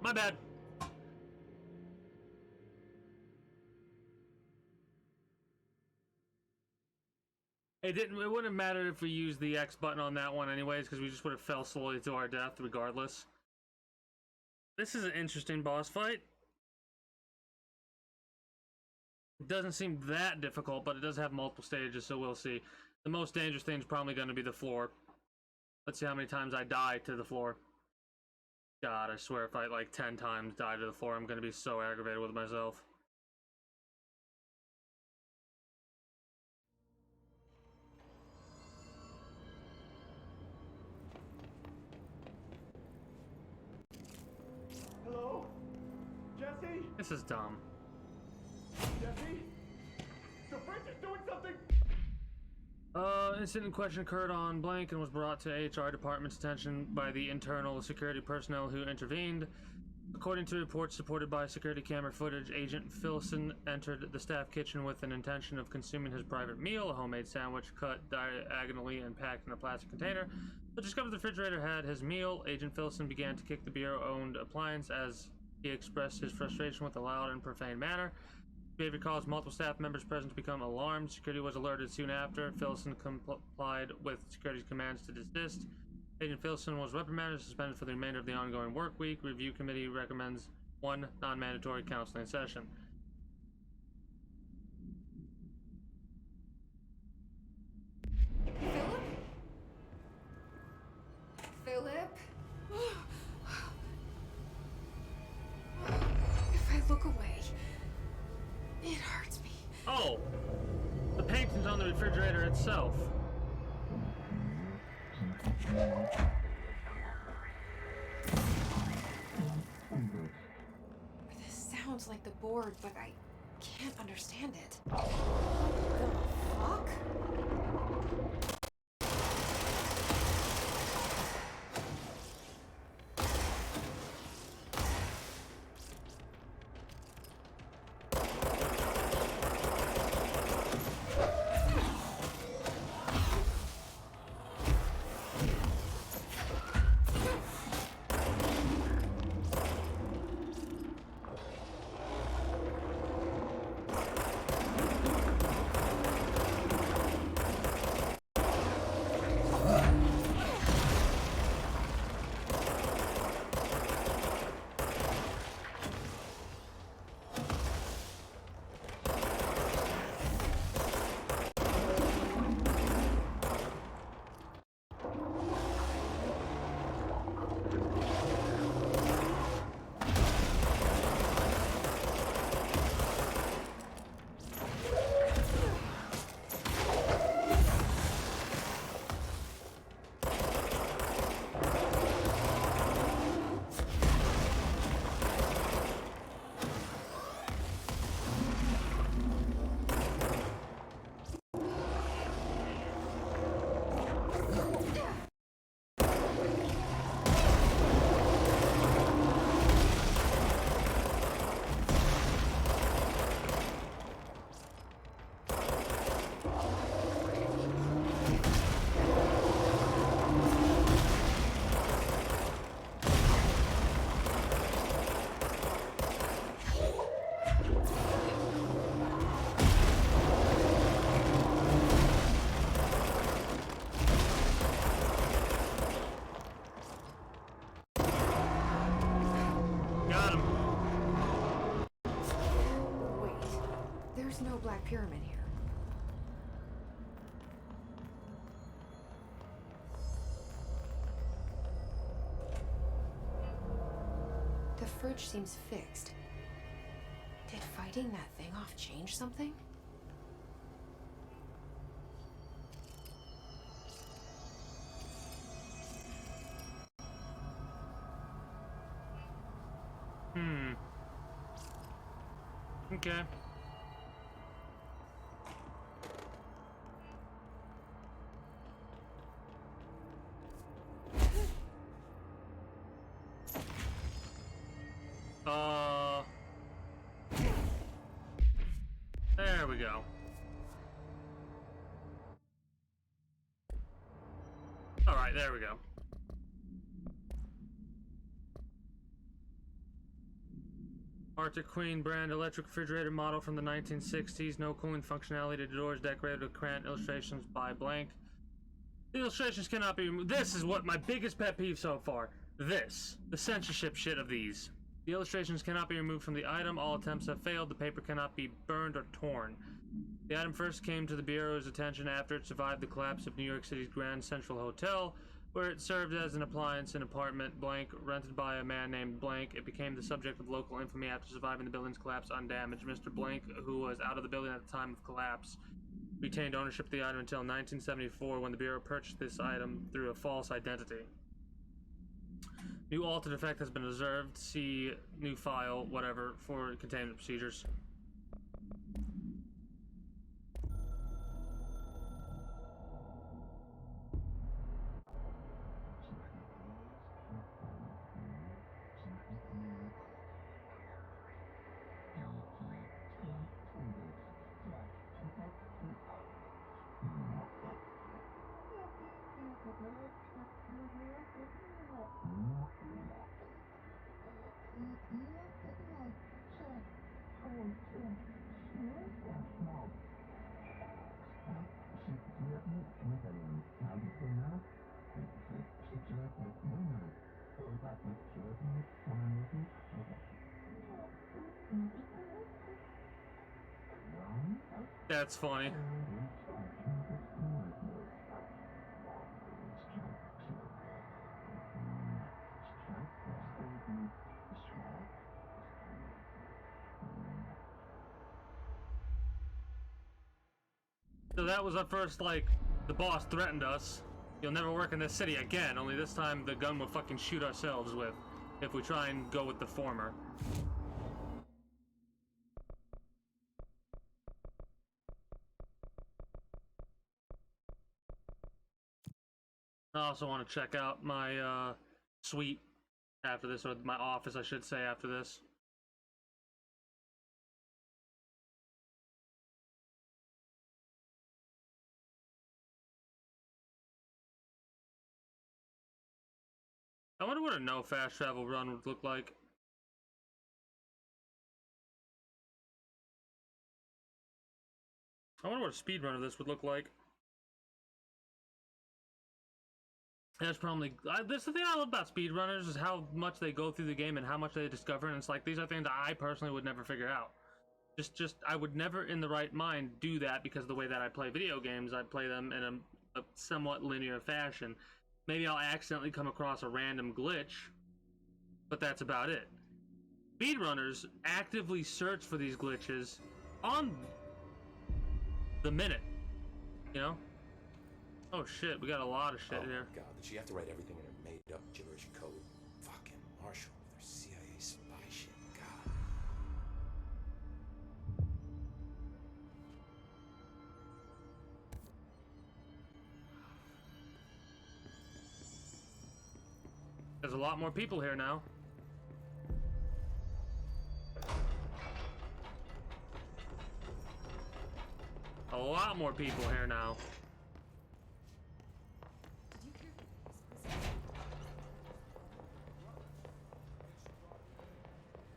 My bad. It wouldn't have mattered if we used the X button on that one anyways, because we just would have fell slowly to our death regardless. This is an interesting boss fight. It doesn't seem that difficult, but it does have multiple stages, so we'll see. The most dangerous thing is probably going to be the floor. Let's see how many times I die to the floor. God, I swear if I like 10 times die to the floor, I'm going to be so aggravated with myself. Hello? Jesse? This is dumb. Jesse? The fridge is doing something! Incident in question occurred on blank and was brought to HR department's attention by the internal security personnel who intervened. According to reports supported by security camera footage, Agent Filson entered the staff kitchen with an intention of consuming his private meal, a homemade sandwich cut diagonally and packed in a plastic container, but discovered the refrigerator had his meal. Agent Filson began to kick the Bureau-owned appliance as he expressed his frustration with a loud and profane manner. Behavior caused multiple staff members present to become alarmed. Security was alerted soon after. Filson complied with security's commands to desist. Agent Filson was reprimanded and suspended for the remainder of the ongoing work week. Review committee recommends 1 non-mandatory counseling session. Philip? If I look away, it hurts me. Oh! The painting's on the refrigerator itself. This sounds like the board, but I can't understand it. The fuck? No Black Pyramid here. The fridge seems fixed. Did fighting that thing off change something? Okay. There we go. Alright, there we go. Arctic Queen brand electric refrigerator model from the 1960s. No cooling functionality. The doors decorated with crayon illustrations by blank. The illustrations cannot be removed. This is what my biggest pet peeve so far. This. The censorship shit of these. The illustrations cannot be removed from the item. All attempts have failed. The paper cannot be burned or torn. The item first came to the Bureau's attention after it survived the collapse of New York City's Grand Central Hotel, where it served as an appliance in apartment blank rented by a man named blank. It became the subject of local infamy after surviving the building's collapse undamaged. Mr. Blank, who was out of the building at the time of collapse, retained ownership of the item until 1974 when the Bureau purchased this item through a false identity. New altered effect has been observed. See new file, whatever, for containment procedures. That's funny. So that was our first, like, the boss threatened us. You'll never work in this city again, only this time the gun will fucking shoot ourselves with, if we try and go with the former. I also want to check out my suite after this, or my office, I should say, after this. I wonder what a no fast travel run would look like. I wonder what a speed run of this would look like. That's probably this is the thing I love about speedrunners, is how much they go through the game and how much they discover, and it's like these are things I personally would never figure out. Just I would never in the right mind do that, because the way that I play video games, I play them in a somewhat linear fashion. Maybe I'll accidentally come across a random glitch, but that's about it. Speedrunners actively search for these glitches on the minute, you know? Oh shit, we got a lot of shit here. God, did she have to write everything in her made-up gibberish code? Fucking Marshall with her CIA spy shit, God. There's a lot more people here now. A lot more people here now.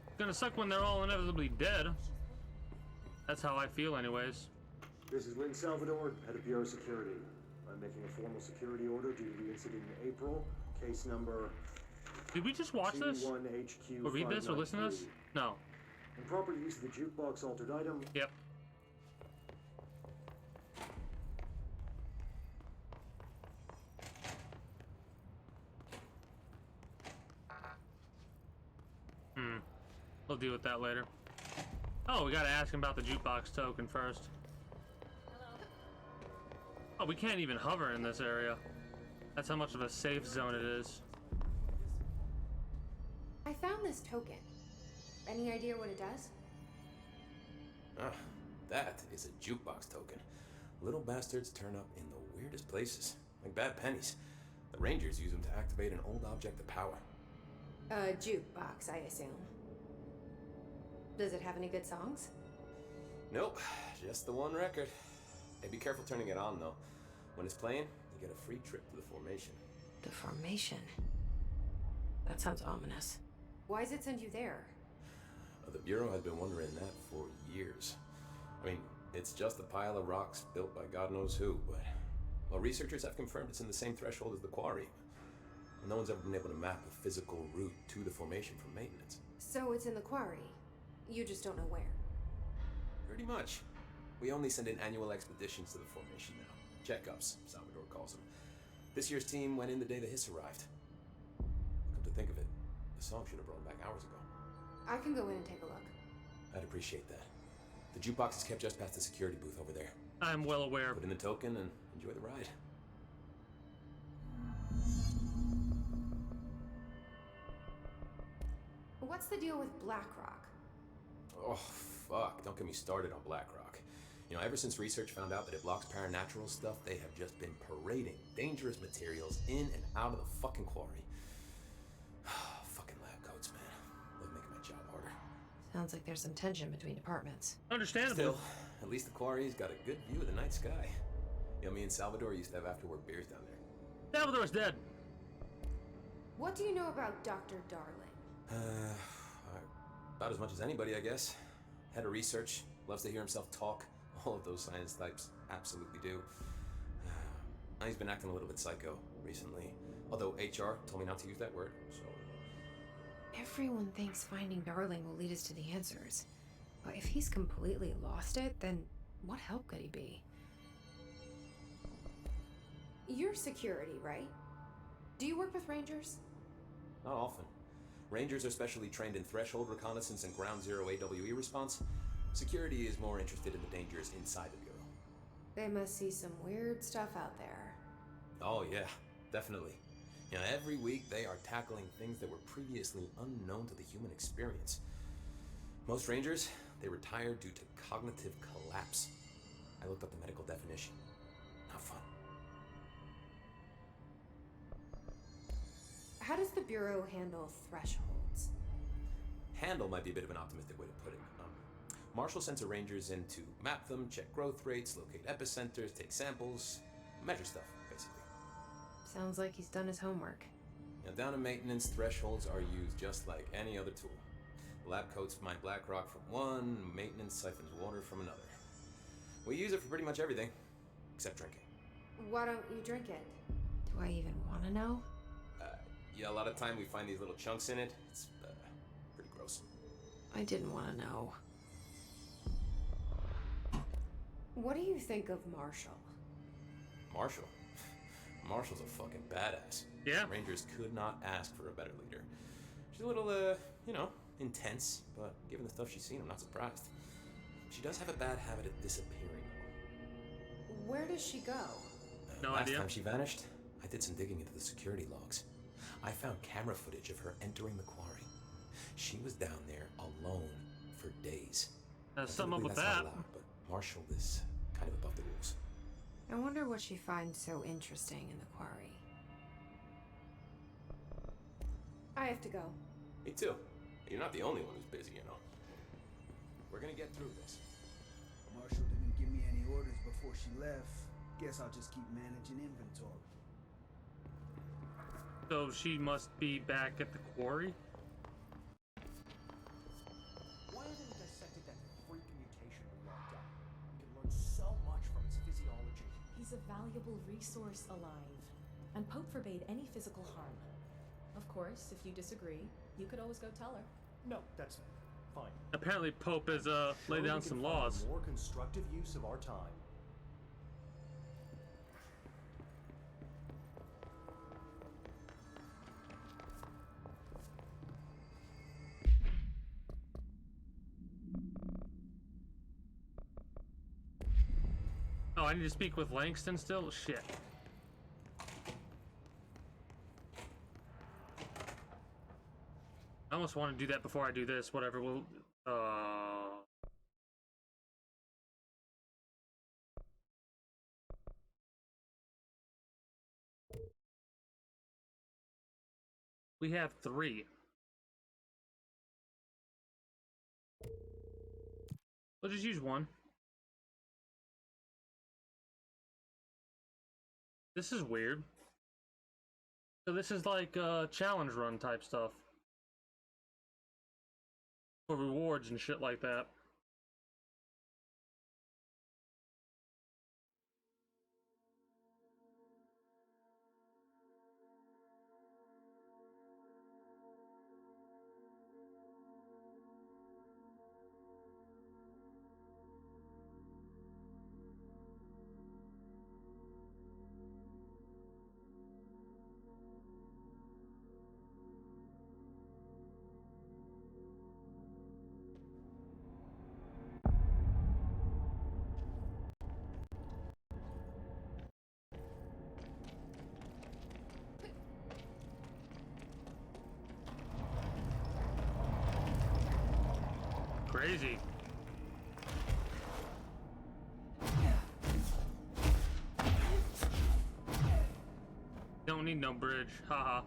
It's gonna suck when they're all inevitably dead. That's how I feel anyways. This is Lynn Salvador, head of Bureau Security. I'm making a formal security order due to the incident in April. Case number... Did we just watch this? C1HQ or read this or listen to this? No. Improper use of the jukebox altered item. Yep. We'll deal with that later. Oh, we gotta ask him about the jukebox token first. Oh, we can't even hover in this area. That's how much of a safe zone it is. I found this token. Any idea what it does? Ah, that is a jukebox token. Little bastards turn up in the weirdest places, like bad pennies. The Rangers use them to activate an old object of power. A jukebox, I assume. Does it have any good songs? Nope, just the one record. Hey, be careful turning it on, though. When it's playing, you get a free trip to the Formation. The Formation? That sounds ominous. Why does it send you there? The Bureau has been wondering that for years. I mean, it's just a pile of rocks built by God knows who, but... Well, researchers have confirmed it's in the same threshold as the quarry. No one's ever been able to map a physical route to the formation for maintenance. So it's in the quarry. You just don't know where. Pretty much. We only send in annual expeditions to the formation now. Checkups, Salvador calls them. This year's team went in the day the hiss arrived. Come to think of it, the song should have brought them back hours ago. I can go in and take a look. I'd appreciate that. The jukebox is kept just past the security booth over there. I'm well aware. Put in the token and enjoy the ride. What's the deal with Blackrock? Oh, fuck. Don't get me started on Blackrock. You know, ever since research found out that it blocks paranatural stuff, they have just been parading dangerous materials in and out of the fucking quarry. Fucking lab coats, man. They're making my job harder. Sounds like there's some tension between departments. Understandable. Still, at least the quarry's got a good view of the night sky. You know, me and Salvador used to have after-work beers down there. Salvador's dead. What do you know about Dr. Darling? About as much as anybody, I guess. Head of research, loves to hear himself talk. All of those science types absolutely do. He's been acting a little bit psycho recently. Although HR told me not to use that word, so... Everyone thinks finding Darling will lead us to the answers. But if he's completely lost it, then what help could he be? You're security, right? Do you work with Rangers? Not often. Rangers are specially trained in threshold reconnaissance and ground zero AWE response. Security is more interested in the dangers inside the Bureau. They must see some weird stuff out there. Oh yeah, definitely. You know, every week they are tackling things that were previously unknown to the human experience. Most Rangers, they retire due to cognitive collapse. I looked up the medical definition. Not fun. How does the Bureau handle thresholds? Handle might be a bit of an optimistic way to put it. Marshall sends her Rangers in to map them, check growth rates, locate epicenters, take samples, measure stuff, basically. Sounds like he's done his homework. Now, down in maintenance, thresholds are used just like any other tool. The lab coats mine Blackrock from one, maintenance siphons water from another. We use it for pretty much everything, except drinking. Why don't you drink it? Do I even want to know? Yeah, a lot of time we find these little chunks in it. It's pretty gross. I didn't want to know. What do you think of Marshall? Marshall? Marshall's a fucking badass. Yeah. Rangers could not ask for a better leader. She's a little, intense, but given the stuff she's seen, I'm not surprised. She does have a bad habit of disappearing. Where does she go? No idea. Last time she vanished, I did some digging into the security logs. I found camera footage of her entering the quarry. She was down there alone for days. Sum up with That's not that. allowed, but Marshall is kind of above the rules. I wonder what she finds so interesting in the quarry. I have to go. Me too. You're not the only one who's busy, you know. We're gonna get through this. Marshall didn't give me any orders before she left. Guess I'll just keep managing inventory. So she must be back at the quarry? Why haven't we dissected that freak mutation we locked up? We can learn so much from its physiology. He's a valuable resource alive, and Pope forbade any physical harm. Of course, if you disagree, you could always go tell her. No, that's fine. Apparently Pope has laid down some laws. More constructive use of our time. Oh, I need to speak with Langston still? Shit. I almost want to do that before I do this. Whatever. We'll. We have 3. We'll just use 1. This is weird. So this is like challenge run type stuff. for rewards and shit like that. Crazy. Don't need no bridge, haha.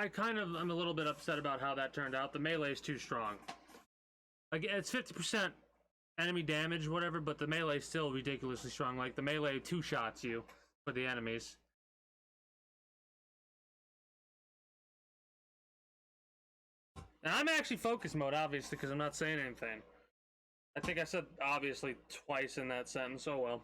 I kind of am a little bit upset about how that turned out. The melee is too strong. Like, it's 50% enemy damage, whatever, but the melee is still ridiculously strong. Like, the melee two-shots you for the enemies. And I'm actually focus mode, obviously, because I'm not saying anything. I think I said obviously twice in that sentence. Oh well.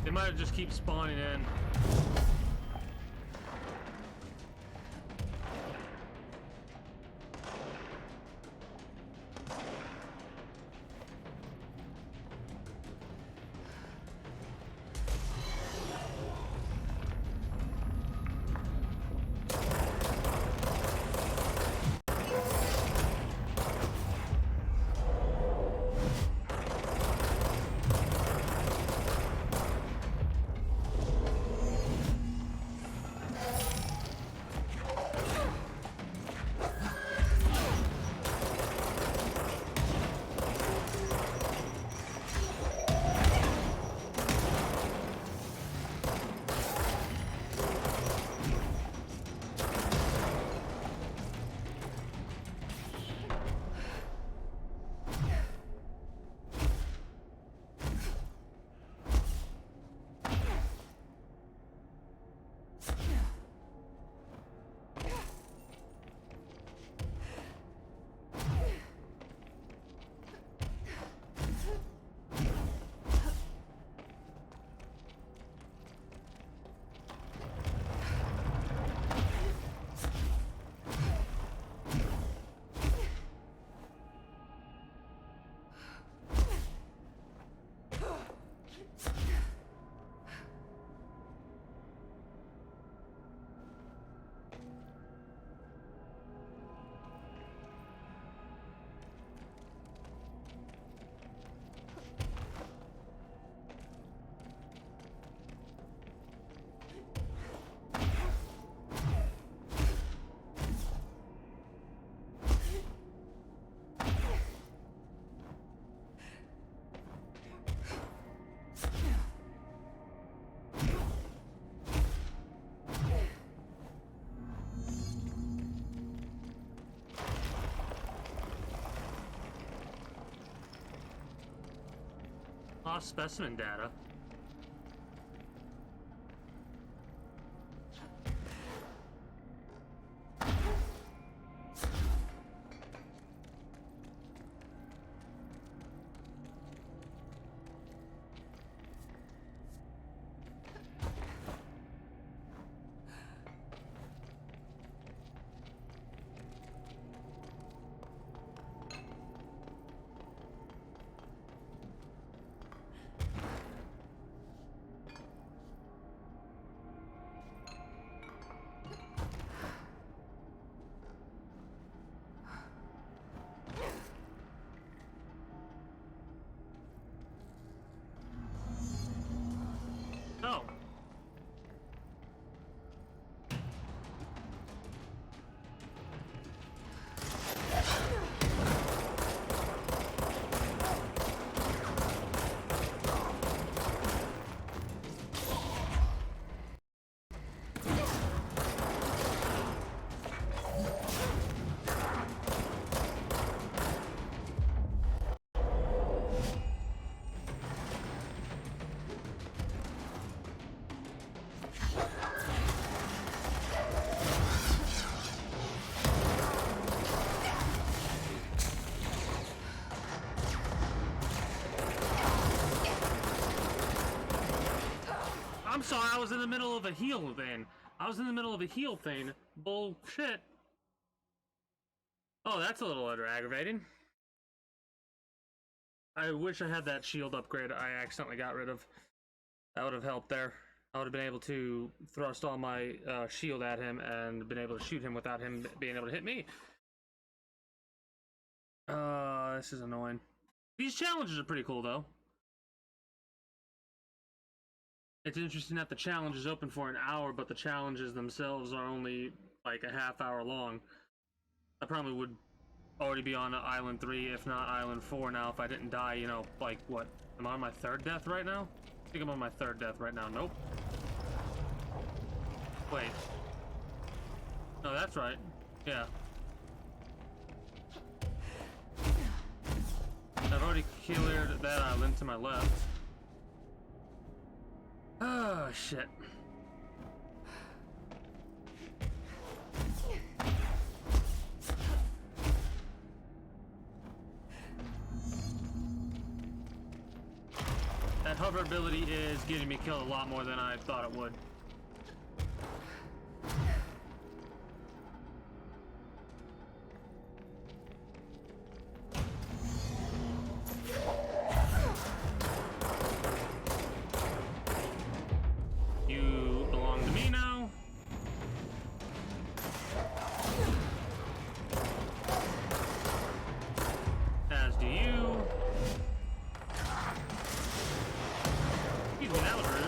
They might just keep spawning in. Lost specimen data. Oh. I'm sorry, I was in the middle of a heal thing. I was in the middle of a heal thing. Bullshit. Oh, that's a little aggravating. I wish I had that shield upgrade I accidentally got rid of. That would have helped there. I would have been able to thrust all my shield at him and been able to shoot him without him being able to hit me. This is annoying. These challenges are pretty cool, though. It's interesting that the challenge is open for an hour, but the challenges themselves are only like a half hour long. I probably would already be on Island 3, if not Island 4 now, if I didn't die, you know, like, what? Am I on my third death right now? I think I'm on my third death right now. Nope. Wait. No, that's right. Yeah. I've already cleared that island to my left. Oh, shit. That hover ability is getting me killed a lot more than I thought it would. You belong to me now. As do you. Excuse me, that was rude.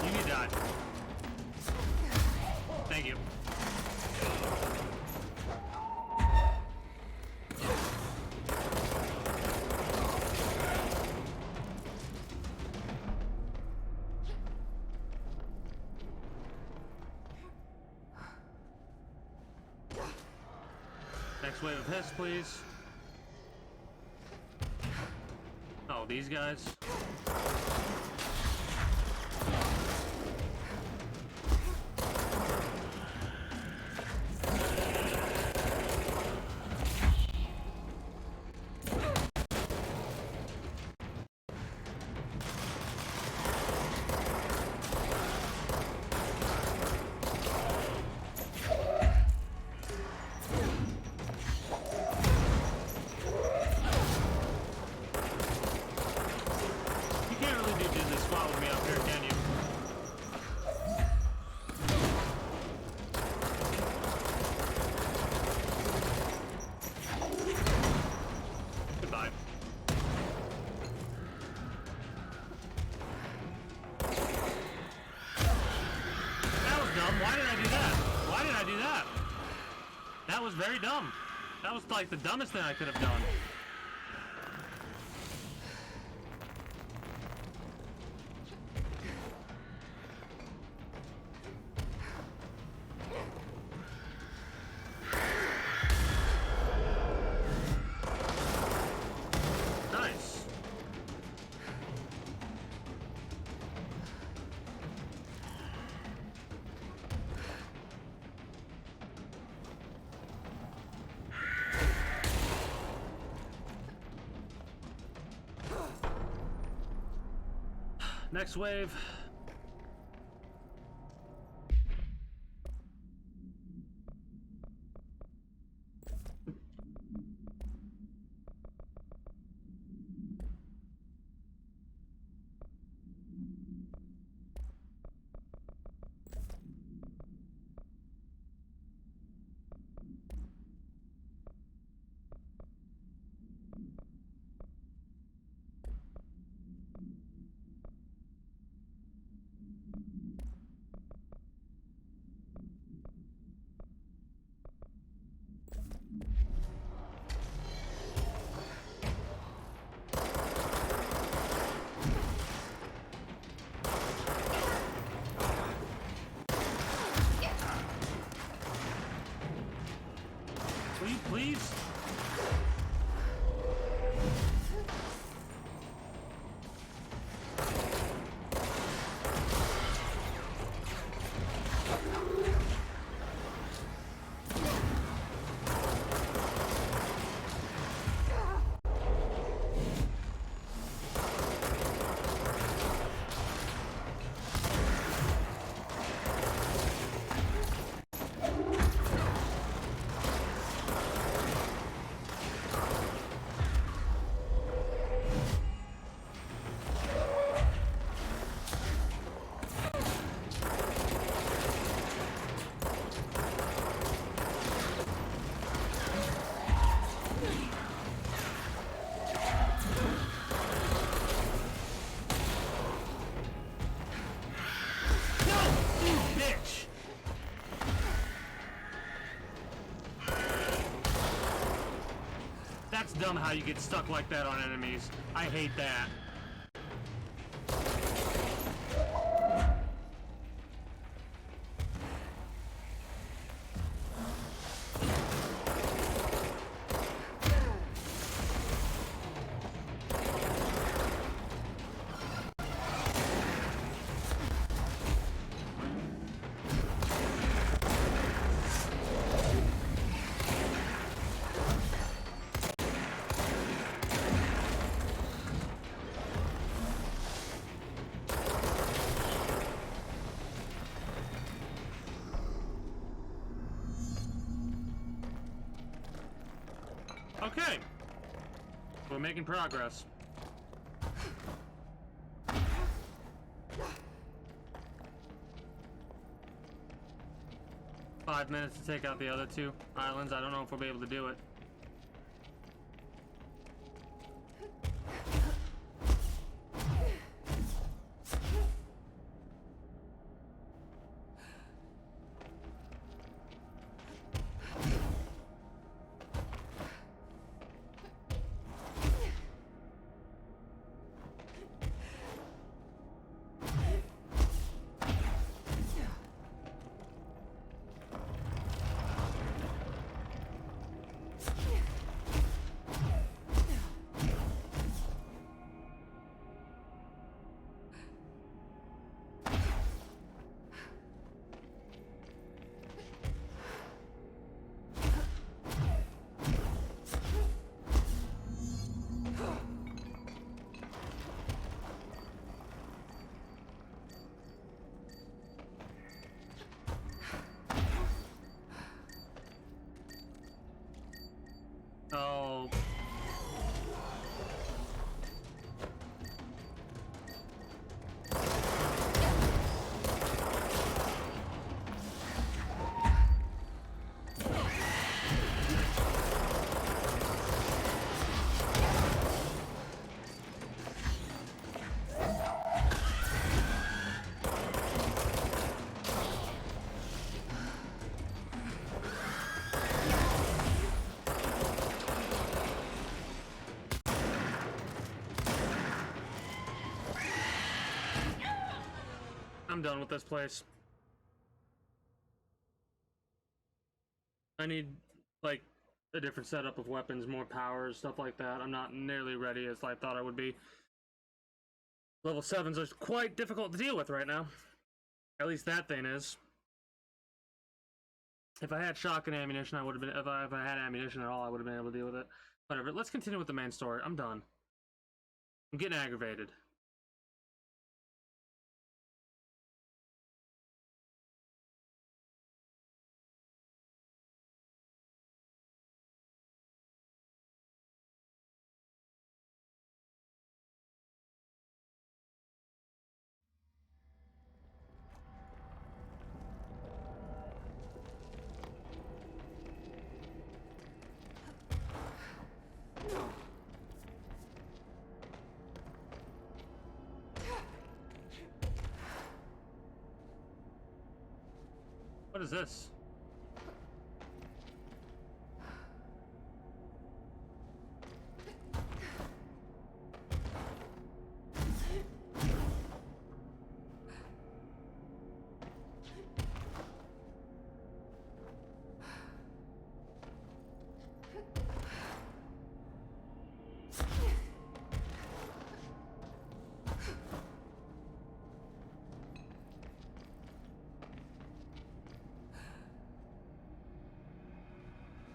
You need to die. Thank you. Next wave of hiss, please. Oh, these guys. You can't really do diddly squat with me up here, can you? Goodbye. That was dumb. Why did I do that? Why did I do that? That was very dumb. That was like the dumbest thing I could have done. Nice. Next wave. Will you please? That's dumb how you get stuck like that on enemies. I hate that. Okay. We're making progress. Five minutes to take out the other two islands. I don't know if we'll be able to do it. Oh. I'm done with this place. I need, like, a different setup of weapons, more power, stuff like that. I'm not nearly ready as I thought I would be. Level 7s are quite difficult to deal with right now. At least that thing is. If I had shotgun ammunition, I would have been. If I had ammunition at all, I would have been able to deal with it. Whatever. Let's continue with the main story. I'm done. I'm getting aggravated. What is this?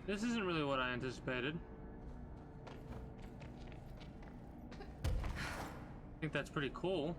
This isn't really what I anticipated. I think that's pretty cool.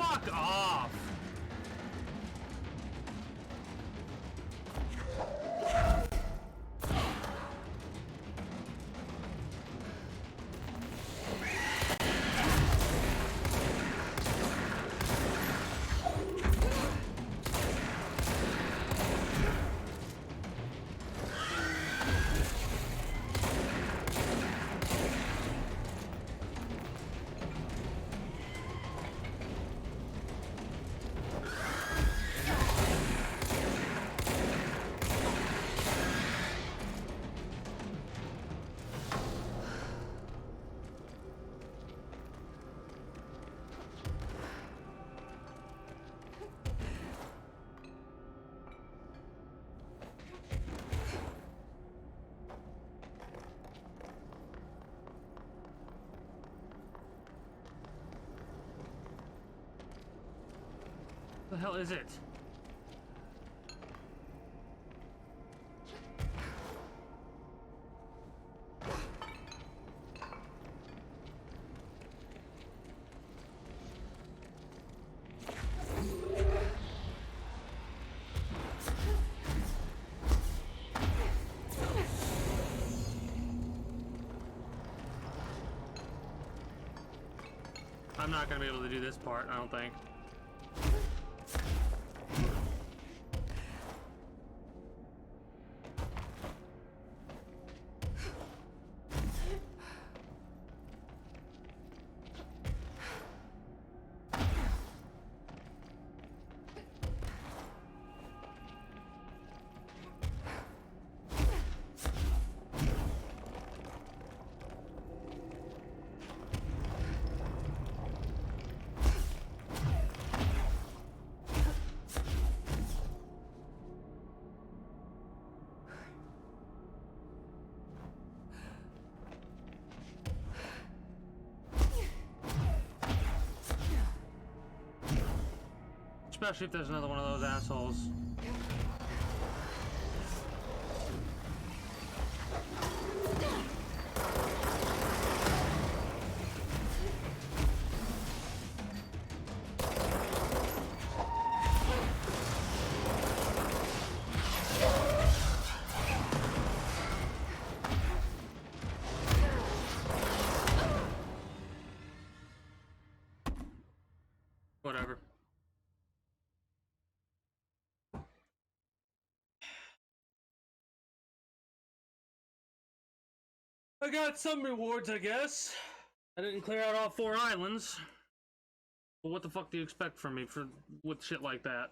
Fuck off! The hell is it? I'm not gonna be able to do this part, I don't think. Especially if there's another one of those assholes. Whatever. I got some rewards, I guess. I didn't clear out all 4 islands. But what the fuck do you expect from me with shit like that?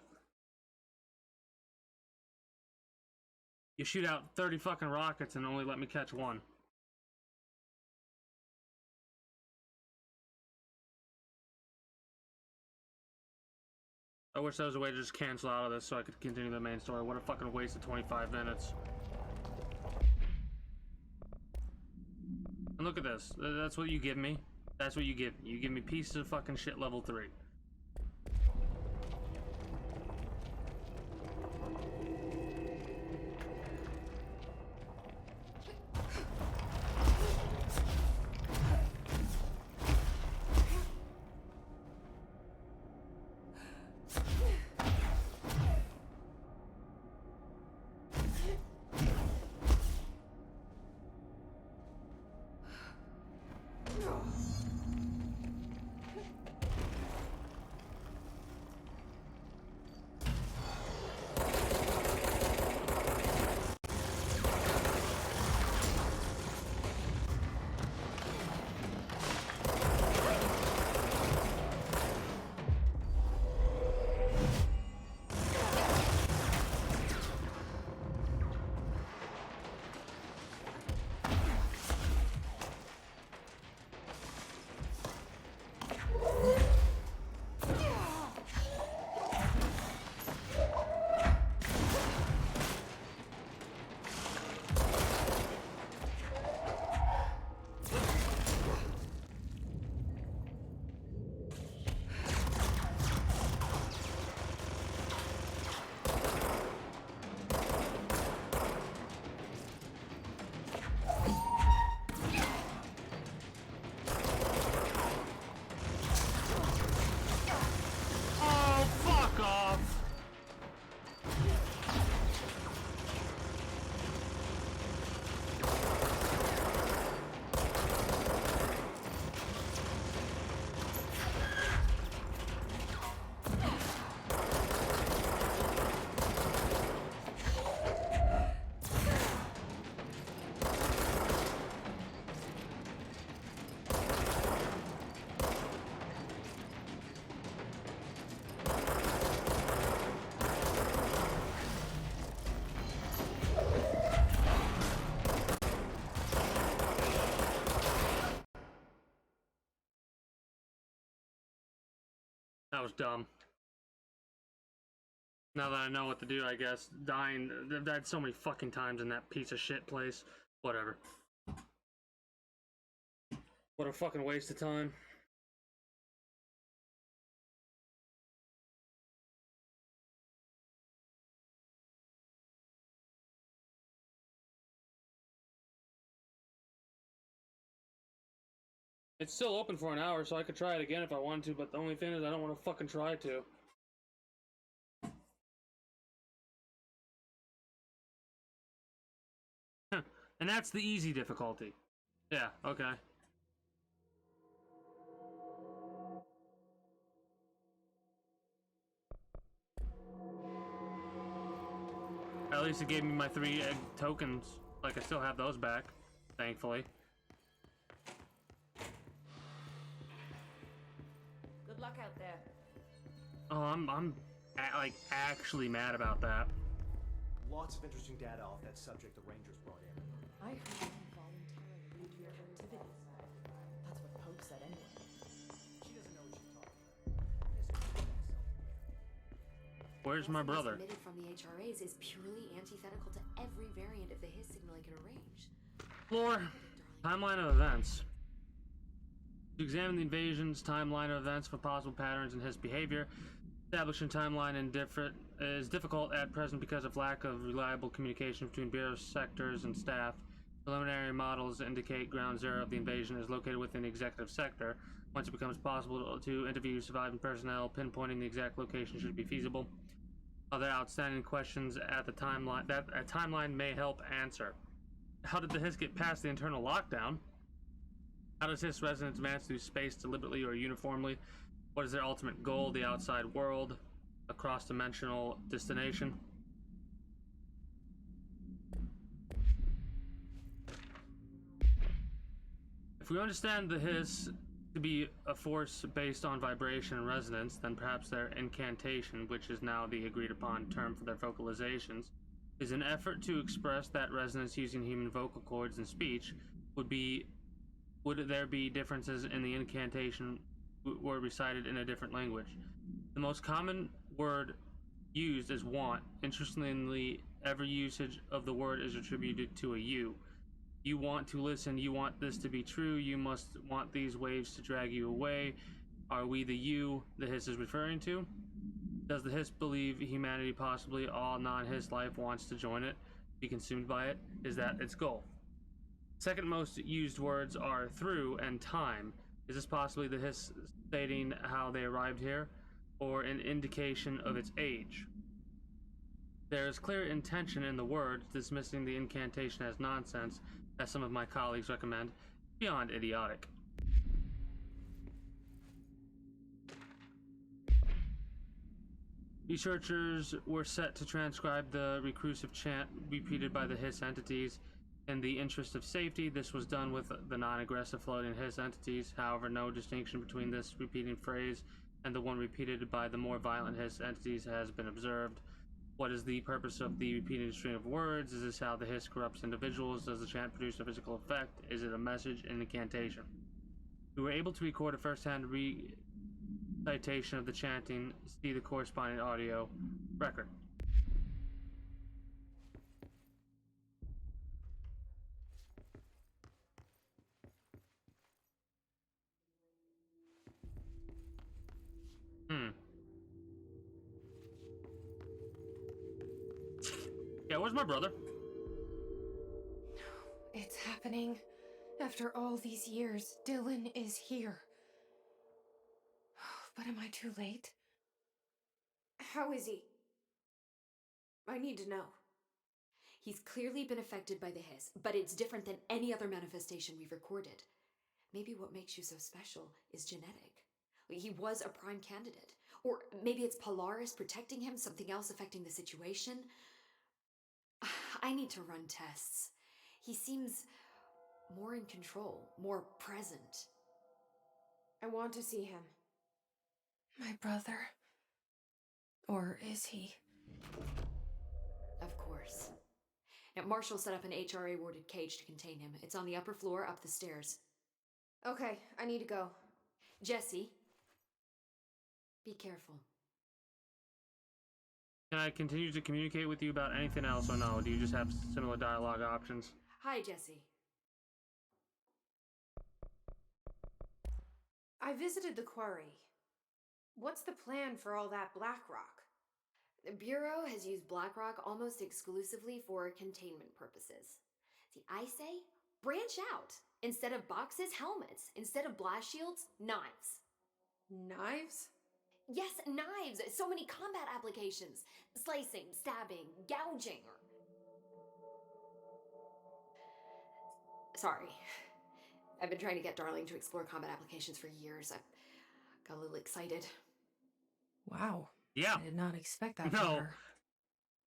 You shoot out 30 fucking rockets and only let me catch 1. I wish there was a way to just cancel out of this so I could continue the main story. What a fucking waste of 25 minutes. And look at this. That's what you give me. That's what you give me. You give me pieces of fucking shit level 3. That was dumb. Now that I know what to do, I guess. Dying. I've died so many fucking times in that piece of shit place. Whatever. What a fucking waste of time. It's still open for an hour, so I could try it again if I wanted to, but the only thing is I don't want to fucking try to. Huh. And that's the easy difficulty. Yeah, okay. At least it gave me my 3 egg tokens. Like, I still have those back, thankfully. Good luck out there. Oh, I'm like actually mad about that. Lots of interesting data off that subject the Rangers brought in. I heard you voluntarily leave your activities. That's what Pope said anyway. She doesn't know what she's talking about. Where's my brother? Emitted from the HRAs is purely antithetical to every variant of the Hiss signal I can arrange. Lore. Timeline of events. To examine the invasion's timeline of events for possible patterns in his behavior. Establishing timeline is difficult at present because of lack of reliable communication between Bureau sectors and staff. Preliminary models indicate ground zero of the invasion is located within the executive sector. Once it becomes possible to interview surviving personnel, pinpointing the exact location should be feasible. Other outstanding questions at the timeline that a timeline may help answer. How did the Hiss get past the internal lockdown? How does Hiss resonance advance through space deliberately or uniformly? What is their ultimate goal, the outside world, a cross-dimensional destination? If we understand the Hiss to be a force based on vibration and resonance, then perhaps their incantation, which is now the agreed-upon term for their vocalizations, is an effort to express that resonance using human vocal cords and speech. Would there be differences in the incantation were recited in a different language? The most common word used is want. Interestingly, every usage of the word is attributed to a you. You want to listen, you want this to be true, you must want these waves to drag you away. Are we the you the Hiss is referring to? Does the Hiss believe humanity, possibly all non-Hiss life, wants to join it, be consumed by it? Is that its goal? Second most used words are through and time. Is this possibly the Hiss stating how they arrived here, or an indication of its age? There is clear intention in the words, dismissing the incantation as nonsense, as some of my colleagues recommend, beyond idiotic. Researchers were set to transcribe the recursive chant repeated by the Hiss entities. In the interest of safety, this was done with the non-aggressive floating Hiss entities. However, no distinction between this repeating phrase and the one repeated by the more violent Hiss entities has been observed. What is the purpose of the repeated string of words? Is this how the Hiss corrupts individuals? Does the chant produce a physical effect? Is it a message, an incantation? We were able to record a first-hand recitation of the chanting. See the corresponding audio record. Yeah, where's my brother? It's happening. After all these years, Dylan is here. But am I too late? How is he? I need to know. He's clearly been affected by the Hiss, but it's different than any other manifestation we've recorded. Maybe what makes you so special is genetic. He was a prime candidate. Or maybe it's Polaris protecting him, something else affecting the situation. I need to run tests. He seems more in control, more present. I want to see him. My brother. Or is he? Of course. Now, Marshall set up an HRA-warded cage to contain him. It's on the upper floor, up the stairs. Okay, I need to go. Jesse, Be careful. Can I continue to communicate with you about anything else, or no? Do you just have similar dialogue options? Hi, Jesse. I visited the quarry. What's the plan for all that Blackrock? The Bureau has used Blackrock almost exclusively for containment purposes. See, I say, branch out. Instead of boxes, helmets. Instead of blast shields, knives. Knives? Yes, knives! So many combat applications. Slicing, stabbing, gouging, or... Sorry. I've been trying to get Darling to explore combat applications for years. I got a little excited. Wow. Yeah. I did not expect that No. from her.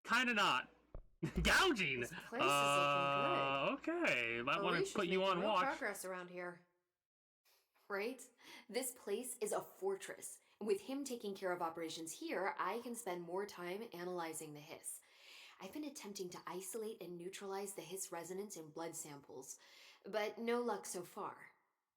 Kinda not. Gouging! This place is looking good. Okay. Might want to Alicia's put you making on real watch. progress around here. Right? This place is a fortress. With him taking care of operations here, I can spend more time analyzing the hiss. I've been attempting to isolate and neutralize the hiss resonance in blood samples, but no luck so far.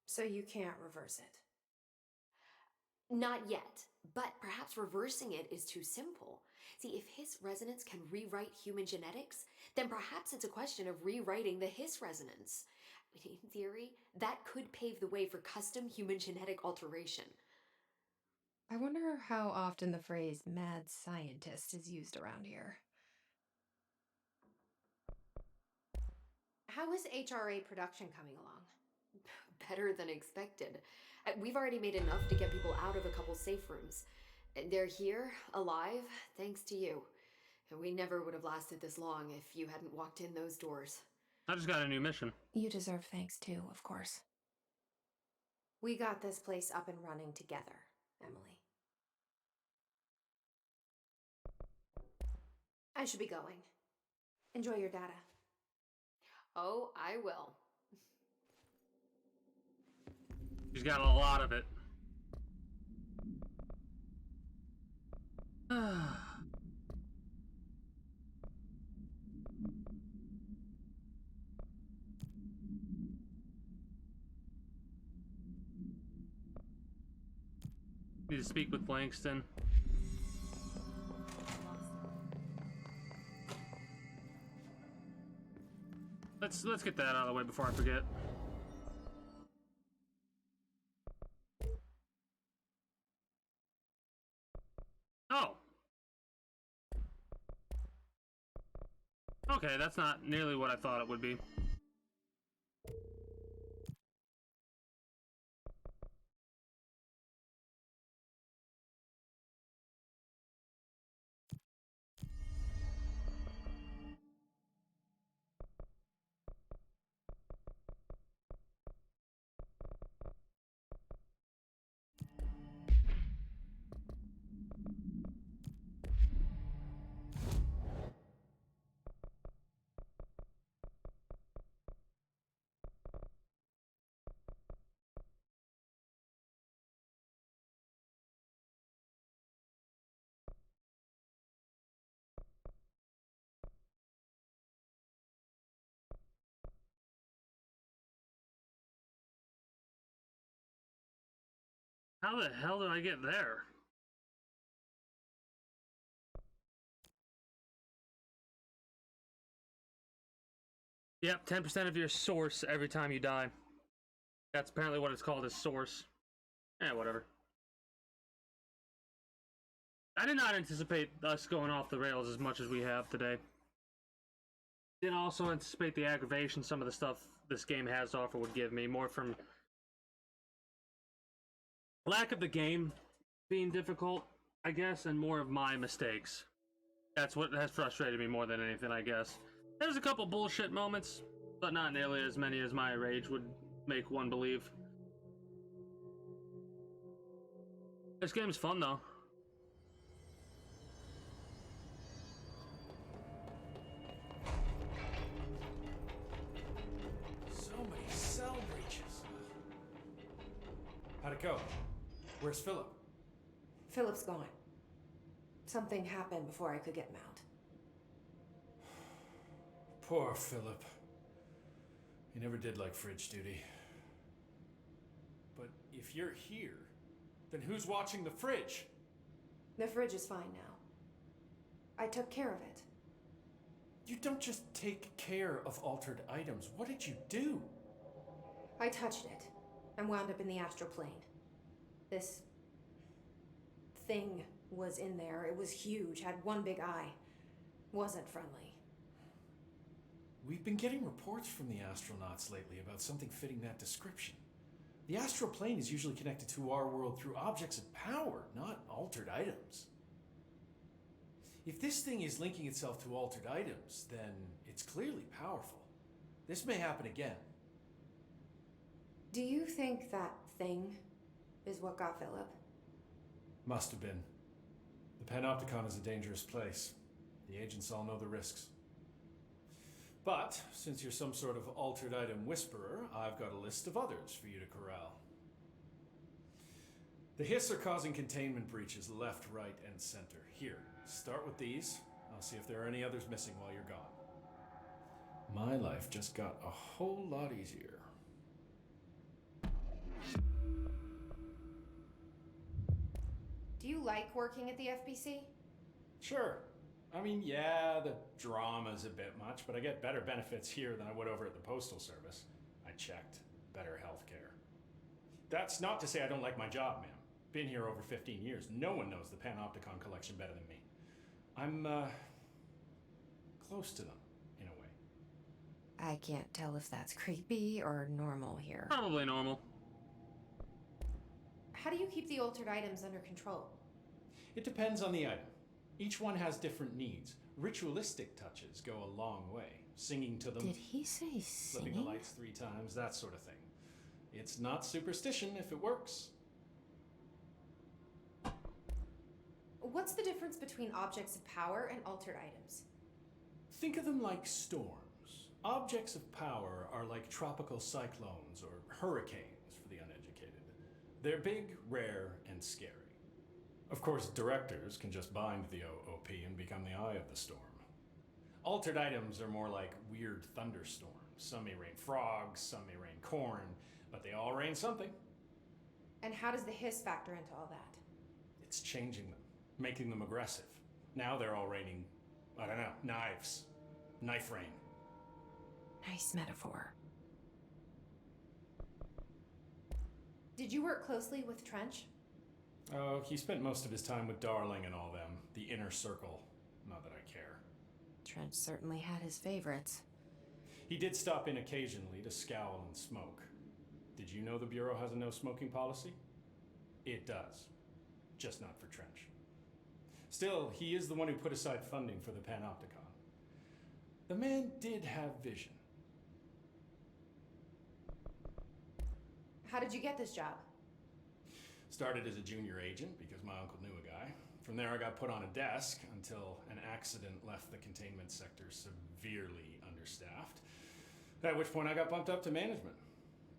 So you can't reverse it? Not yet, but perhaps reversing it is too simple. See, if hiss resonance can rewrite human genetics, then perhaps it's a question of rewriting the hiss resonance. In theory, that could pave the way for custom human genetic alteration. I wonder how often the phrase mad scientist is used around here. How is HRA production coming along? Better than expected. We've already made enough to get people out of a couple safe rooms. They're here, alive, thanks to you. And we never would have lasted this long if you hadn't walked in those doors. I just got a new mission. You deserve thanks too, of course. We got this place up and running together, Emily. I should be going. Enjoy your data. Oh, I will. She's got a lot of it. Need to speak with Langston. Let's get that out of the way before I forget. Oh. Okay, that's not nearly what I thought it would be. How the hell did I get there? Yep, 10% of your source every time you die. That's apparently what it's called, is source. Whatever. I did not anticipate us going off the rails as much as we have today. Didn't also anticipate the aggravation some of the stuff this game has to offer would give me, more from lack of the game being difficult, I guess, and more of my mistakes. That's what has frustrated me more than anything, I guess. There's a couple bullshit moments, but not nearly as many as my rage would make one believe. This game's fun, though. So many cell breaches. How'd it go? Where's Philip? Philip's gone. Something happened before I could get him out. Poor Philip. He never did like fridge duty. But if you're here, then who's watching the fridge? The fridge is fine now. I took care of it. You don't just take care of altered items. What did you do? I touched it and wound up in the astral plane. This thing was in there. It was huge, had one big eye. Wasn't friendly. We've been getting reports from the astronauts lately about something fitting that description. The astral plane is usually connected to our world through objects of power, not altered items. If this thing is linking itself to altered items, then it's clearly powerful. This may happen again. Do you think that thing is what got Philip? Must have been. The Panopticon is a dangerous place. The agents all know the risks. But, since you're some sort of altered item whisperer, I've got a list of others for you to corral. The Hiss are causing containment breaches left, right, and center. Here, start with these. I'll see if there are any others missing while you're gone. My life just got a whole lot easier. Do you like working at the FBC? Sure. I mean, yeah, the drama's a bit much, but I get better benefits here than I would over at the Postal Service. I checked. Better healthcare. That's not to say I don't like my job, ma'am. Been here over 15 years. No one knows the Panopticon collection better than me. I'm, close to them, in a way. I can't tell if that's creepy or normal here. Probably normal. How do you keep the altered items under control? It depends on the item. Each one has different needs. Ritualistic touches go a long way. Singing to them. Did he say flipping singing? the lights 3 times, that sort of thing. It's not superstition if it works. What's the difference between objects of power and altered items? Think of them like storms. Objects of power are like tropical cyclones or hurricanes for the uneducated. They're big, rare, and scary. Of course, directors can just bind the OOP and become the eye of the storm. Altered items are more like weird thunderstorms. Some may rain frogs, some may rain corn, but they all rain something. And how does the hiss factor into all that? It's changing them, making them aggressive. Now they're all raining, I don't know, knives. Knife rain. Nice metaphor. Did you work closely with Trench? Oh, he spent most of his time with Darling and all them. The inner circle. Not that I care. Trench certainly had his favorites. He did stop in occasionally to scowl and smoke. Did you know the Bureau has a no smoking policy? It does. Just not for Trench. Still, he is the one who put aside funding for the Panopticon. The man did have vision. How did you get this job? Started as a junior agent because my uncle knew a guy. From there I got put on a desk until an accident left the containment sector severely understaffed. At which point I got bumped up to management.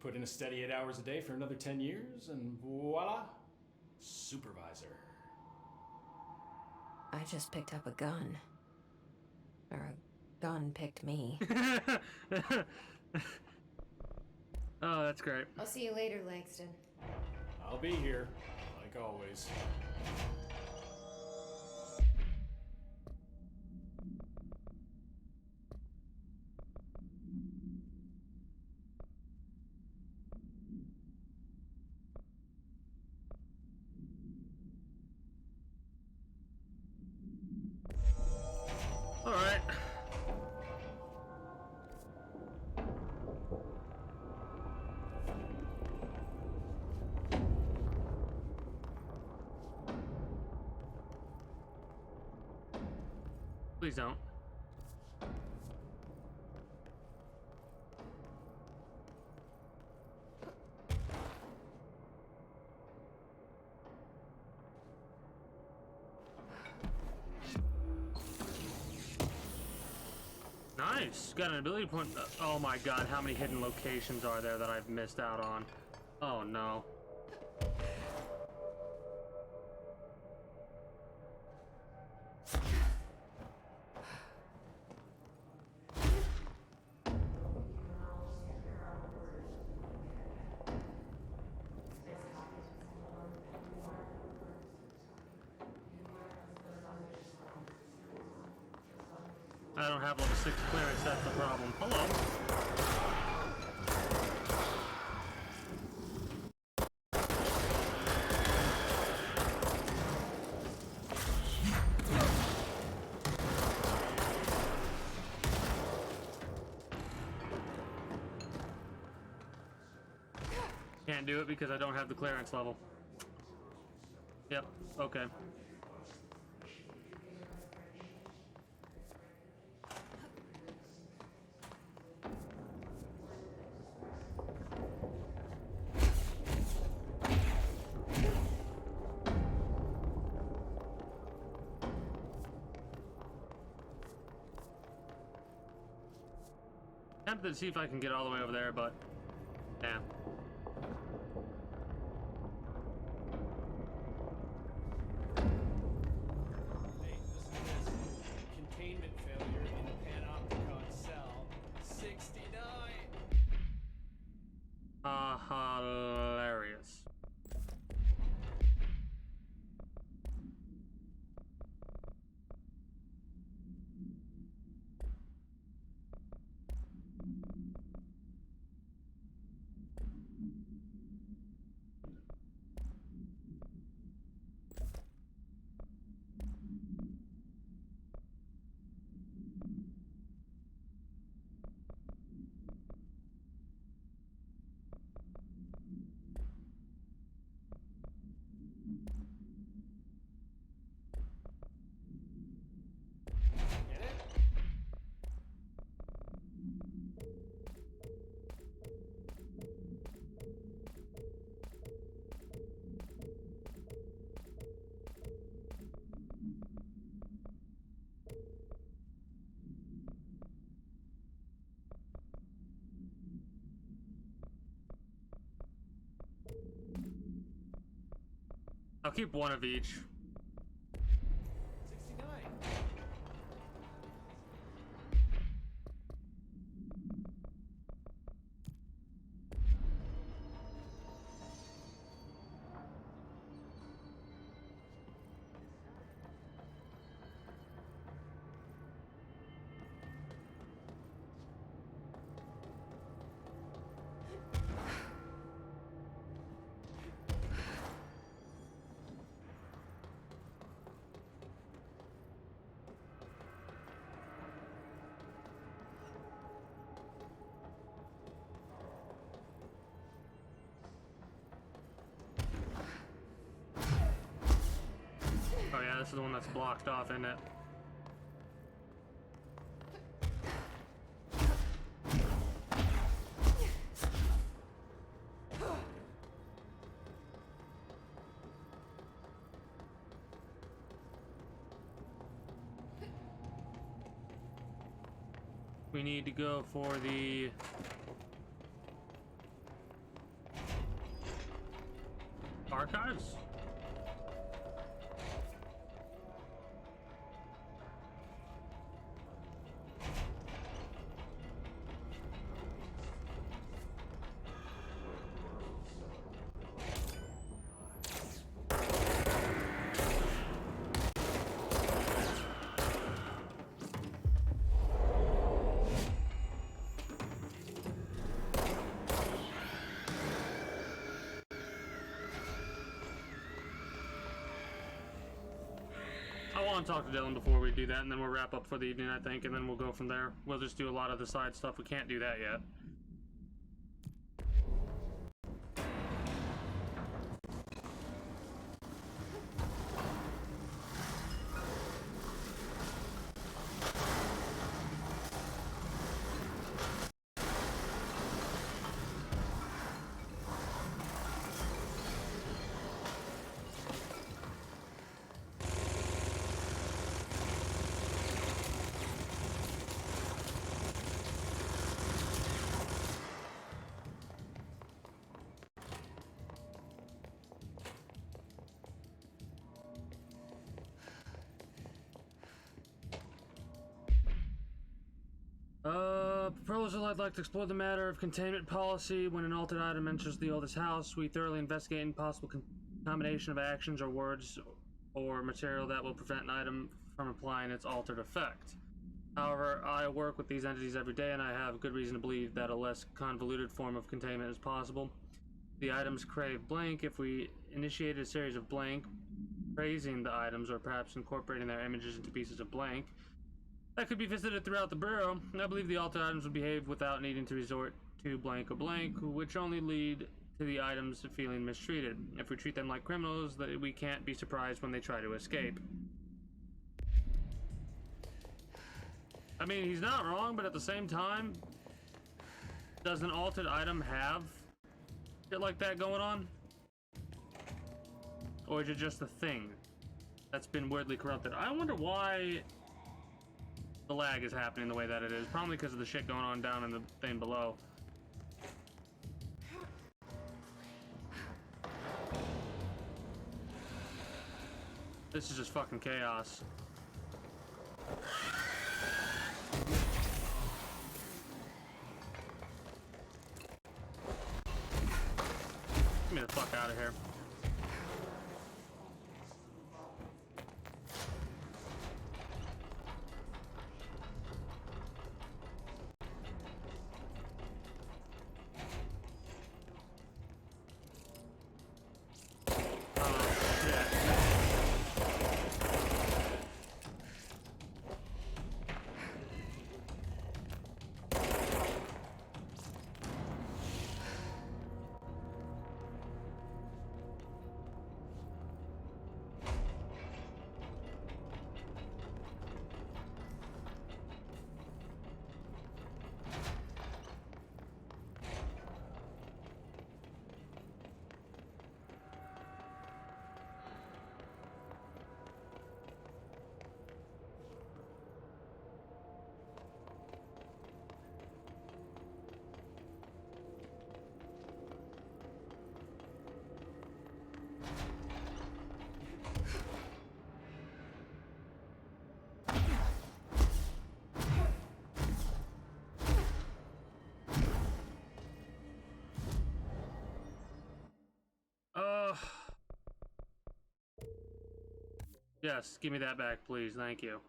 Put in a steady 8 hours a day for another 10 years and voila, supervisor. I just picked up a gun. Or a gun picked me. Oh, that's great. I'll see you later, Langston. I'll be here, like always. All right. Please don't. Nice. Got an ability point. Oh my god, how many hidden locations are there that I've missed out on? Oh no. I don't have level 6 clearance, that's the problem. Hello. Can't do it because I don't have the clearance level. Yep, okay. Tempted to see if I can get all the way over there, but yeah. Containment failure in Panopticon cell 69. Hilarious. I'll keep one of each. 69. Oh yeah, this is the one that's blocked off, isn't it? We need to go for the archives. I want to talk to Dylan before we do that, and then we'll wrap up for the evening, I think, and then we'll go from there. We'll just do a lot of the side stuff. We can't do that yet. Proposal, I'd like to explore the matter of containment policy. When an altered item enters the oldest house, we thoroughly investigate any possible combination of actions or words or material that will prevent an item from applying its altered effect. However, I work with these entities every day, and I have good reason to believe that a less convoluted form of containment is possible. The items crave blank. If we initiated a series of blank, praising the items, or perhaps incorporating their images into pieces of blank, that could be visited throughout the Bureau. I believe the altered items would behave without needing to resort to blank or blank, which only lead to the items feeling mistreated. If we treat them like criminals, we can't be surprised when they try to escape. I mean, he's not wrong, but at the same time, does an altered item have shit like that going on? Or is it just a thing that's been weirdly corrupted? I wonder why the lag is happening the way that it is. Probably because of the shit going on down in the thing below. This is just fucking chaos. Get me the fuck out of here. Yes, give me that back, please. Thank you.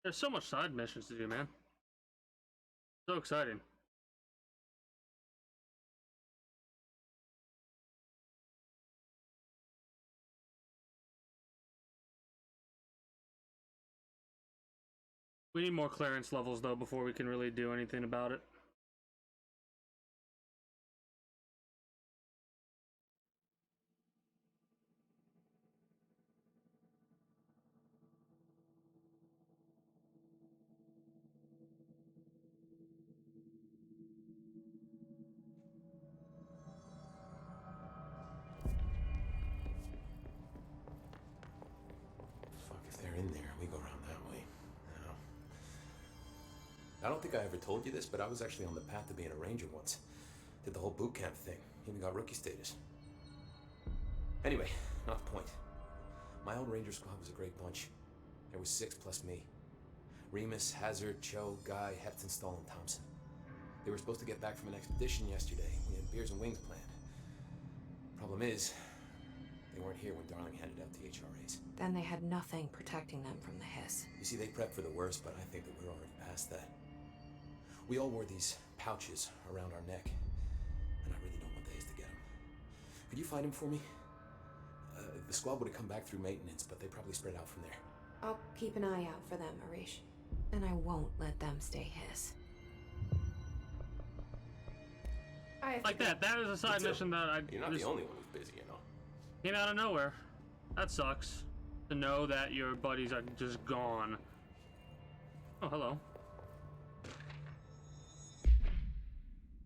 There's so much side missions to do, man. So exciting. We need more clearance levels, though, before we can really do anything about it. I don't think I ever told you this, but I was actually on the path to being a ranger once. Did the whole boot camp thing. Even got rookie status. Anyway, not the point. My own ranger squad was a great bunch. There was 6 plus me. Remus, Hazard, Cho, Guy, Heptonstall, and Thompson. They were supposed to get back from an expedition yesterday. We had beers and wings planned. Problem is, they weren't here when Darling handed out the HRAs. Then they had nothing protecting them from the hiss. You see, they prepped for the worst, but I think that we're already past that. We all wore these pouches around our neck, and I really don't want the hiss to get them. Could you find him for me? The squad would have come back through maintenance, but they probably spread out from there. I'll keep an eye out for them, Arish. And I won't let them stay his. Like that. That is a side mission that I... You're not the only one who's busy, you know. Came out of nowhere. That sucks. to know that your buddies are just gone. Oh, hello.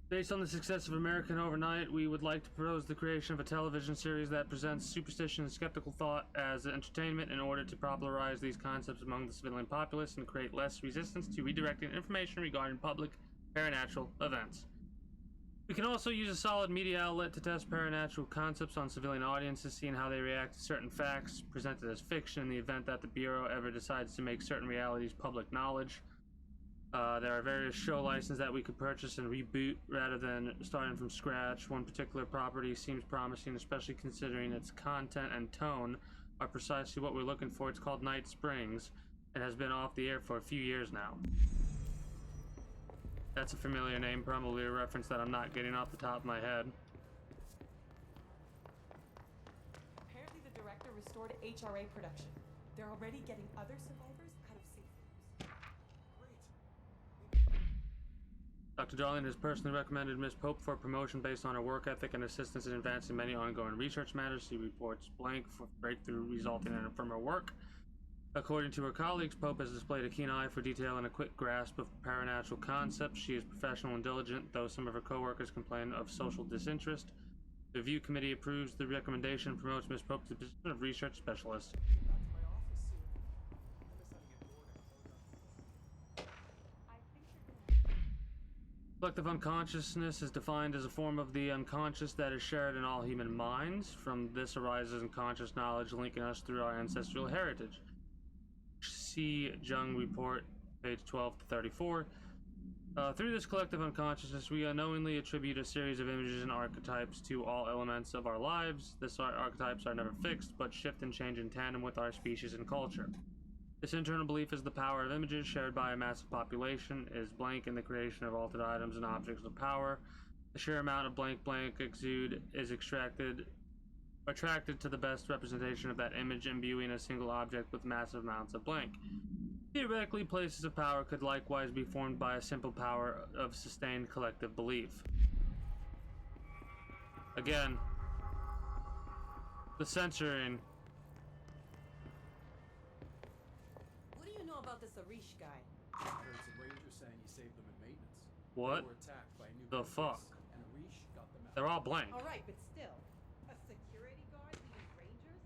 Based on the success of American Overnight, we would like to propose the creation of a television series that presents superstition and skeptical thought as entertainment in order to popularize these concepts among the civilian populace and create less resistance to redirecting information regarding public paranatural events. We can also use a solid media outlet to test paranatural concepts on civilian audiences, seeing how they react to certain facts presented as fiction in the event that the Bureau ever decides to make certain realities public knowledge. There are various show licenses that we could purchase and reboot rather than starting from scratch. One particular property seems promising, especially considering its content and tone are precisely what we're looking for. It's called Night Springs and has been off the air for a few years now. That's a familiar name, probably a reference that I'm not getting off the top of my head. Apparently the director restored HRA production. They're already getting other survivors out of safe rooms. Dr. Darling has personally recommended Miss Pope for promotion based on her work ethic and assistance in advancing many ongoing research matters. She reports blank for breakthrough resulting in from her work. According to her colleagues, Pope has displayed a keen eye for detail and a quick grasp of paranatural concepts. She is professional and diligent, though some of her co-workers complain of social disinterest. The review committee approves the recommendation and promotes Miss Pope to the position of research specialist. Collective unconsciousness is defined as a form of the unconscious that is shared in all human minds. From this arises unconscious knowledge linking us through our ancestral heritage. See Jung Report, page 12 to 34. Through this collective unconsciousness, we unknowingly attribute a series of images and archetypes to all elements of our lives. These archetypes are never fixed, but shift and change in tandem with our species and culture. This internal belief is the power of images shared by a massive population, is blank in the creation of altered items and objects of power. The sheer amount of blank exude is attracted to the best representation of that image, imbuing a single object with massive amounts of blank. Theoretically, places of power could likewise be formed by a simple power of sustained collective belief. Again, the censoring. What do you know about this Arish guy? I heard some rangers saying he saved them in maintenance. What? They were attacked by a new The fuck? and Arish got them out. They're all blank. Alright, but still. A security guard leading rangers?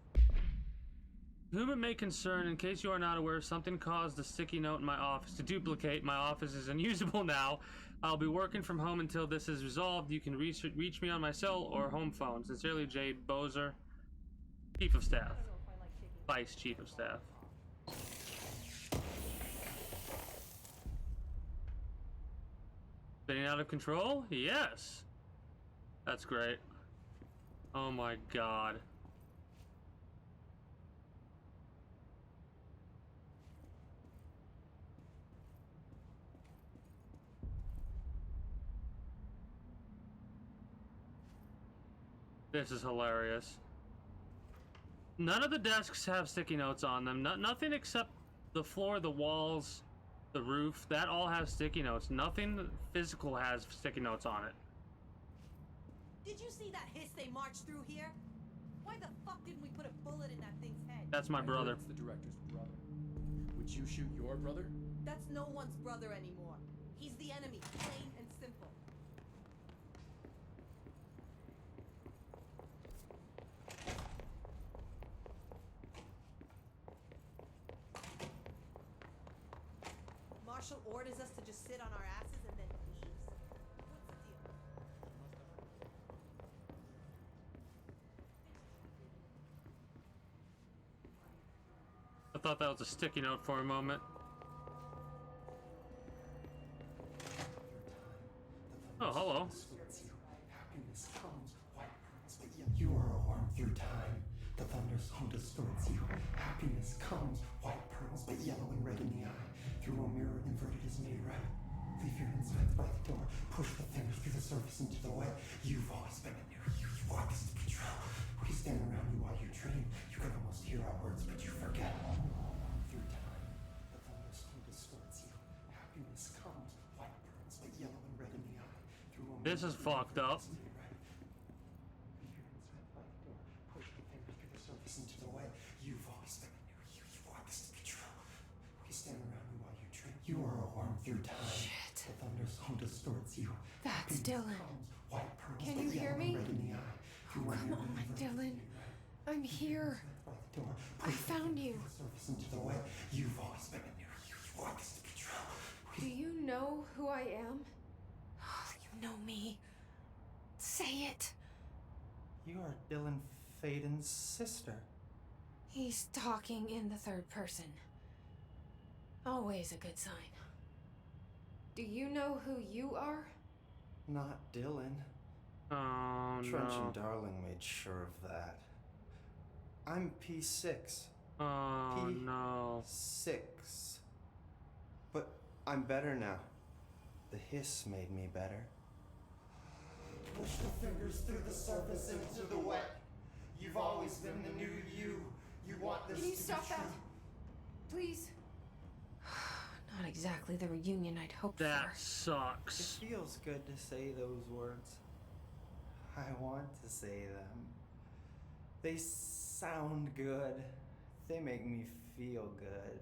Whom it may concern, in case you are not aware, something caused a sticky note in my office to duplicate. My office is unusable now. I'll be working from home until this is resolved. You can reach me on my cell or home phone. Sincerely, Jay Bozer, Chief of Staff. Vice Chief of Staff. Spinning out of control? Yes. That's great. Oh my god. This is hilarious. None of the desks have sticky notes on them. Nothing except the floor, the walls, the roof. That all has sticky notes. Nothing physical has sticky notes on it. Did you see that hiss they marched through here? Why the fuck didn't we put a bullet in that thing's head? That's my brother. It's the director's brother. Would you shoot your brother? That's no one's brother anymore. He's the enemy, plain and simple. Marshall orders us to just sit on our asses and then leaves? What's the deal? I thought that was a sticky note for a moment. Oh, hello. Happiness comes, white pearls, but yet you are a worm through time. The thunderstorm distorts you. Happiness comes, white pearls, but yellow and red in the eye. Through a mirror inverted is made right. Leave your insides by the door. Push the fingers through the surface into the way. You've always been in there. You walk as the patrol. We stand around you while you dream. You can almost hear our words, but you forget. Through time, the thunderstorm distorts you. Happiness comes, white pearls, but yellow and red in the eye. Through a This is fucked up. Push the fingers through the surface into the way. You've always been in You are a worm through time. Shit. The thunderstorm distorts you. That's Dylan. White pearls, Can but you hear yellow me? and red in the eye. Oh, come on, Dylan. I'm here. By the door. I found you. Surface into the wet. You've always been in there. You want this to be true. Do you know who I am? You know me. Say it. You are Dylan Faden's sister. He's talking in the third person. Always a good sign. Do you know who you are? Not Dylan. Oh, Trench no. and Darling made sure of that. I'm P6. Oh, no. P6. But I'm better now. The hiss made me better. Push the fingers through the surface into the wet. You've always been the new you. You want this Can you to stop be true. that? Please. Not exactly the reunion I'd hoped That for. sucks. It feels good to say those words. I want to say them. They sound good. They make me feel good.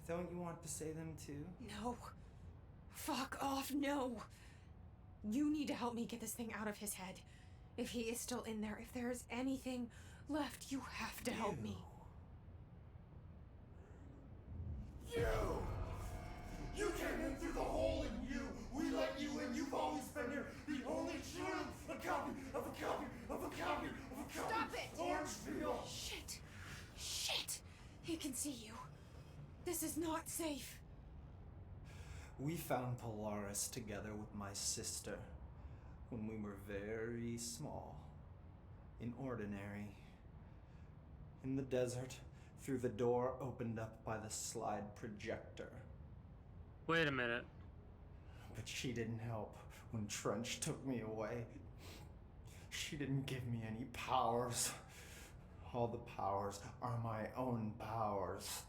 Don't you want to say them too? No. Fuck off, no. You need to help me get this thing out of his head. If he is still in there, if there is anything left, you have to help me. You came in through the hole in you. We let you in. You've always been here. The only truth. A copy of a copy of a copy of a copy. Stop it! Orangeville. Shit. Shit. He can see you. This is not safe. We found Polaris together with my sister when we were very small, in Ordinary, in the desert, through the door opened up by the slide projector. Wait a minute. But she didn't help when Trench took me away. She didn't give me any powers. All the powers are my own powers.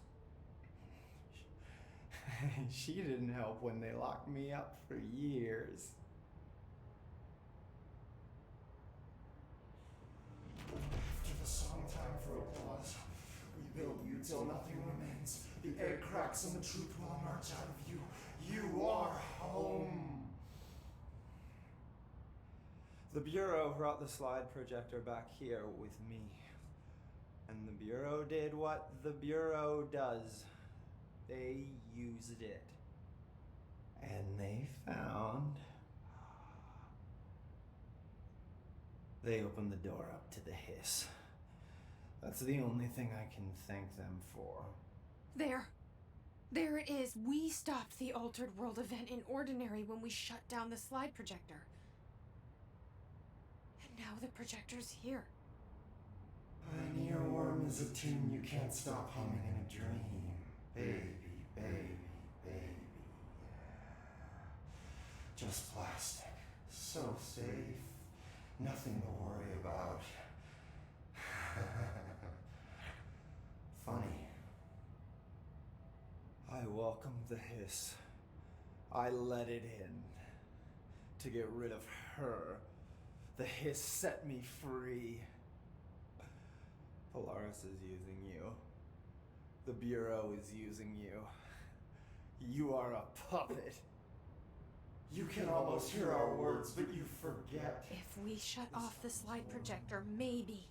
She didn't help when they locked me up for years. After the song, time for applause. We build you till nothing remains. The egg cracks and the truth will emerge out of you. You are home. The Bureau brought the slide projector back here with me. And the Bureau did what the Bureau does. They used it. And they found... They opened the door up to the hiss. That's the only thing I can thank them for. There. There it is. We stopped the Altered World event in Ordinary when we shut down the slide projector. And now the projector's here. An earworm is a tune you can't stop humming in a dream. Baby, baby, baby. Just plastic. So safe. Nothing to worry about. Funny. I welcomed the hiss. I let it in. To get rid of her. The hiss set me free. Polaris is using you. The Bureau is using you. You are a puppet. You can almost hear our words, but you forget. If we shut off the slide projector, maybe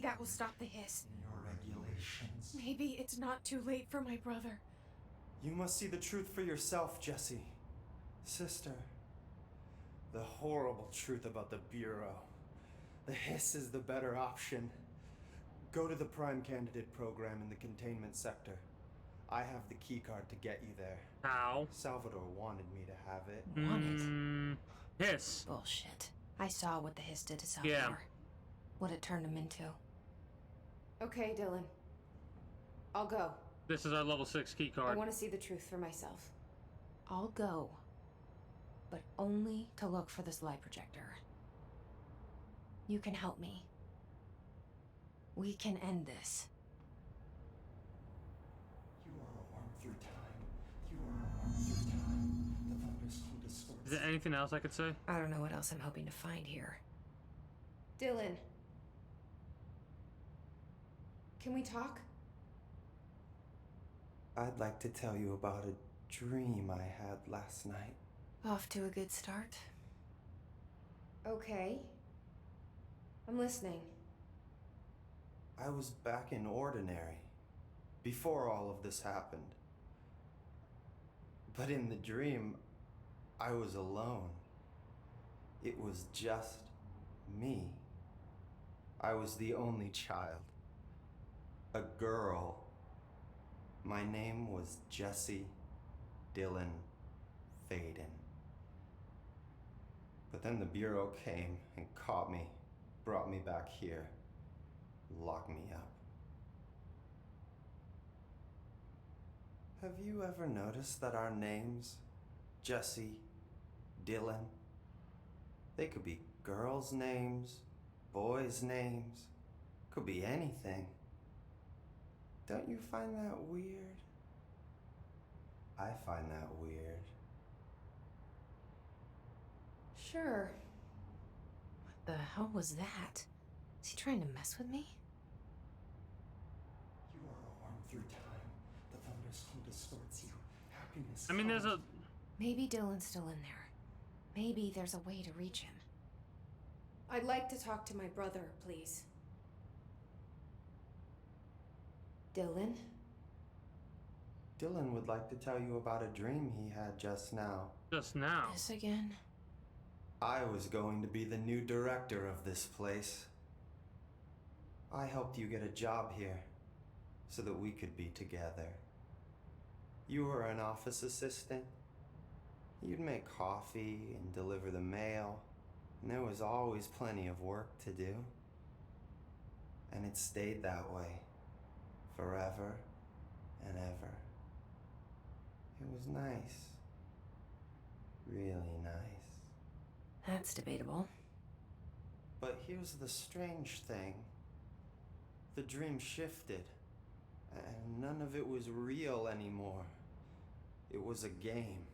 that will stop the hiss. Your regulations. Maybe it's not too late for my brother. You must see the truth for yourself, Jesse. Sister. The horrible truth about the Bureau. The hiss is the better option. Go to the Prime Candidate program in the containment sector. I have the keycard to get you there. How? Salvador wanted me to have it. Wanted? Hiss. Bullshit. I saw what the hiss did to Salvador. Yeah. What it turned him into. Okay, Dylan. I'll go. This is our level 6 key I card. want to see the truth for myself. I'll go. But only to look for the slide projector. You can help me. We can end this. You are a worm through time. You are a worm through time. The thunderstorm distorts. Is there anything else I could say? I don't know what else I'm hoping to find here. Dylan. Can we talk? I'd like to tell you about a dream I had last night. Off to a good start. Okay. I'm listening. I was back in Ordinary, before all of this happened. But in the dream, I was alone. It was just me. I was the only child. A girl. My name was Jesse Dylan Faden. But then the Bureau came and caught me, brought me back here, locked me up. Have you ever noticed that our names, Jesse, Dylan, they could be girls' names, boys' names, could be anything. Don't you find that weird? I find that weird. Sure. What the hell was that? Is he trying to mess with me? You are a worm through time. The thunderstorm distorts you. Happiness. I mean, there's a... Maybe Dylan's still in there. Maybe there's a way to reach him. I'd like to talk to my brother, please. Dylan? Dylan would like to tell you about a dream he had just now. Just now? This again? I was going to be the new director of this place. I helped you get a job here, so that we could be together. You were an office assistant. You'd make coffee and deliver the mail, and there was always plenty of work to do. And it stayed that way, forever and ever. It was nice. Really nice. That's debatable. But here's the strange thing. The dream shifted, and none of it was real anymore. It was a game.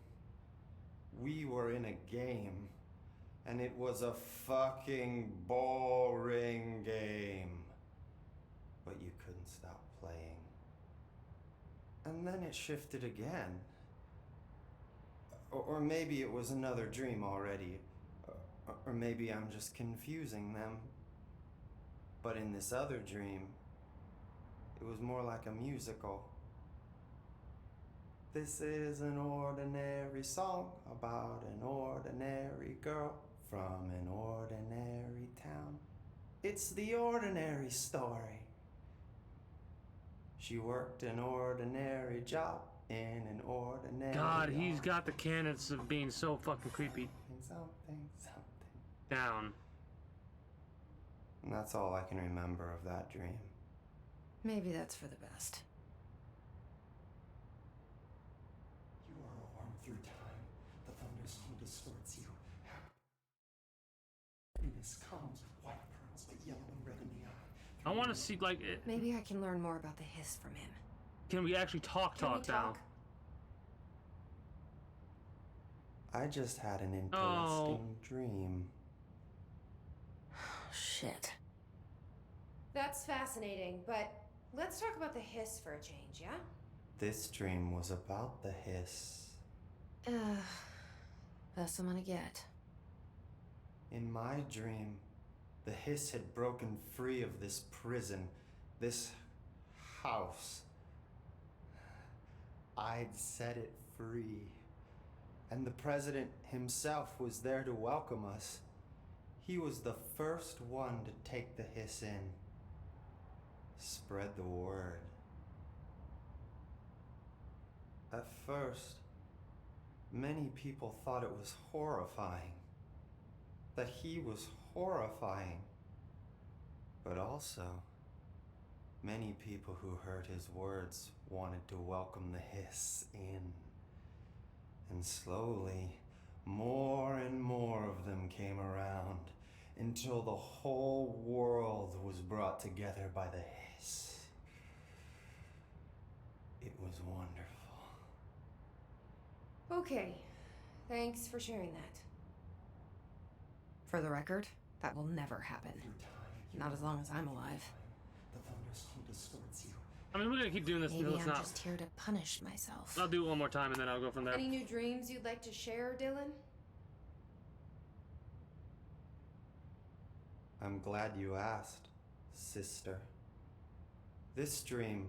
We were in a game, and it was a fucking boring game. But you couldn't stop playing. And then it shifted again. Or maybe it was another dream already. Or maybe I'm just confusing them. But in this other dream, it was more like a musical. This is an ordinary song about an ordinary girl from an ordinary town. It's the ordinary story. She worked an ordinary job in an ordinary... God, he's got the canons of being so fucking creepy. Something. Down. And that's all I can remember of that dream. Maybe that's for the best. You are a worm through time. The thunderstorm distorts you. Happiness comes, white pearls, but yellow and red in the eye. I want to see, like... Maybe I can learn more about the hiss from him. Can we actually talk now? I just had an interesting dream. Shit. That's fascinating, but let's talk about the hiss for a change, yeah? This dream was about the hiss. Best I'm gonna get. In my dream, the hiss had broken free of this prison, this house. I'd set it free. And the president himself was there to welcome us. He was the first one to take the hiss in. Spread the word. At first, many people thought it was horrifying. That he was horrifying. But also, many people who heard his words wanted to welcome the hiss in. And slowly, more and more of them came around until the whole world was brought together by the hiss. It was wonderful. Okay, thanks for sharing that. For the record, that will never happen. Not as long as I'm alive. The thunderstorm distorts you. I mean, we're gonna keep doing this Maybe until it's I'm not. just here to punish myself. I'll do it one more time and then I'll go from there. Any new dreams you'd like to share, Dylan? I'm glad you asked, sister. This dream,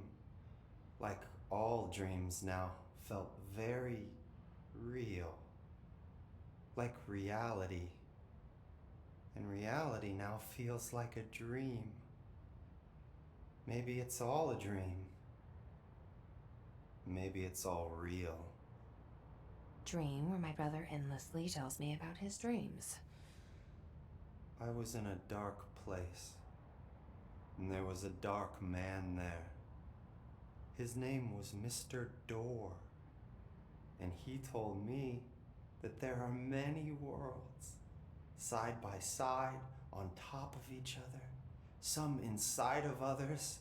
like all dreams now, felt very real. Like reality. And reality now feels like a dream. Maybe it's all a dream. Maybe it's all real. Dream where my brother endlessly tells me about his dreams. I was in a dark place, and there was a dark man there. His name was Mr. Door, and he told me that there are many worlds, side by side, on top of each other, some inside of others.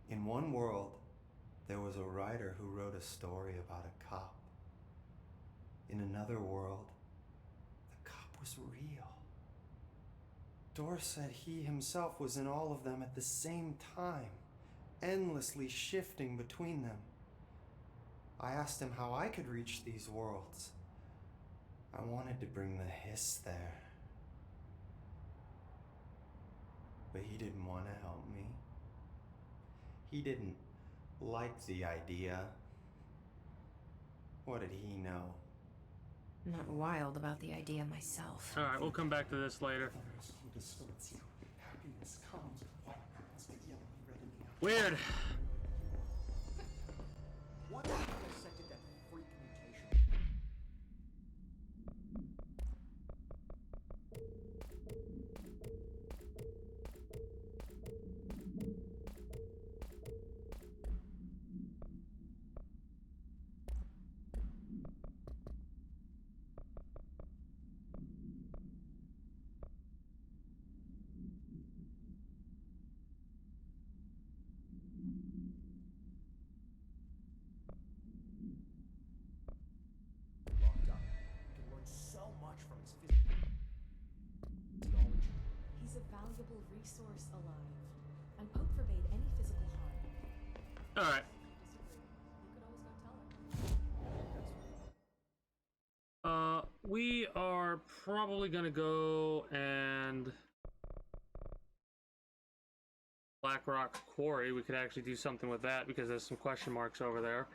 In one world, there was a writer who wrote a story about a cop. In another world, the cop was real. Door said he himself was in all of them at the same time, endlessly shifting between them. I asked him how I could reach these worlds. I wanted to bring the hiss there. But he didn't want to help me. He didn't like the idea. What did he know? I'm not wild about the idea myself. Alright, we'll come back to this later. Weird. What intersected that freak mutation? Resource alive, and Pope forbade any physical harm. Alright. We are probably gonna go and Blackrock Quarry. We could actually do something with that because there's some question marks over there.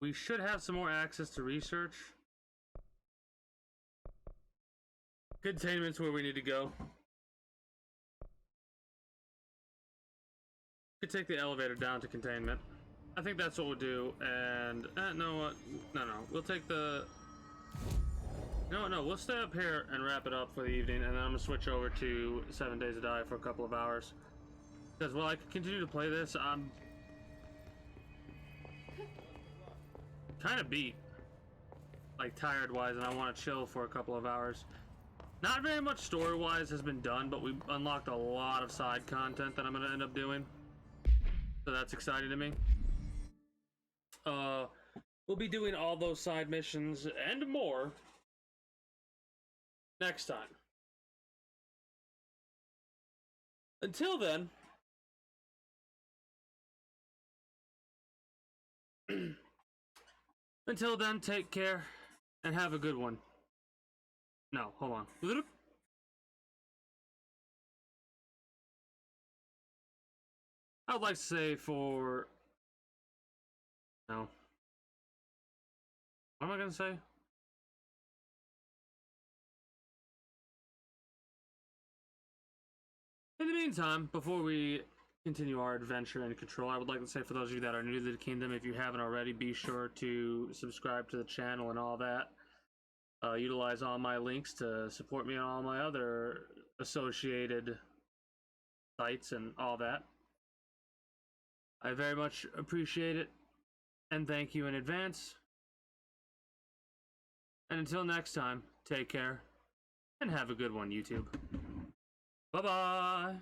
We should have some more access to research. Containment's where we need to go. Could take the elevator down to containment. I think that's what we'll do. And no, we'll take the. No, we'll stay up here and wrap it up for the evening, and then I'm gonna switch over to 7 Days to Die for a couple of hours. Because while I can continue to play this, I'm kind of beat, like tired-wise, and I want to chill for a couple of hours. Not very much story-wise has been done, but we unlocked a lot of side content that I'm going to end up doing. So that's exciting to me. We'll be doing all those side missions and more next time. Until then, take care and have a good one. No, hold on. I would like to say for... No. What am I going to say? In the meantime, before we continue our adventure in Control, I would like to say for those of you that are new to the kingdom, if you haven't already, be sure to subscribe to the channel and all that. Utilize all my links to support me on all my other associated sites and all that. I very much appreciate it, and thank you in advance. And until next time, take care, and have a good one, YouTube. Bye-bye!